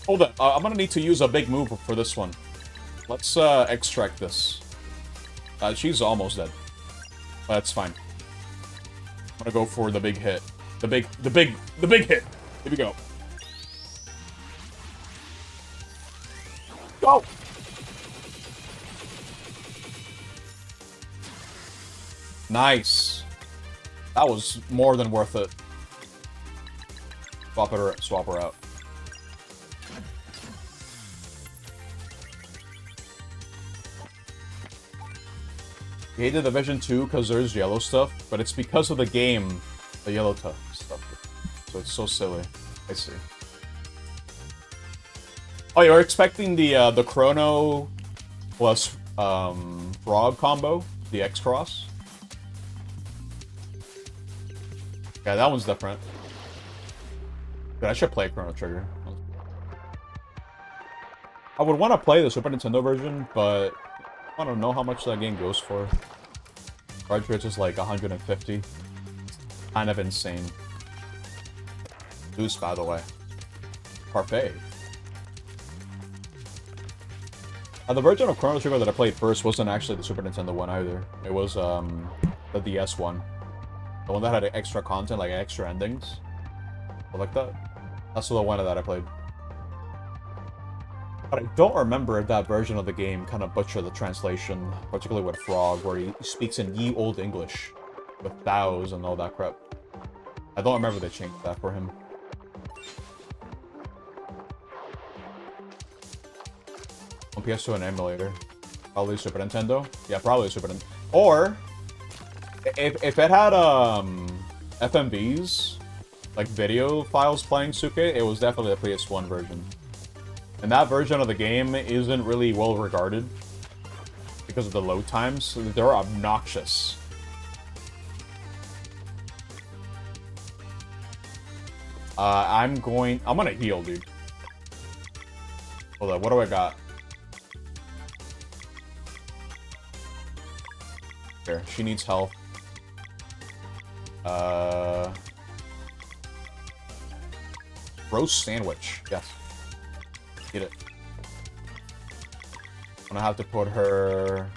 Hold on. I'm gonna need to use a big move for this one. Let's extract this. She's almost dead. But that's fine. I'm gonna go for the big hit. The big hit. Here we go. Go! Nice. That was more than worth it. Swap her out. I hated Division 2 because there's yellow stuff, but it's because of the game, the yellow stuff. So it's so silly. I see. Oh, you're expecting the Chrono plus Frog combo, the X-Cross? Yeah, that one's different. But I should play Chrono Trigger. I would want to play the Super Nintendo version, but I don't know how much that game goes for. Cartridge is like 150. Kind of insane. Goose, by the way. Parfait. The version of Chrono Trigger that I played first wasn't actually the Super Nintendo one either. It was the DS one. The one that had extra content, like extra endings. I like that. That's the one that I played. But I don't remember if that version of the game kind of butchered the translation, particularly with Frog, where he speaks in ye old English with thous and all that crap. I don't remember they changed that for him. On PS2 and emulator. Probably Super Nintendo. Yeah, probably Super Nintendo. Or if it had FMVs, like video files playing Suke, it was definitely the PS1 version. And that version of the game isn't really well regarded because of the load times. They're obnoxious. I'm gonna heal, dude. Hold up, what do I got? Here, she needs health. Roast sandwich, yes. Get it. I'm gonna have to put her...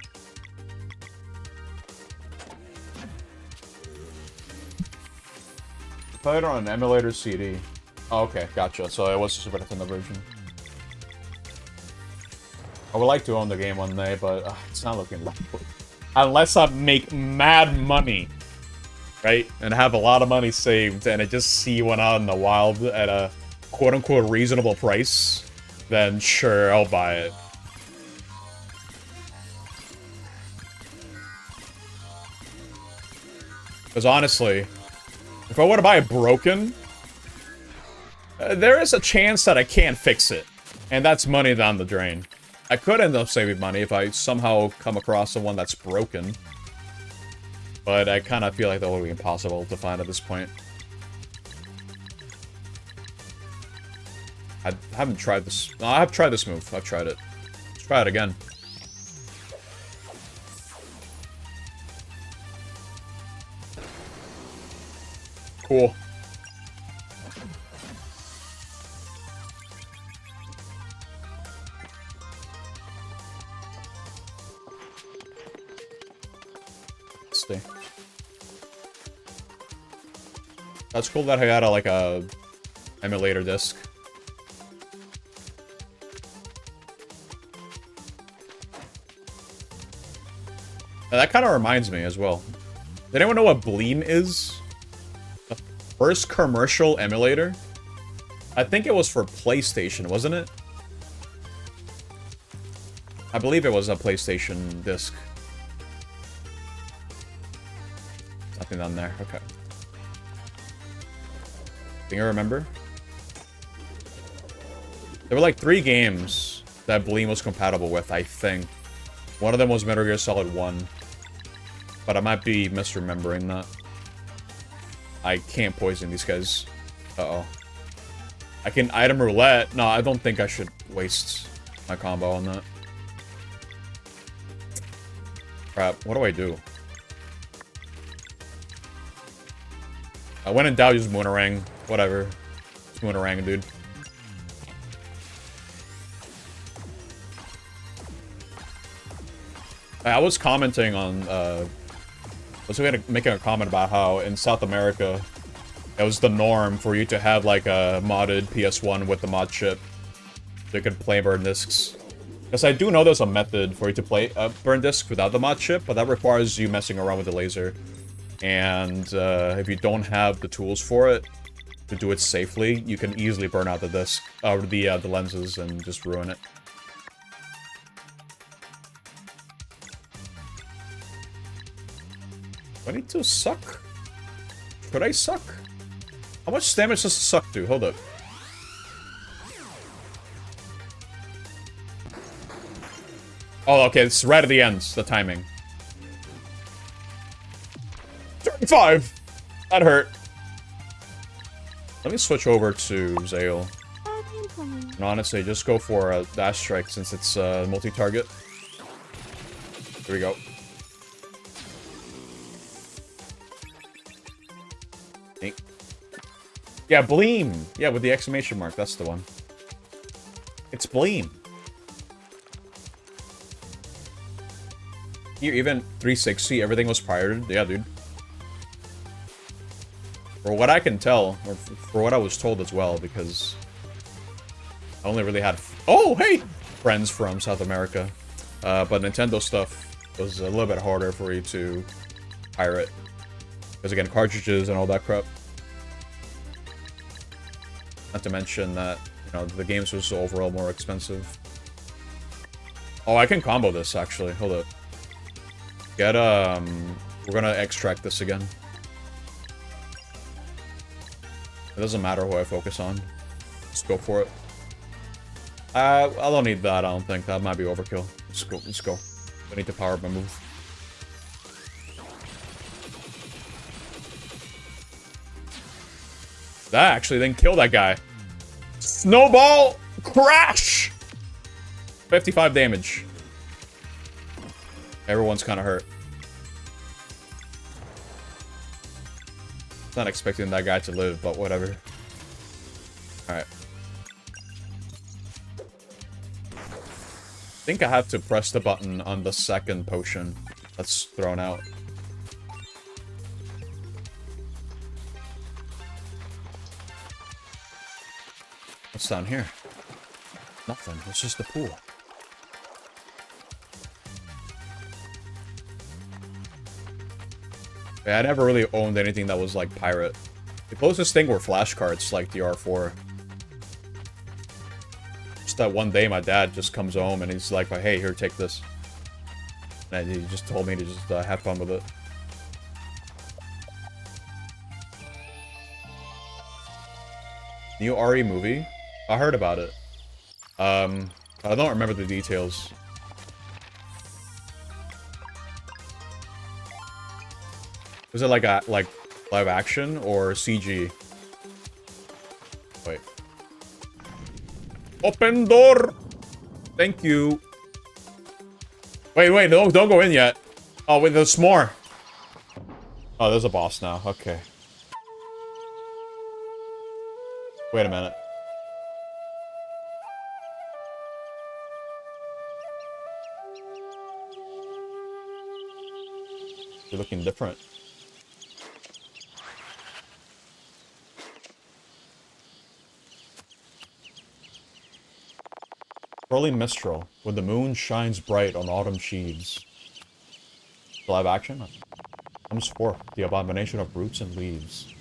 Put it on an emulator CD. Oh, okay, gotcha. So it was the Super Nintendo version. I would like to own the game one day, but it's not looking likely. Unless I make mad money, right? And have a lot of money saved, and I just see one out in the wild at a quote-unquote reasonable price, then sure, I'll buy it. Because honestly, if I were to buy it broken, there is a chance that I can't fix it. And that's money down the drain. I could end up saving money if I somehow come across the one that's broken. But I kind of feel like that would be impossible to find at this point. I haven't tried this. No, I have tried this move. I've tried it. Let's try it again. Cool. Stay. That's cool that I got like a emulator disc. Now, that kind of reminds me as well. Does anyone know what Bleem is? The first commercial emulator? I think it was for PlayStation, wasn't it? I believe it was a PlayStation disc. Nothing on there, okay. Think I remember? There were like 3 games that Bleem was compatible with, I think. One of them was Metal Gear Solid 1. But I might be misremembering that. I can't poison these guys. Uh-oh. I can item roulette. No, I don't think I should waste my combo on that. Crap, what do I do? When in doubt, use Moonerang. Whatever. It's Moonerang, dude. I was commenting on, making a comment about how in South America, it was the norm for you to have like a modded PS1 with the mod chip. So you could play burn discs. Because I do know there's a method for you to play burn discs without the mod chip, but that requires you messing around with the laser. And if you don't have the tools for it, to do it safely, you can easily burn out the disc, or the lenses and just ruin it. Do I need to suck? Could I suck? How much damage does suck do? Hold up. Oh, okay, it's right at the end, the timing. 35! That hurt. Let me switch over to Zale. And honestly, just go for a dash strike since it's multi-target. Here we go. Yeah, Bleem! Yeah, with the exclamation mark, that's the one. It's Bleem. Here, even 360, everything was pirated. Yeah, dude. For what I can tell, or for what I was told as well, because I only really had... Oh, hey! Friends from South America. But Nintendo stuff was a little bit harder for you to pirate. Because again, cartridges and all that crap. Not to mention that, you know, the games was overall more expensive. Oh, I can combo this, actually. Hold up. Get, we're gonna extract this again. It doesn't matter who I focus on. Just go for it. I don't need that, I don't think. That might be overkill. Let's go, let's go. I need to power up my move. That actually didn't kill that guy. Snowball crash! 55 damage. Everyone's kind of hurt. Not expecting that guy to live, but whatever. Alright. I think I have to press the button on the second potion that's thrown out. What's down here? Nothing. It's just a pool. Yeah, I never really owned anything that was like pirate. The closest thing were flashcards like the R4. Just that one day my dad just comes home and he's like, hey, here, take this. And he just told me to just have fun with it. New RE movie? I heard about it. I don't remember the details. Was it like a live action or CG? Wait. Open door. Thank you. Wait, don't go in yet. Oh wait, there's more. Oh, there's a boss now. Okay. Wait a minute. You're looking different. Early Mistral, when the moon shines bright on autumn sheaves. Live action? Comes forth the abomination of roots and leaves.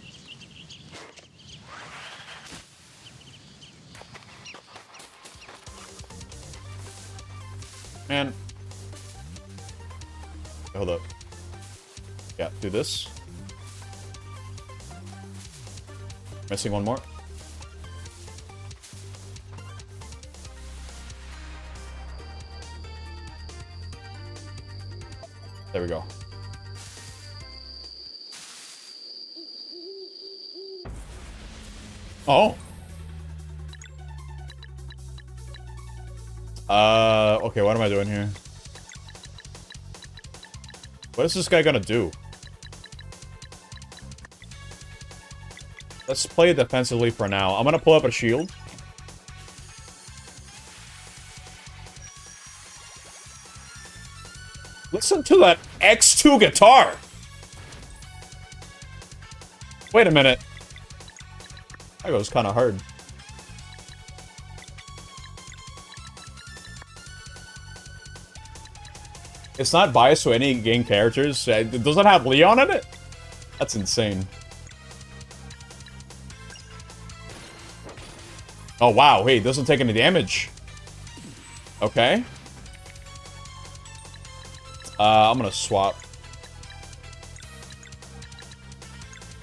Man. Hold up. Yeah, do this. Missing one more. There we go. Oh. Okay, what am I doing here? What is this guy gonna do? Let's play defensively for now. I'm gonna pull up a shield. Listen to that X2 guitar! Wait a minute. That goes kind of hard. It's not biased to any game characters. It doesn't have Leon in it? That's insane. Oh wow, hey, it doesn't take any damage. Okay. I'm gonna swap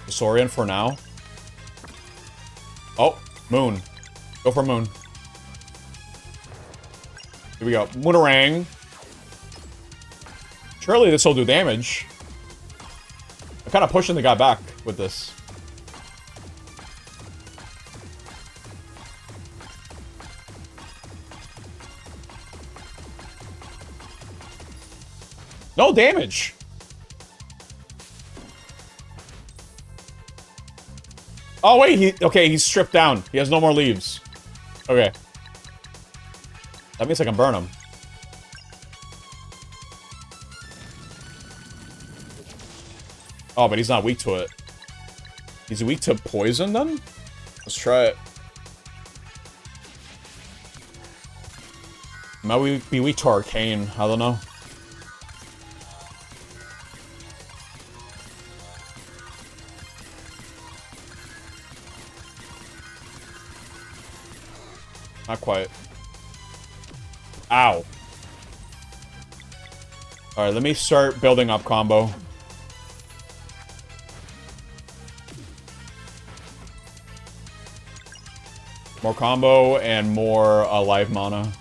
Saurian for now. Oh, Moon. Go for Moon. Here we go. Moonerang. Surely this will do damage. I'm kind of pushing the guy back with this. No damage! Oh wait, okay, he's stripped down. He has no more leaves. Okay. That means I can burn him. Oh, but he's not weak to it. He's weak to poison, then? Let's try it. Might we be weak to Arcane? I don't know. Not quite. Ow. Alright, let me start building up combo. More combo and more live mana.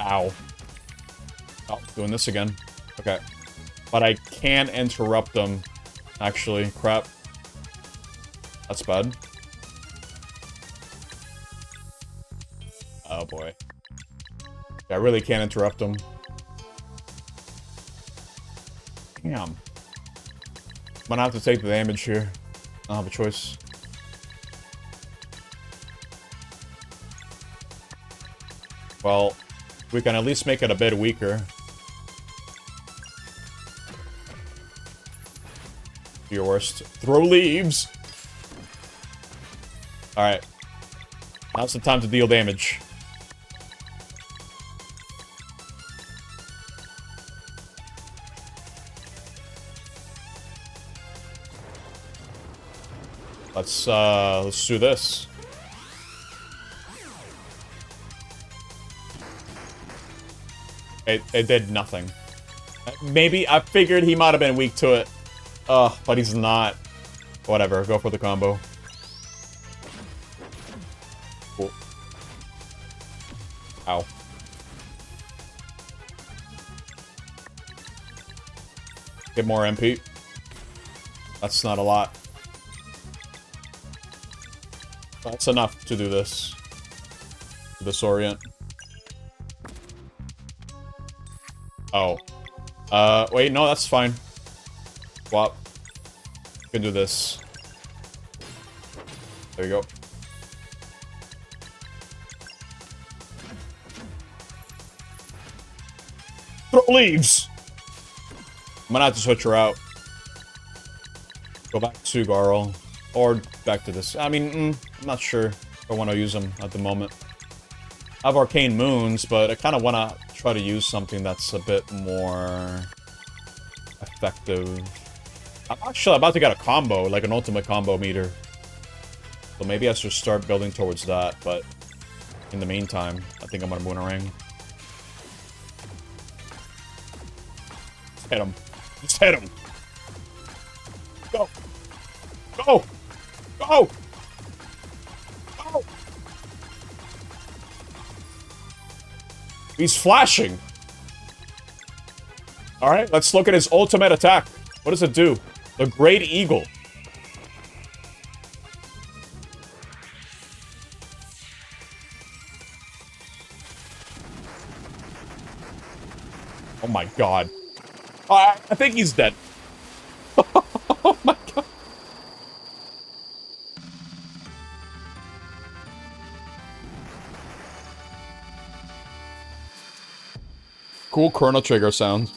Ow. Oh, doing this again. Okay. But I can't interrupt them. Actually, crap. That's bad. Oh boy. Yeah, I really can't interrupt them. Damn. I'm gonna have to take the damage here. I don't have a choice. Well, we can at least make it a bit weaker. Do your worst. Throw leaves! Alright. Now's the time to deal damage. Let's do this. It did nothing. Maybe, I figured he might have been weak to it. But he's not. Whatever, go for the combo. Cool. Ow. Get more MP. That's not a lot. That's enough to do this. Disorient. Oh. Wait, no, that's fine. Swap. Can do this. There you go. Throw leaves! I'm gonna have to switch her out. Go back to Garl. Or back to this. I mean, I'm not sure if I want to use them at the moment. I have Arcane Moons, but I kind of want to try to use something that's a bit more effective. I'm actually about to get a combo, like an ultimate combo meter. So maybe I should start building towards that, but in the meantime, I think I'm gonna Moonerang. Just hit him. Just hit him. Go. Go. Go. Go. He's flashing. Alright, let's look at his ultimate attack. What does it do? The Great Eagle. Oh my god. I think he's dead. Oh my god. Cool Chrono Trigger sound.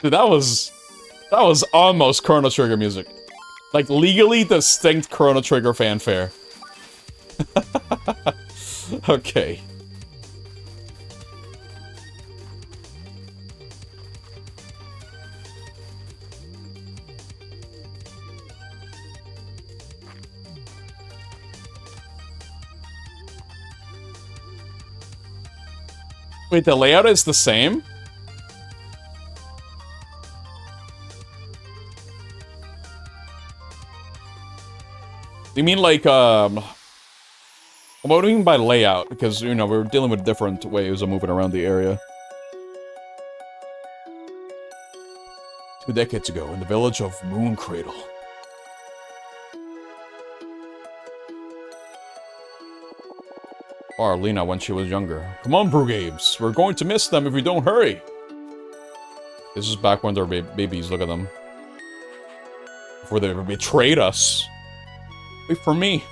Dude, that was almost Chrono Trigger music. Like, legally distinct Chrono Trigger fanfare. Okay. Wait, the layout is the same? You mean like, what do you mean by layout? Because, you know, we're dealing with different ways of moving around the area. 2 decades ago, in the village of Mooncradle. Or Lena when she was younger. Come on, Brugabes. We're going to miss them if we don't hurry. This is back when they're babies. Look at them. Before they ever betrayed us. Wait for me.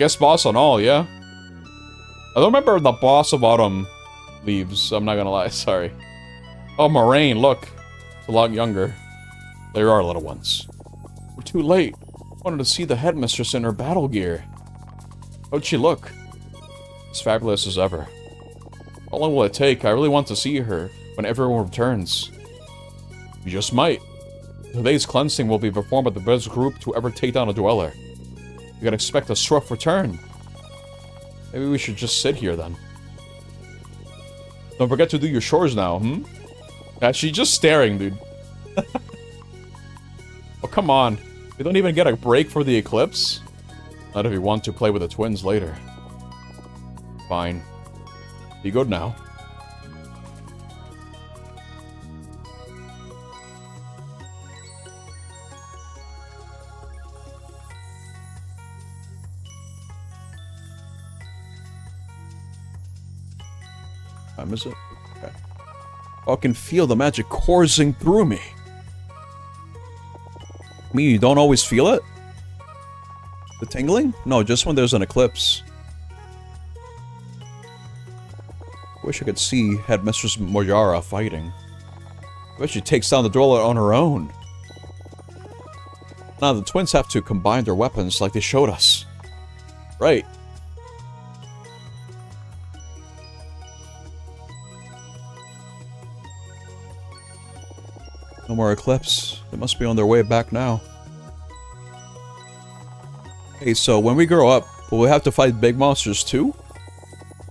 Guest boss on all, yeah. I don't remember the boss of Autumn leaves, I'm not gonna lie, sorry. Oh, Moraine, look. It's a lot younger. There are little ones. We're too late. I wanted to see the headmistress in her battle gear. How'd she look? As fabulous as ever. How long will it take? I really want to see her when everyone returns. You just might. Today's cleansing will be performed by the best group to ever take down a dweller. You can expect a swift return. Maybe we should just sit here then. Don't forget to do your chores now, hmm? Yeah, she's just staring, dude. Oh, come on. We don't even get a break for the eclipse? Not if you want to play with the twins later. Fine. Be good now. Time is it? Okay. I can feel the magic coursing through me. I mean, you don't always feel it? The tingling? No, just when there's an eclipse. Wish I could see Headmistress Moyara fighting. I bet she takes down the dweller on her own. Now the twins have to combine their weapons like they showed us. Right. No more eclipse. They must be on their way back now. Hey, so when we grow up, will we have to fight big monsters too?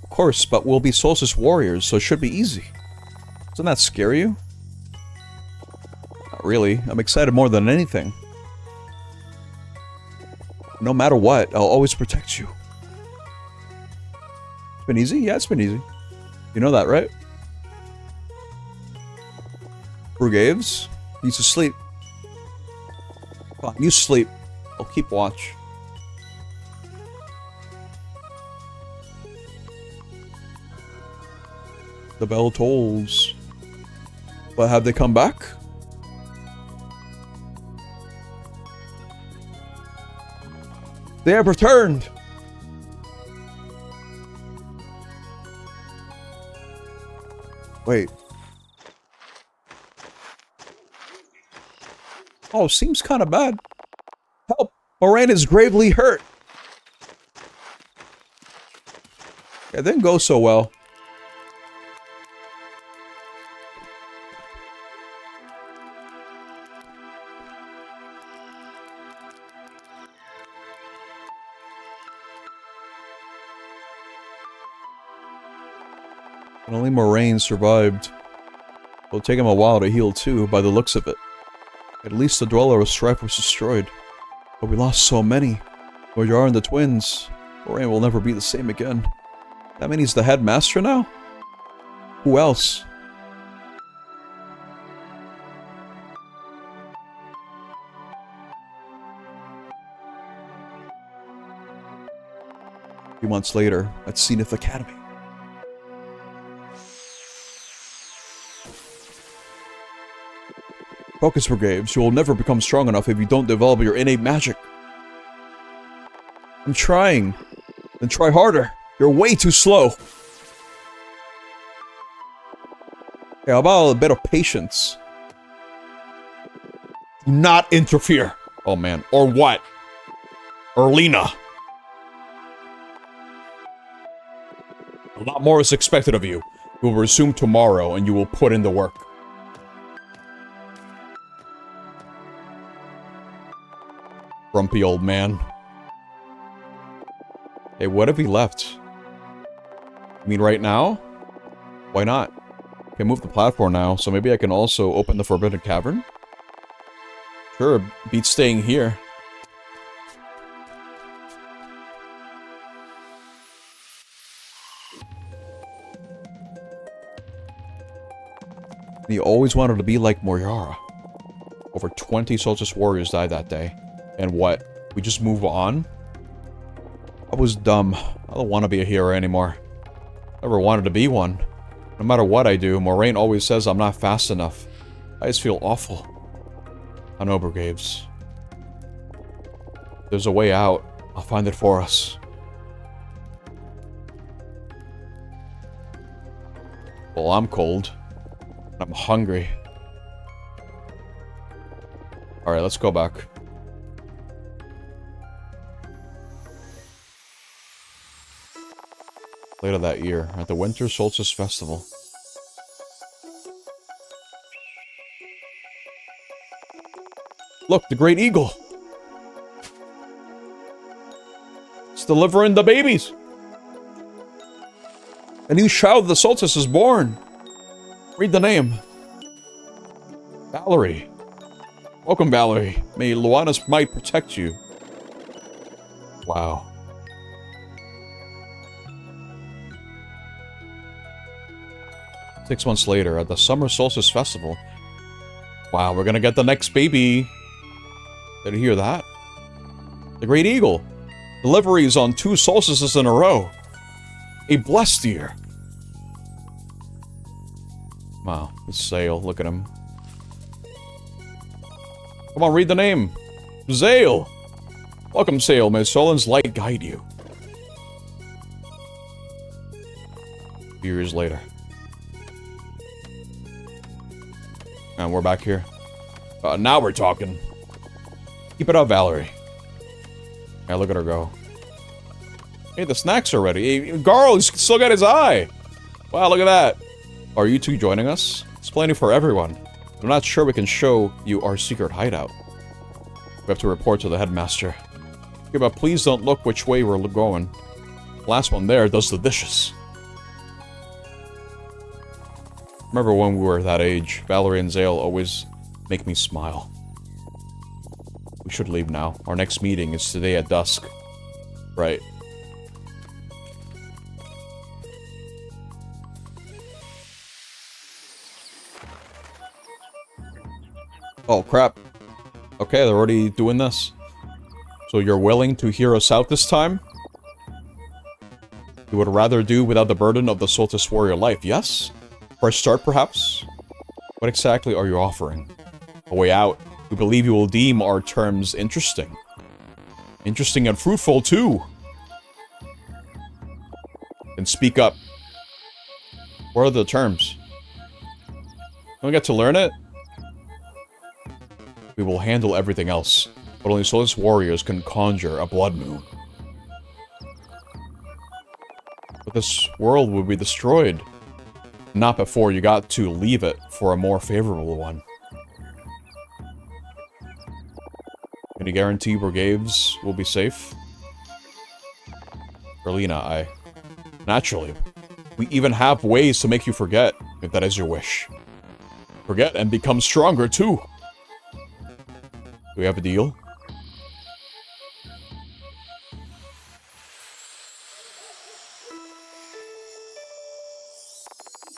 Of course, but we'll be Solstice warriors, so it should be easy. Doesn't that scare you? Not really. I'm excited more than anything. No matter what, I'll always protect you. It's been easy? Yeah, it's been easy. You know that, right? Brugaves needs to sleep. Come on, you sleep. I'll keep watch. The bell tolls. But have they come back? They have returned! Wait. Oh, seems kind of bad. Help! Moraine is gravely hurt. It didn't go so well. And only Moraine survived. It'll take him a while to heal too, by the looks of it. At least the Dweller of Strife was destroyed. But we lost so many. Moyara and the twins. Moraine will never be the same again. That means he's the headmaster now? Who else? A few months later, at Zenith Academy. Focus, Brugaves. You will never become strong enough if you don't develop your innate magic. I'm trying. Then try harder. You're way too slow. Okay, how about a bit of patience? Do not interfere. Oh man. Or what? Erlina. A lot more is expected of you. We will resume tomorrow and you will put in the work. Grumpy old man. Hey, what if he left? You mean right now? Why not? I can move the platform now, so maybe I can also open the Forbidden Cavern? Sure, beats staying here. He always wanted to be like Moyara. Over 20 Solstice warriors died that day. And what? We just move on? I was dumb. I don't want to be a hero anymore. Never wanted to be one. No matter what I do, Moraine always says I'm not fast enough. I just feel awful. I know, Brugaves. There's a way out. I'll find it for us. Well, I'm cold. I'm hungry. Alright, let's go back. Later that year, at the Winter Solstice Festival. Look, the Great Eagle! It's delivering the babies! A new child of the Solstice is born! Read the name. Valerie. Welcome, Valerie. May Luana's might protect you. Wow. Six months later, at the Summer Solstice Festival. Wow, we're gonna get the next baby. Did you hear that? The Great Eagle. Deliveries on 2 solstices in a row. A blessed year. Wow, this Zale, look at him. Come on, read the name. Zale. Welcome, Zale. May Solon's light guide you. A few years later. And we're back here. Now we're talking. Keep it up, Valerie. Yeah, look at her go. Hey, the snacks are ready. Hey, Garl, he's still got his eye. Wow, look at that. Are you two joining us? It's plenty for everyone. I'm not sure we can show you our secret hideout. We have to report to the headmaster. Okay, but please don't look which way we're going. The last one there does the dishes. Remember when we were that age, Valerie and Zale always make me smile. We should leave now. Our next meeting is today at dusk. Right. Oh, crap. Okay, they're already doing this. So you're willing to hear us out this time? You would rather do without the burden of the Solstice Warrior life, yes? For a start, perhaps? What exactly are you offering? A way out. We believe you will deem our terms interesting. Interesting and fruitful, too. Then speak up. What are the terms? Don't we get to learn it? We will handle everything else, but only Solstice Warriors can conjure a blood moon. But this world will be destroyed. Not before you got to leave it for a more favorable one. Can you guarantee Brigades will be safe? Berlina, naturally. We even have ways to make you forget, if that is your wish. Forget and become stronger, too. Do we have a deal?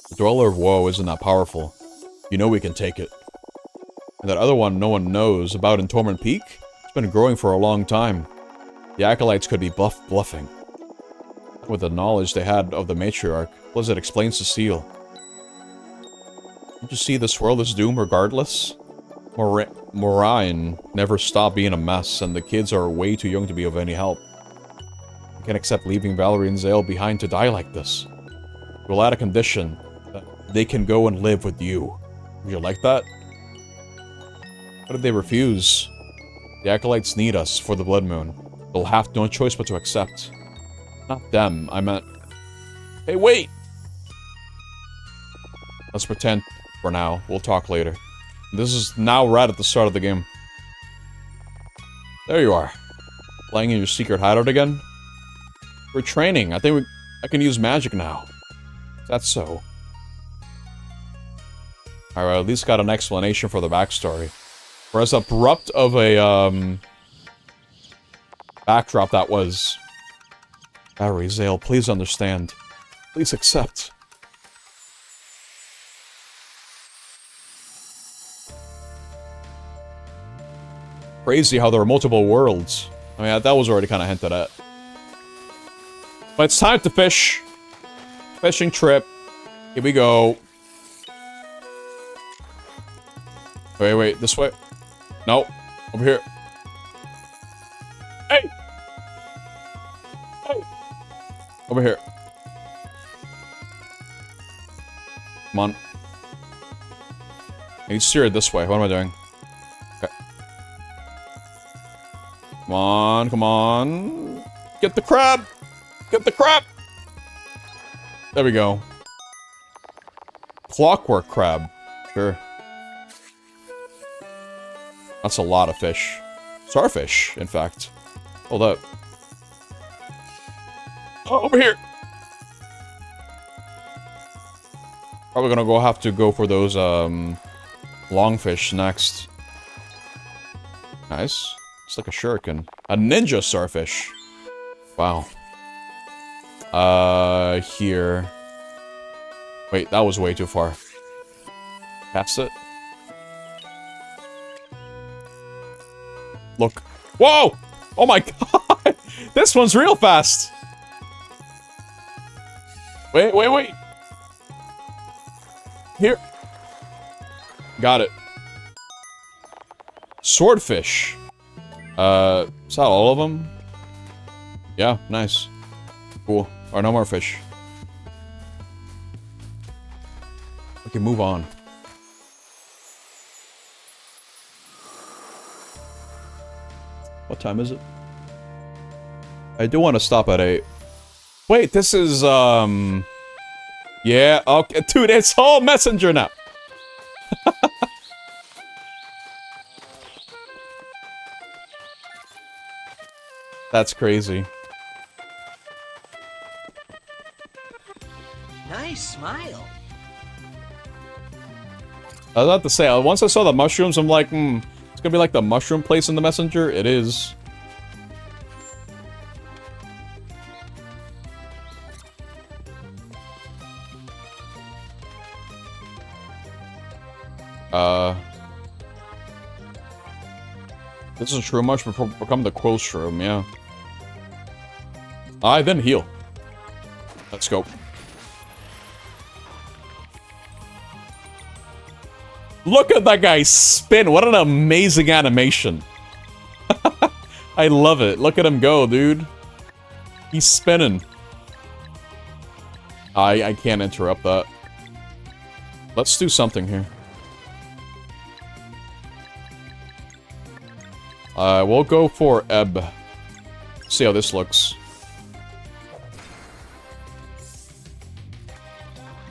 The Dweller of Woe isn't that powerful. You know we can take it. And that other one no one knows about in Torment Peak? It's been growing for a long time. The Acolytes could be bluffing. With the knowledge they had of the Matriarch, Blizzard explains the seal. Don't you see this world is doomed regardless? Moraine never stopped being a mess, and the kids are way too young to be of any help. I can't accept leaving Valerie and Zale behind to die like this. We'll add a condition that they can go and live with you. Would you like that? What if they refuse? The Acolytes need us for the Blood Moon. They'll have no choice but to accept. Not them, I meant... Hey, wait! Let's pretend for now. We'll talk later. This is now right at the start of the game. There you are. Playing in your secret hideout again? We're training. I think I can use magic now. Is that so? Alright, at least got an explanation for the backstory. For as abrupt of a, backdrop that was. Valerie, Zale, please understand. Please accept. Crazy how there are multiple worlds. I mean, that was already kind of hinted at. But it's time to fish. Fishing trip. Here we go. Wait, this way. No, over here. Hey! Hey! Over here. Come on. I need to steer it this way. What am I doing? Okay. Come on, come on. Get the crab! Get the crab! There we go. Clockwork crab. Sure. That's a lot of fish. Starfish, in fact. Hold up. Oh, over here! Probably gonna have to go for those, longfish next. Nice. It's like a shuriken. A ninja starfish. Wow. Here. Wait, that was way too far. Cast it. Look. Whoa! Oh my god! This one's real fast! Wait, wait, wait! Here. Got it. Swordfish. Is that all of them? Yeah, nice. Cool. Or no more fish. Okay, move on. What time is it? I do want to stop at 8. Wait, this is, yeah, okay, dude, it's all messenger now. That's crazy. Nice smile. I was about to say, once I saw the mushrooms, I'm like, it's gonna be like the mushroom place in the messenger. It is. This is a shroom much before become the quill shroom, yeah. I then heal. Let's go. Look at that guy spin. What an amazing animation. I love it. Look at him go, dude. He's spinning. I can't interrupt that. Let's do something here. We'll go for Ebb. See how this looks.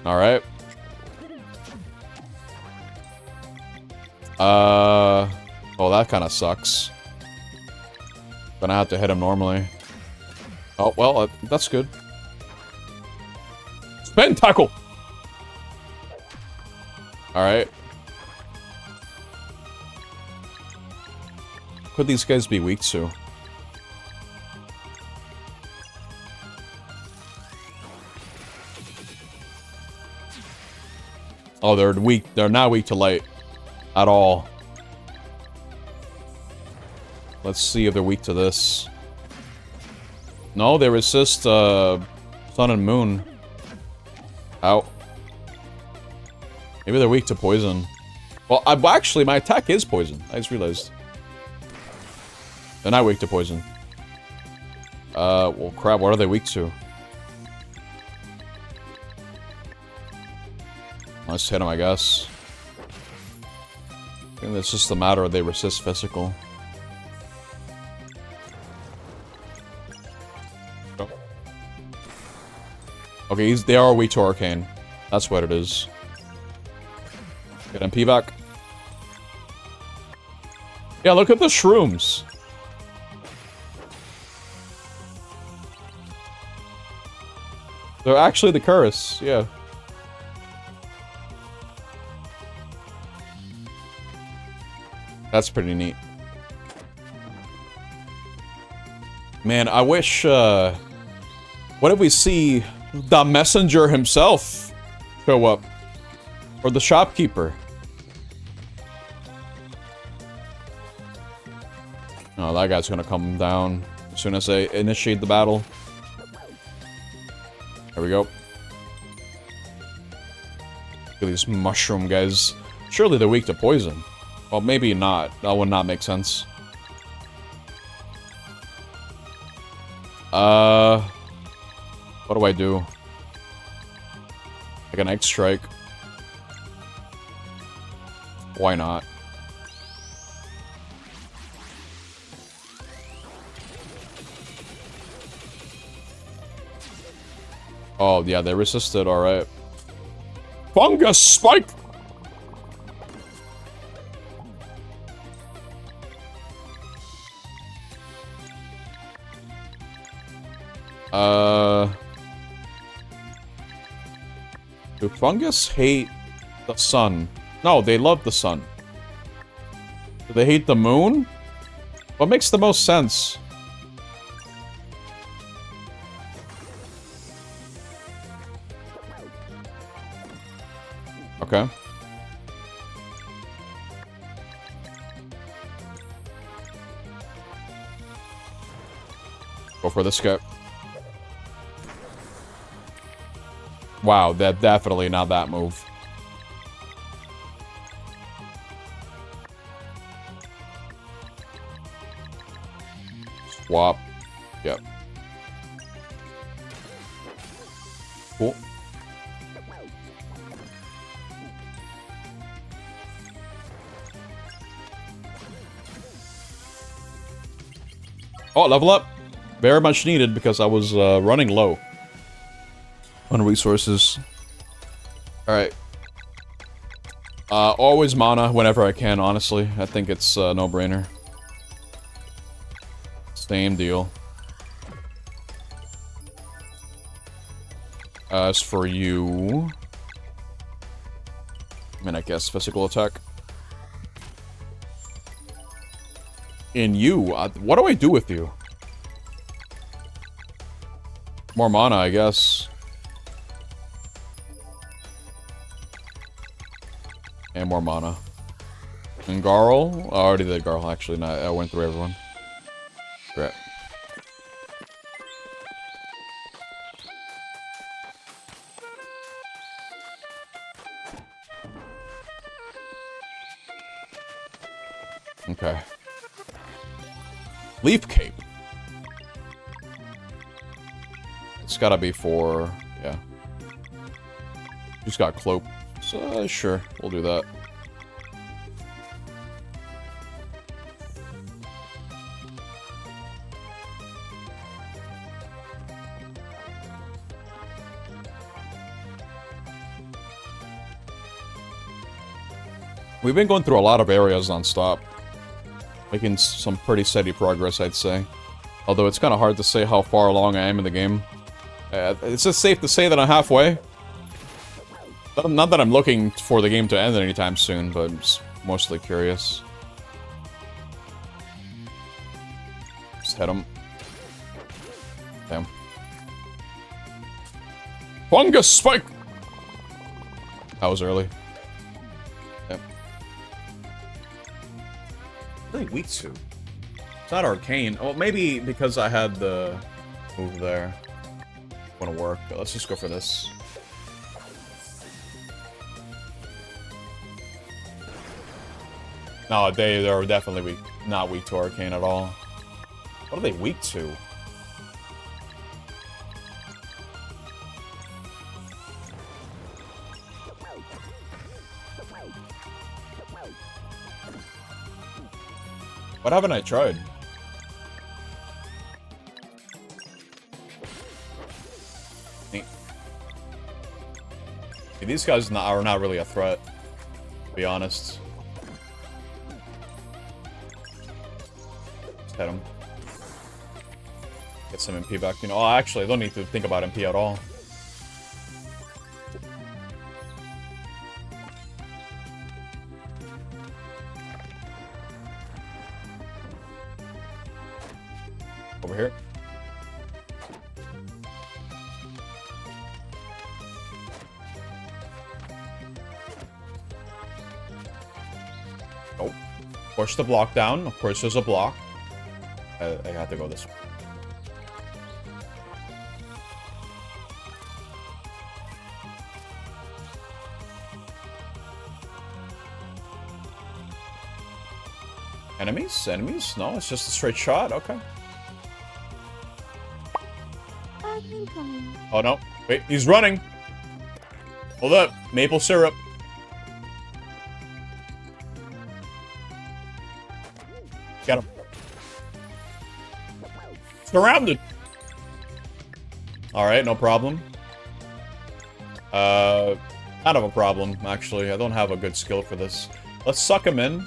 Alright. Oh, that kind of sucks. Gonna have to hit him normally. Oh, well, that's good. Spin tackle! Alright. Could these guys be weak to? Oh, they're weak. They're not weak to light. At all. Let's see if they're weak to this. No, they resist, sun and moon. Ow. Maybe they're weak to poison. Well, actually, my attack is poison. I just realized. They're not weak to poison. Well, crap, what are they weak to? Let's hit them, I guess. I think it's just a matter of they resist physical. Oh. Okay, they are weak to arcane. That's what it is. Get MP back. Yeah, look at the shrooms. They're actually the Curus, yeah. That's pretty neat. Man, I wish, what if we see the messenger himself show up? Or the shopkeeper? Oh, that guy's gonna come down as soon as I initiate the battle. There we go. Look at these mushroom guys. Surely they're weak to poison. Well, maybe not. That would not make sense. What do I do? Like an X strike. Why not? Oh, yeah, they resisted, alright. Fungus spike! Do fungus hate the sun? No, they love the sun. Do they hate the moon? What makes the most sense? Okay. Go for the skip. Wow, that definitely not that move. Swap. Yep. Cool. Oh, level up. Very much needed because I was running low on resources. Alright. Always mana whenever I can, honestly. I think it's a no-brainer. Same deal. As for you... I mean, I guess physical attack. In you? What do I do with you? More mana, I guess. And more mana. And Garl? I already did Garl, actually. No, I went through everyone. Great. Okay. Leaf Cape. It's gotta be for... yeah. Just got Cloak. So, sure. We'll do that. We've been going through a lot of areas non-stop. Making some pretty steady progress, I'd say. Although it's kind of hard to say how far along I am in the game. It's just safe to say that I'm halfway. Not that I'm looking for the game to end anytime soon, but I'm just mostly curious. Just hit him. Damn. Fungus spike! That was early. Yep. Really weak to. It's not arcane. Oh, maybe because I had the move there. Wouldn't work, but let's just go for this. No, they're definitely weak. Not weak to arcane at all. What are they weak to? What haven't I tried? Neat. These guys are not really a threat, to be honest. Just hit him. Get some MP back. You know, oh, actually, I don't need to think about MP at all. Over here. Oh. Push the block down. Of course, there's a block. I have to go this way. Enemies? Enemies? No, it's just a straight shot. Okay. Oh, no. Wait, he's running. Hold up. Maple syrup. Get him. Surrounded. Alright, no problem. Kind of a problem, actually. I don't have a good skill for this. Let's suck him in.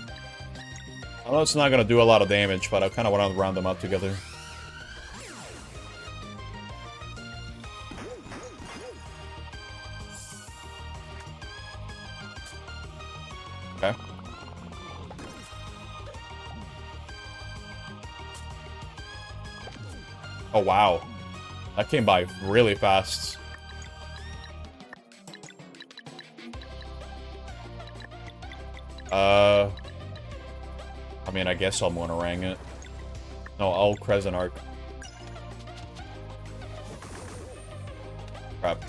I know it's not gonna do a lot of damage, but I kind of want to round them out together. Okay. Oh, wow. That came by really fast. I mean, I guess I'm gonna rang it. No, I'll Crescent Arc. Crap.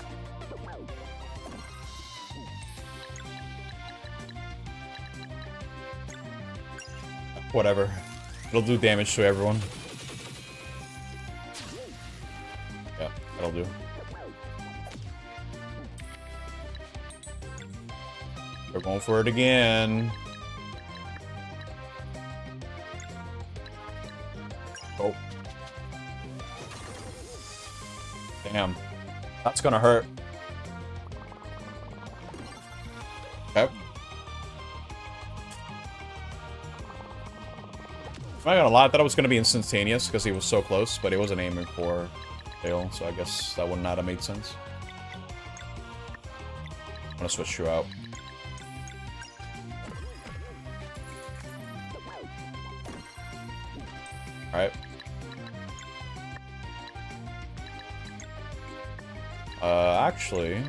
Whatever. It'll do damage to everyone. Yeah, that'll do. We're going for it again. Oh. Damn. That's gonna hurt. Okay. I'm not gonna lie, I thought it was gonna be instantaneous because he was so close, but he wasn't aiming for tail, so I guess that would not have made sense. I'm gonna switch you out. Alright. Actually,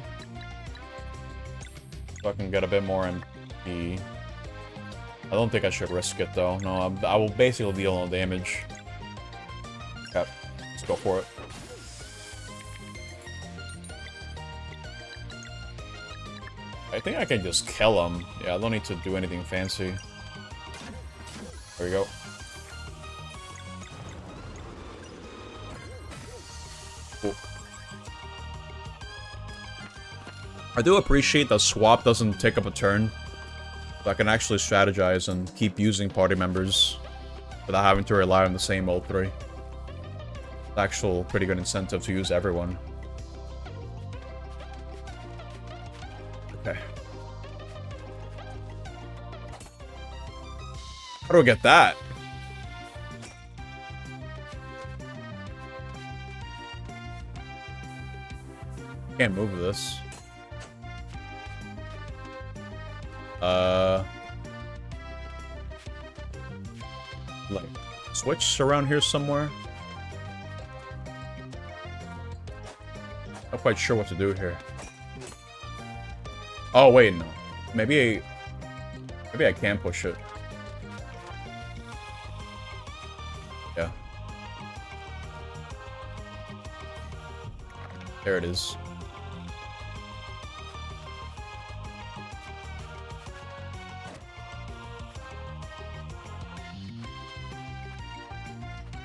if I can get a bit more MP. I don't think I should risk it, though. No, I will basically deal no damage. Okay, let's go for it. I think I can just kill him. Yeah, I don't need to do anything fancy. There we go. Cool. I do appreciate that swap doesn't take up a turn. So I can actually strategize and keep using party members without having to rely on the same ult 3. It's actual pretty good incentive to use everyone. Okay. How do I get that? Can't move this. Like, switch around here somewhere? Not quite sure what to do here. Oh, wait, no. Maybe I can push it. Yeah. There it is.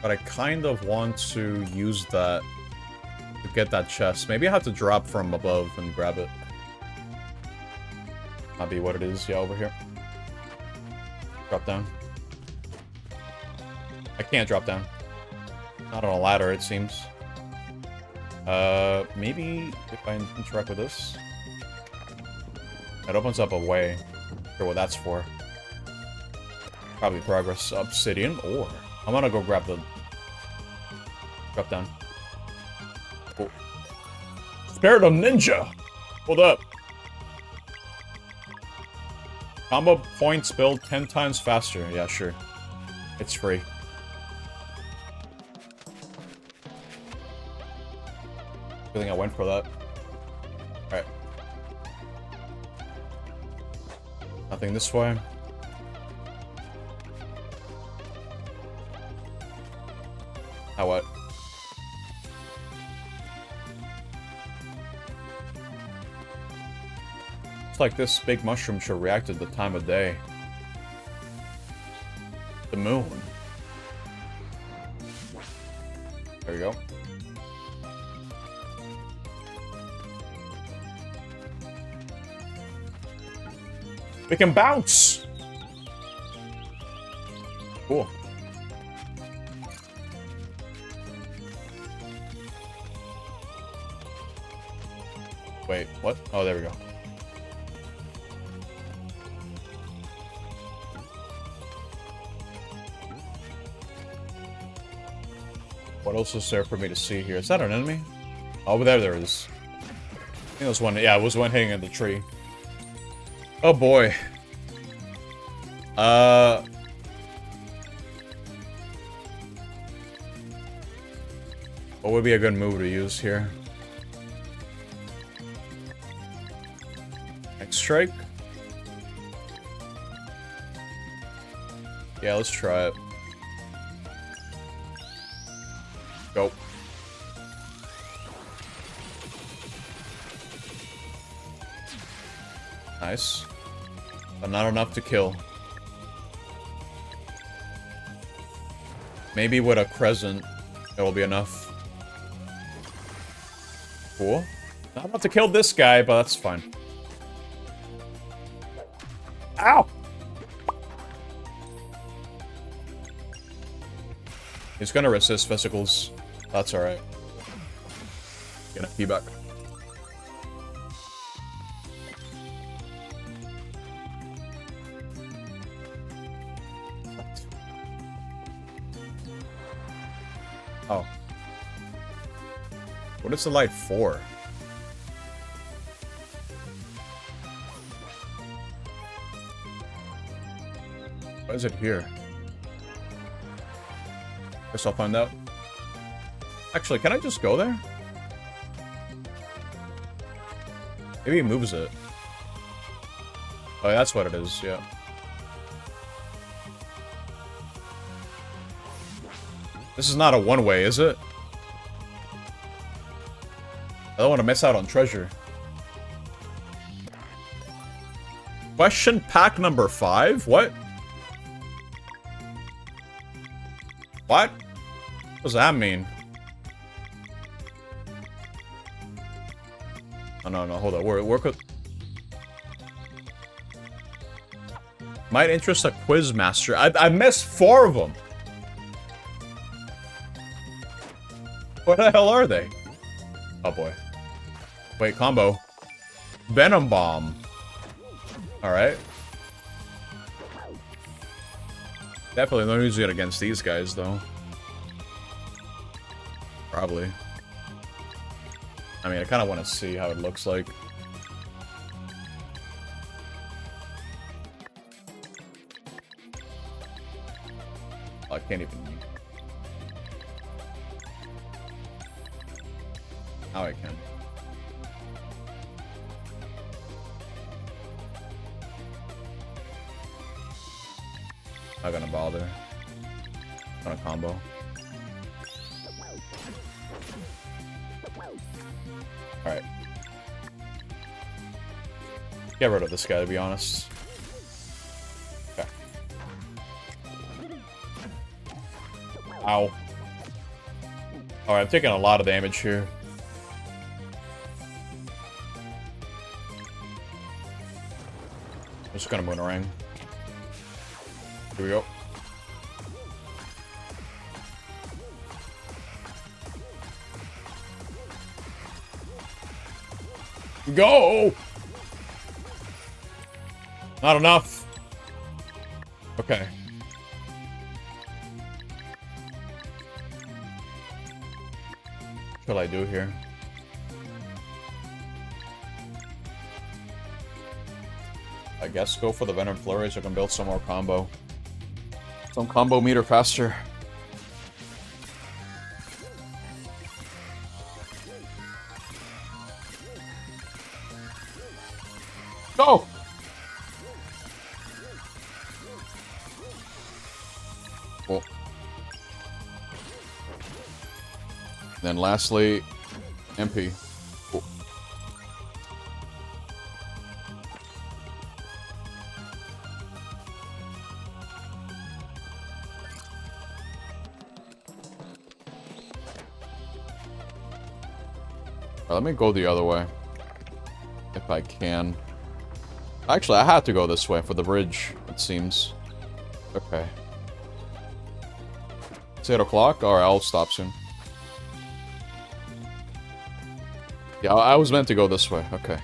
But I kind of want to use that to get that chest. Maybe I have to drop from above and grab it. Might be what it is. Yeah, over here. Drop down. I can't drop down. Not on a ladder, it seems. Maybe if I interact with this. It opens up a way. Not sure what that's for. Probably progress obsidian, or I'm gonna go grab the drop down. Cool. Spirit of Ninja! Hold up. Combo points build 10 times faster. Yeah, sure. It's free. I think I went for that. Alright. Nothing this way. Now what? It's like this big mushroom should react at the time of day. The moon. There you go. We can bounce! Cool. Wait, what? Oh, there we go. What else is there for me to see here? Is that an enemy? Oh, there is. I think it was one. Yeah, it was one hanging in the tree. Oh boy. What would be a good move to use here? Next strike? Yeah, let's try it. Go. Nice. But not enough to kill. Maybe with a crescent, it'll be enough. Cool. Not enough to kill this guy, but that's fine. Ow! He's gonna resist vesicles. That's alright. Gonna key back. Oh. What is the light for? Why is it here? Guess I'll find out. Actually, can I just go there? Maybe he moves it. Oh, that's what it is, yeah. This is not a one-way, is it? I don't want to miss out on treasure. Question pack number 5? What? What? What does that mean? Oh, no, hold on. Work with... Might interest a quiz master. I missed 4 of them. What the hell are they? Oh, boy. Wait, combo. Venom Bomb. Alright. Definitely don't use it against these guys, though. Probably. I mean, I kind of want to see how it looks like. Oh, I can't even... Now I can. Not gonna bother. Gonna combo. Alright. Get rid of this guy, to be honest. Okay. Ow. Alright, I'm taking a lot of damage here. I'm just gonna Moonerang. Here we go. Go! Not enough. Okay. What shall I do here? I guess go for the Venom Flurry so I can build some more combo. Some combo meter faster. Go! Cool. Then lastly, MP. Cool. Let me go the other way. If I can. Actually, I had to go this way for the bridge, it seems. Okay. It's 8 o'clock? Alright, I'll stop soon. Yeah, I was meant to go this way. Okay.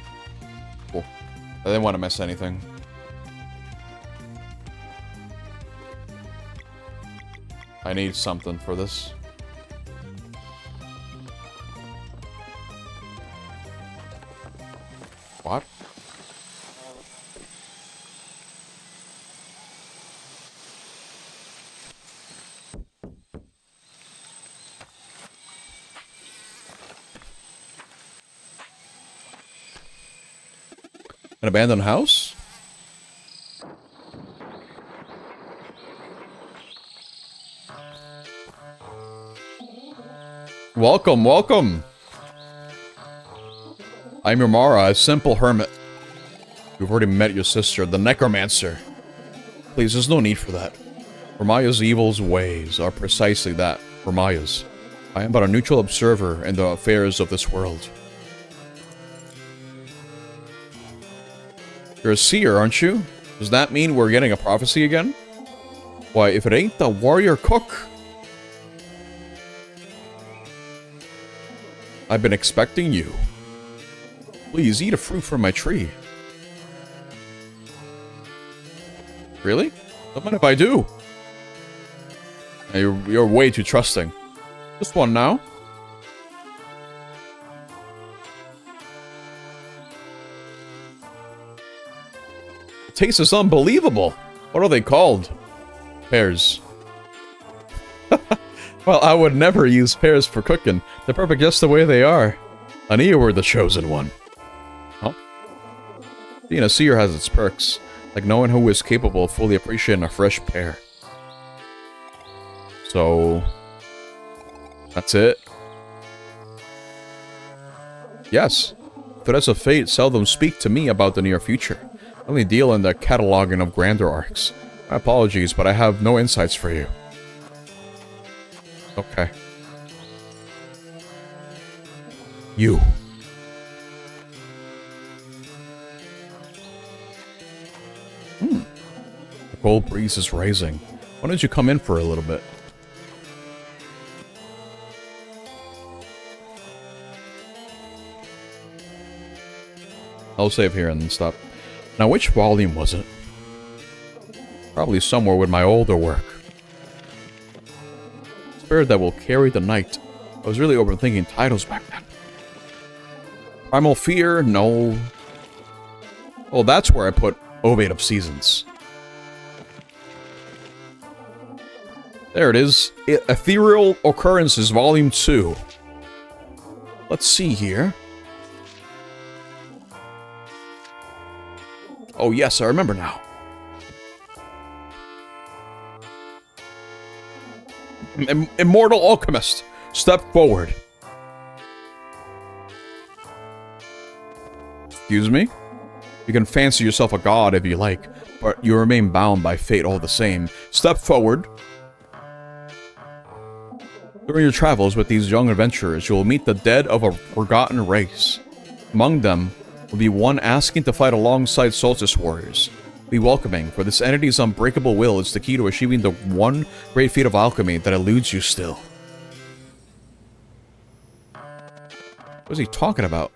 Cool. I didn't want to miss anything. I need something for this. What? An abandoned house? Welcome, welcome! I'm your Mara, a simple hermit. You've already met your sister, the Necromancer. Please, there's no need for that. Ramaya's evil's ways are precisely that, Ramaya's. I am but a neutral observer in the affairs of this world. You're a seer, aren't you? Does that mean we're getting a prophecy again? Why, if it ain't the warrior cook... I've been expecting you. Please, eat a fruit from my tree. Really? What mind if I do? You're way too trusting. Just one now. The taste is unbelievable. What are they called? Pears. Well, I would never use pears for cooking. They're perfect just the way they are. I knew you were the chosen one. Huh? Being a seer has its perks, like knowing who is capable of fully appreciating a fresh pear. So... that's it? Yes. Threads of fate seldom speak to me about the near future. I only deal in the cataloging of grander arcs. My apologies, but I have no insights for you. Okay. You. The cold breeze is rising. Why don't you come in for a little bit? I'll save here and then stop. Now, which volume was it? Probably somewhere with my older work. Spirit that will carry the night. I was really overthinking titles back then. Primal Fear? No. Oh, that's where I put Ovate of Seasons. There it is. Ethereal Occurrences, Volume 2. Let's see here. Oh yes, I remember now. Immortal Alchemist, step forward. Excuse me? You can fancy yourself a god if you like, but you remain bound by fate all the same. Step forward. During your travels with these young adventurers, you will meet the dead of a forgotten race. Among them will be one asking to fight alongside Solstice warriors. Be welcoming, for this entity's unbreakable will is the key to achieving the one great feat of alchemy that eludes you still. What is he talking about?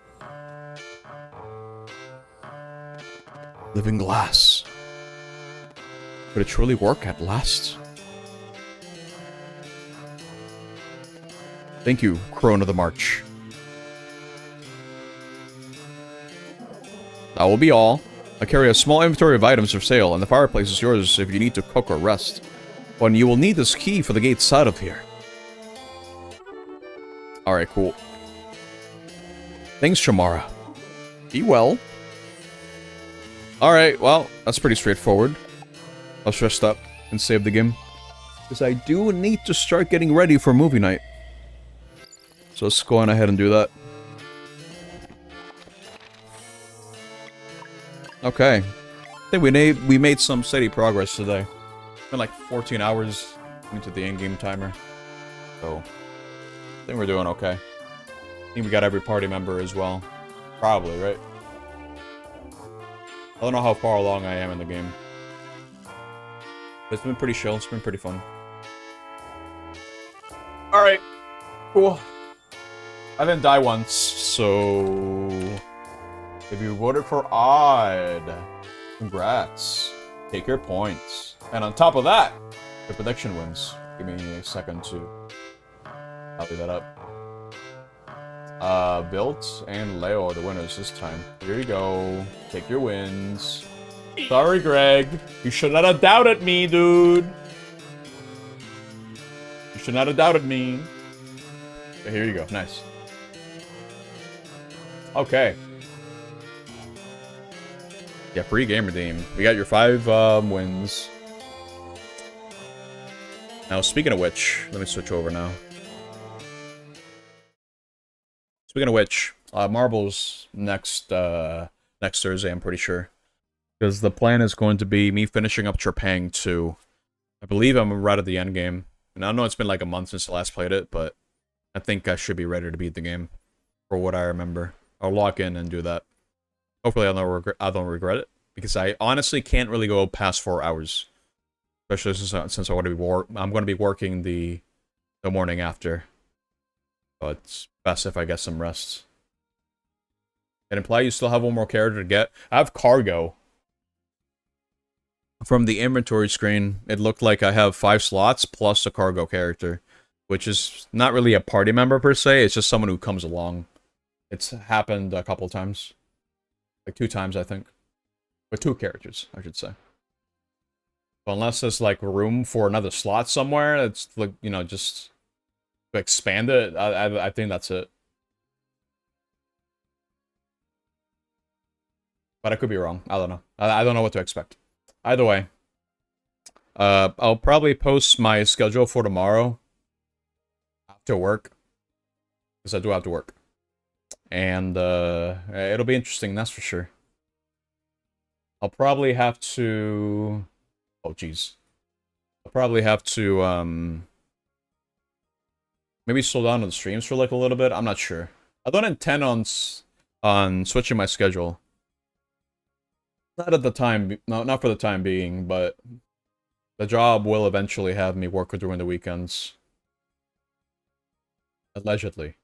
Living glass. Could it truly work at last? Thank you, Crone of the March. That will be all. I carry a small inventory of items for sale, and the fireplace is yours if you need to cook or rest. But you will need this key for the gates out of here. Alright, cool. Thanks, Shamara. Be well. Alright, well, that's pretty straightforward. I was stressed up and saved the game. Because I do need to start getting ready for movie night. So let's go on ahead and do that. Okay. I think we made some steady progress today. It's been like 14 hours into the in-game timer. So, I think we're doing okay. I think we got every party member as well. Probably, right? I don't know how far along I am in the game. But it's been pretty chill. It's been pretty fun. Alright. Cool. I didn't die once, so if you voted for odd, congrats. Take your points. And on top of that, the prediction wins. Give me a second to copy that up. Built and Leo are the winners this time. Here you go. Take your wins. Sorry, Greg. You should not have doubted me, dude. You should not have doubted me. Okay, here you go. Nice. Okay. Yeah, free game redeem. We got your 5 wins. Now, speaking of which, let me switch over now. Speaking of which, Marbles next Thursday, I'm pretty sure. Because the plan is going to be me finishing up Trepang 2. I believe I'm right at the end game. And I know it's been like a month since I last played it, but I think I should be ready to beat the game. For what I remember. I'll lock in and do that. Hopefully I don't regret it. Because I honestly can't really go past 4 hours. Especially since I'm going to be working the morning after. So it's best if I get some rest. It imply you still have one more character to get. I have Cargo. From the inventory screen, it looked like I have 5 slots plus a Cargo character. Which is not really a party member per se, it's just someone who comes along. It's happened a couple times. Like 2 times, I think. With 2 characters, I should say. But unless there's like room for another slot somewhere, it's like, you know, just to expand it, I think that's it. But I could be wrong. I don't know. I don't know what to expect. Either way, I'll probably post my schedule for tomorrow after work, because I do have to work, and it'll be interesting. That's for sure. I'll probably have to. Oh, jeez. I'll probably have to maybe slow down on the streams for like a little bit. I'm not sure. I don't intend on switching my schedule. Not at the time, no, not for the time being, but the job will eventually have me work during the weekends. Allegedly.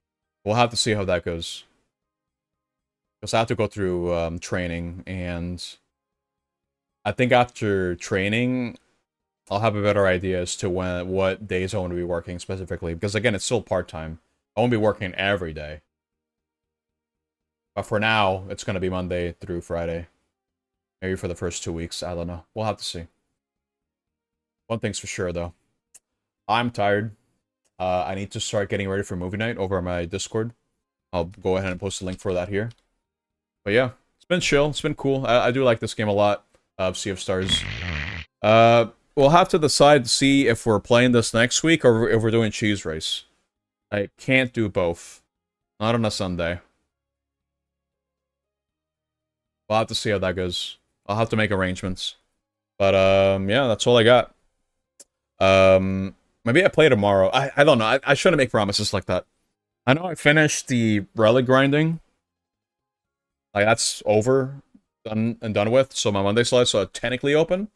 We'll have to see how that goes. Because I have to go through training, and I think after training, I'll have a better idea as to what days I want to be working specifically. Because again, it's still part-time. I won't be working every day. But for now, it's going to be Monday through Friday. Maybe for the first 2 weeks. I don't know. We'll have to see. One thing's for sure, though. I'm tired. I need to start getting ready for movie night over on my Discord. I'll go ahead and post a link for that here. But yeah, it's been chill. It's been cool. I do like this game a lot, of Sea of Stars. We'll have to decide to see if we're playing this next week or if we're doing Cheese Race. I can't do both. Not on a Sunday. We'll have to see how that goes. I'll have to make arrangements. But, yeah, that's all I got. Maybe I play tomorrow. I don't know. I shouldn't make promises like that. I know I finished the relic grinding. Like, that's over. Done with. So my Monday slots are technically open.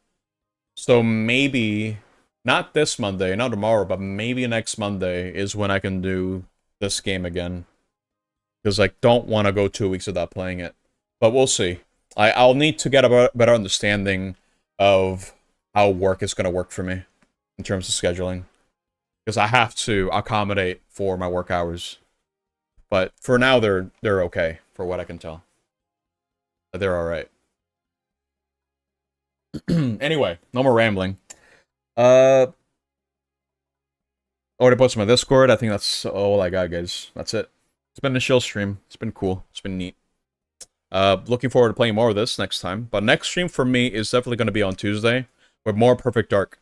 So maybe, not this Monday, not tomorrow, but maybe next Monday is when I can do this game again. Because I don't want to go 2 weeks without playing it. But we'll see. I'll need to get a better understanding of how work is going to work for me in terms of scheduling. Because I have to accommodate for my work hours. But for now, they're okay, for what I can tell. They're alright. Anyway, no more rambling. Already posted my Discord. I think that's all I got, guys. That's it. It's been a chill stream. It's been cool. It's been neat. Looking forward to playing more of this next time. But next stream for me is definitely going to be on Tuesday with more Perfect Dark.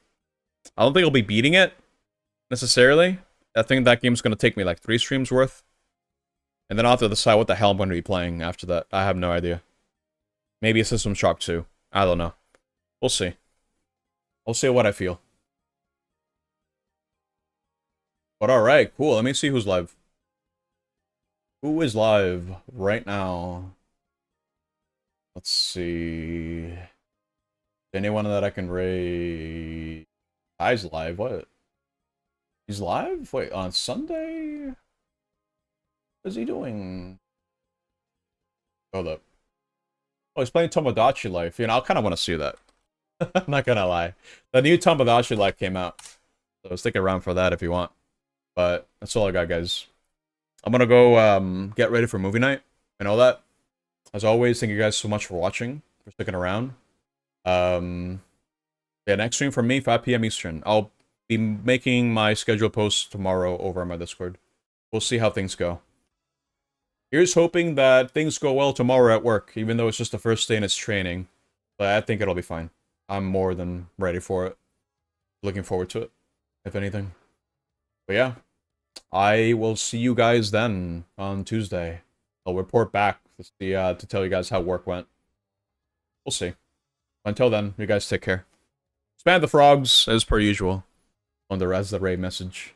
I don't think I'll be beating it, necessarily. I think that game's going to take me like 3 streams worth. And then I'll have to decide what the hell I'm going to be playing after that. I have no idea. Maybe a System Shock 2. I don't know. We'll see. I'll see what I feel. But alright, cool. Let me see who's live. Who is live right now? Let's see. Anyone that I can raid? Guy's live. What? He's live? Wait, on Sunday? What is he doing? Hold up. Oh, he's playing Tomodachi Life. You know, I kind of want to see that. I'm not gonna lie. The new Tomodachi Life came out. So stick around for that if you want. But that's all I got, guys. I'm gonna go get ready for movie night and all that. As always, thank you guys so much for watching, for sticking around. Yeah, next stream from me, 5 p.m. Eastern. I'll be making my schedule post tomorrow over on my Discord. We'll see how things go. Here's hoping that things go well tomorrow at work, even though it's just the first day in its training. But I think it'll be fine. I'm more than ready for it. Looking forward to it, if anything. But yeah, I will see you guys then on Tuesday. I'll report back to see, to tell you guys how work went. We'll see. Until then, you guys take care. Spam the frogs, as per usual, on the Raz the Ray message.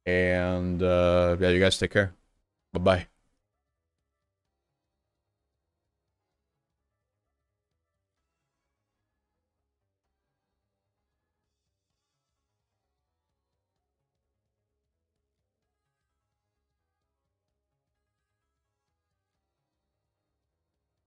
And, yeah, you guys take care. Bye-bye.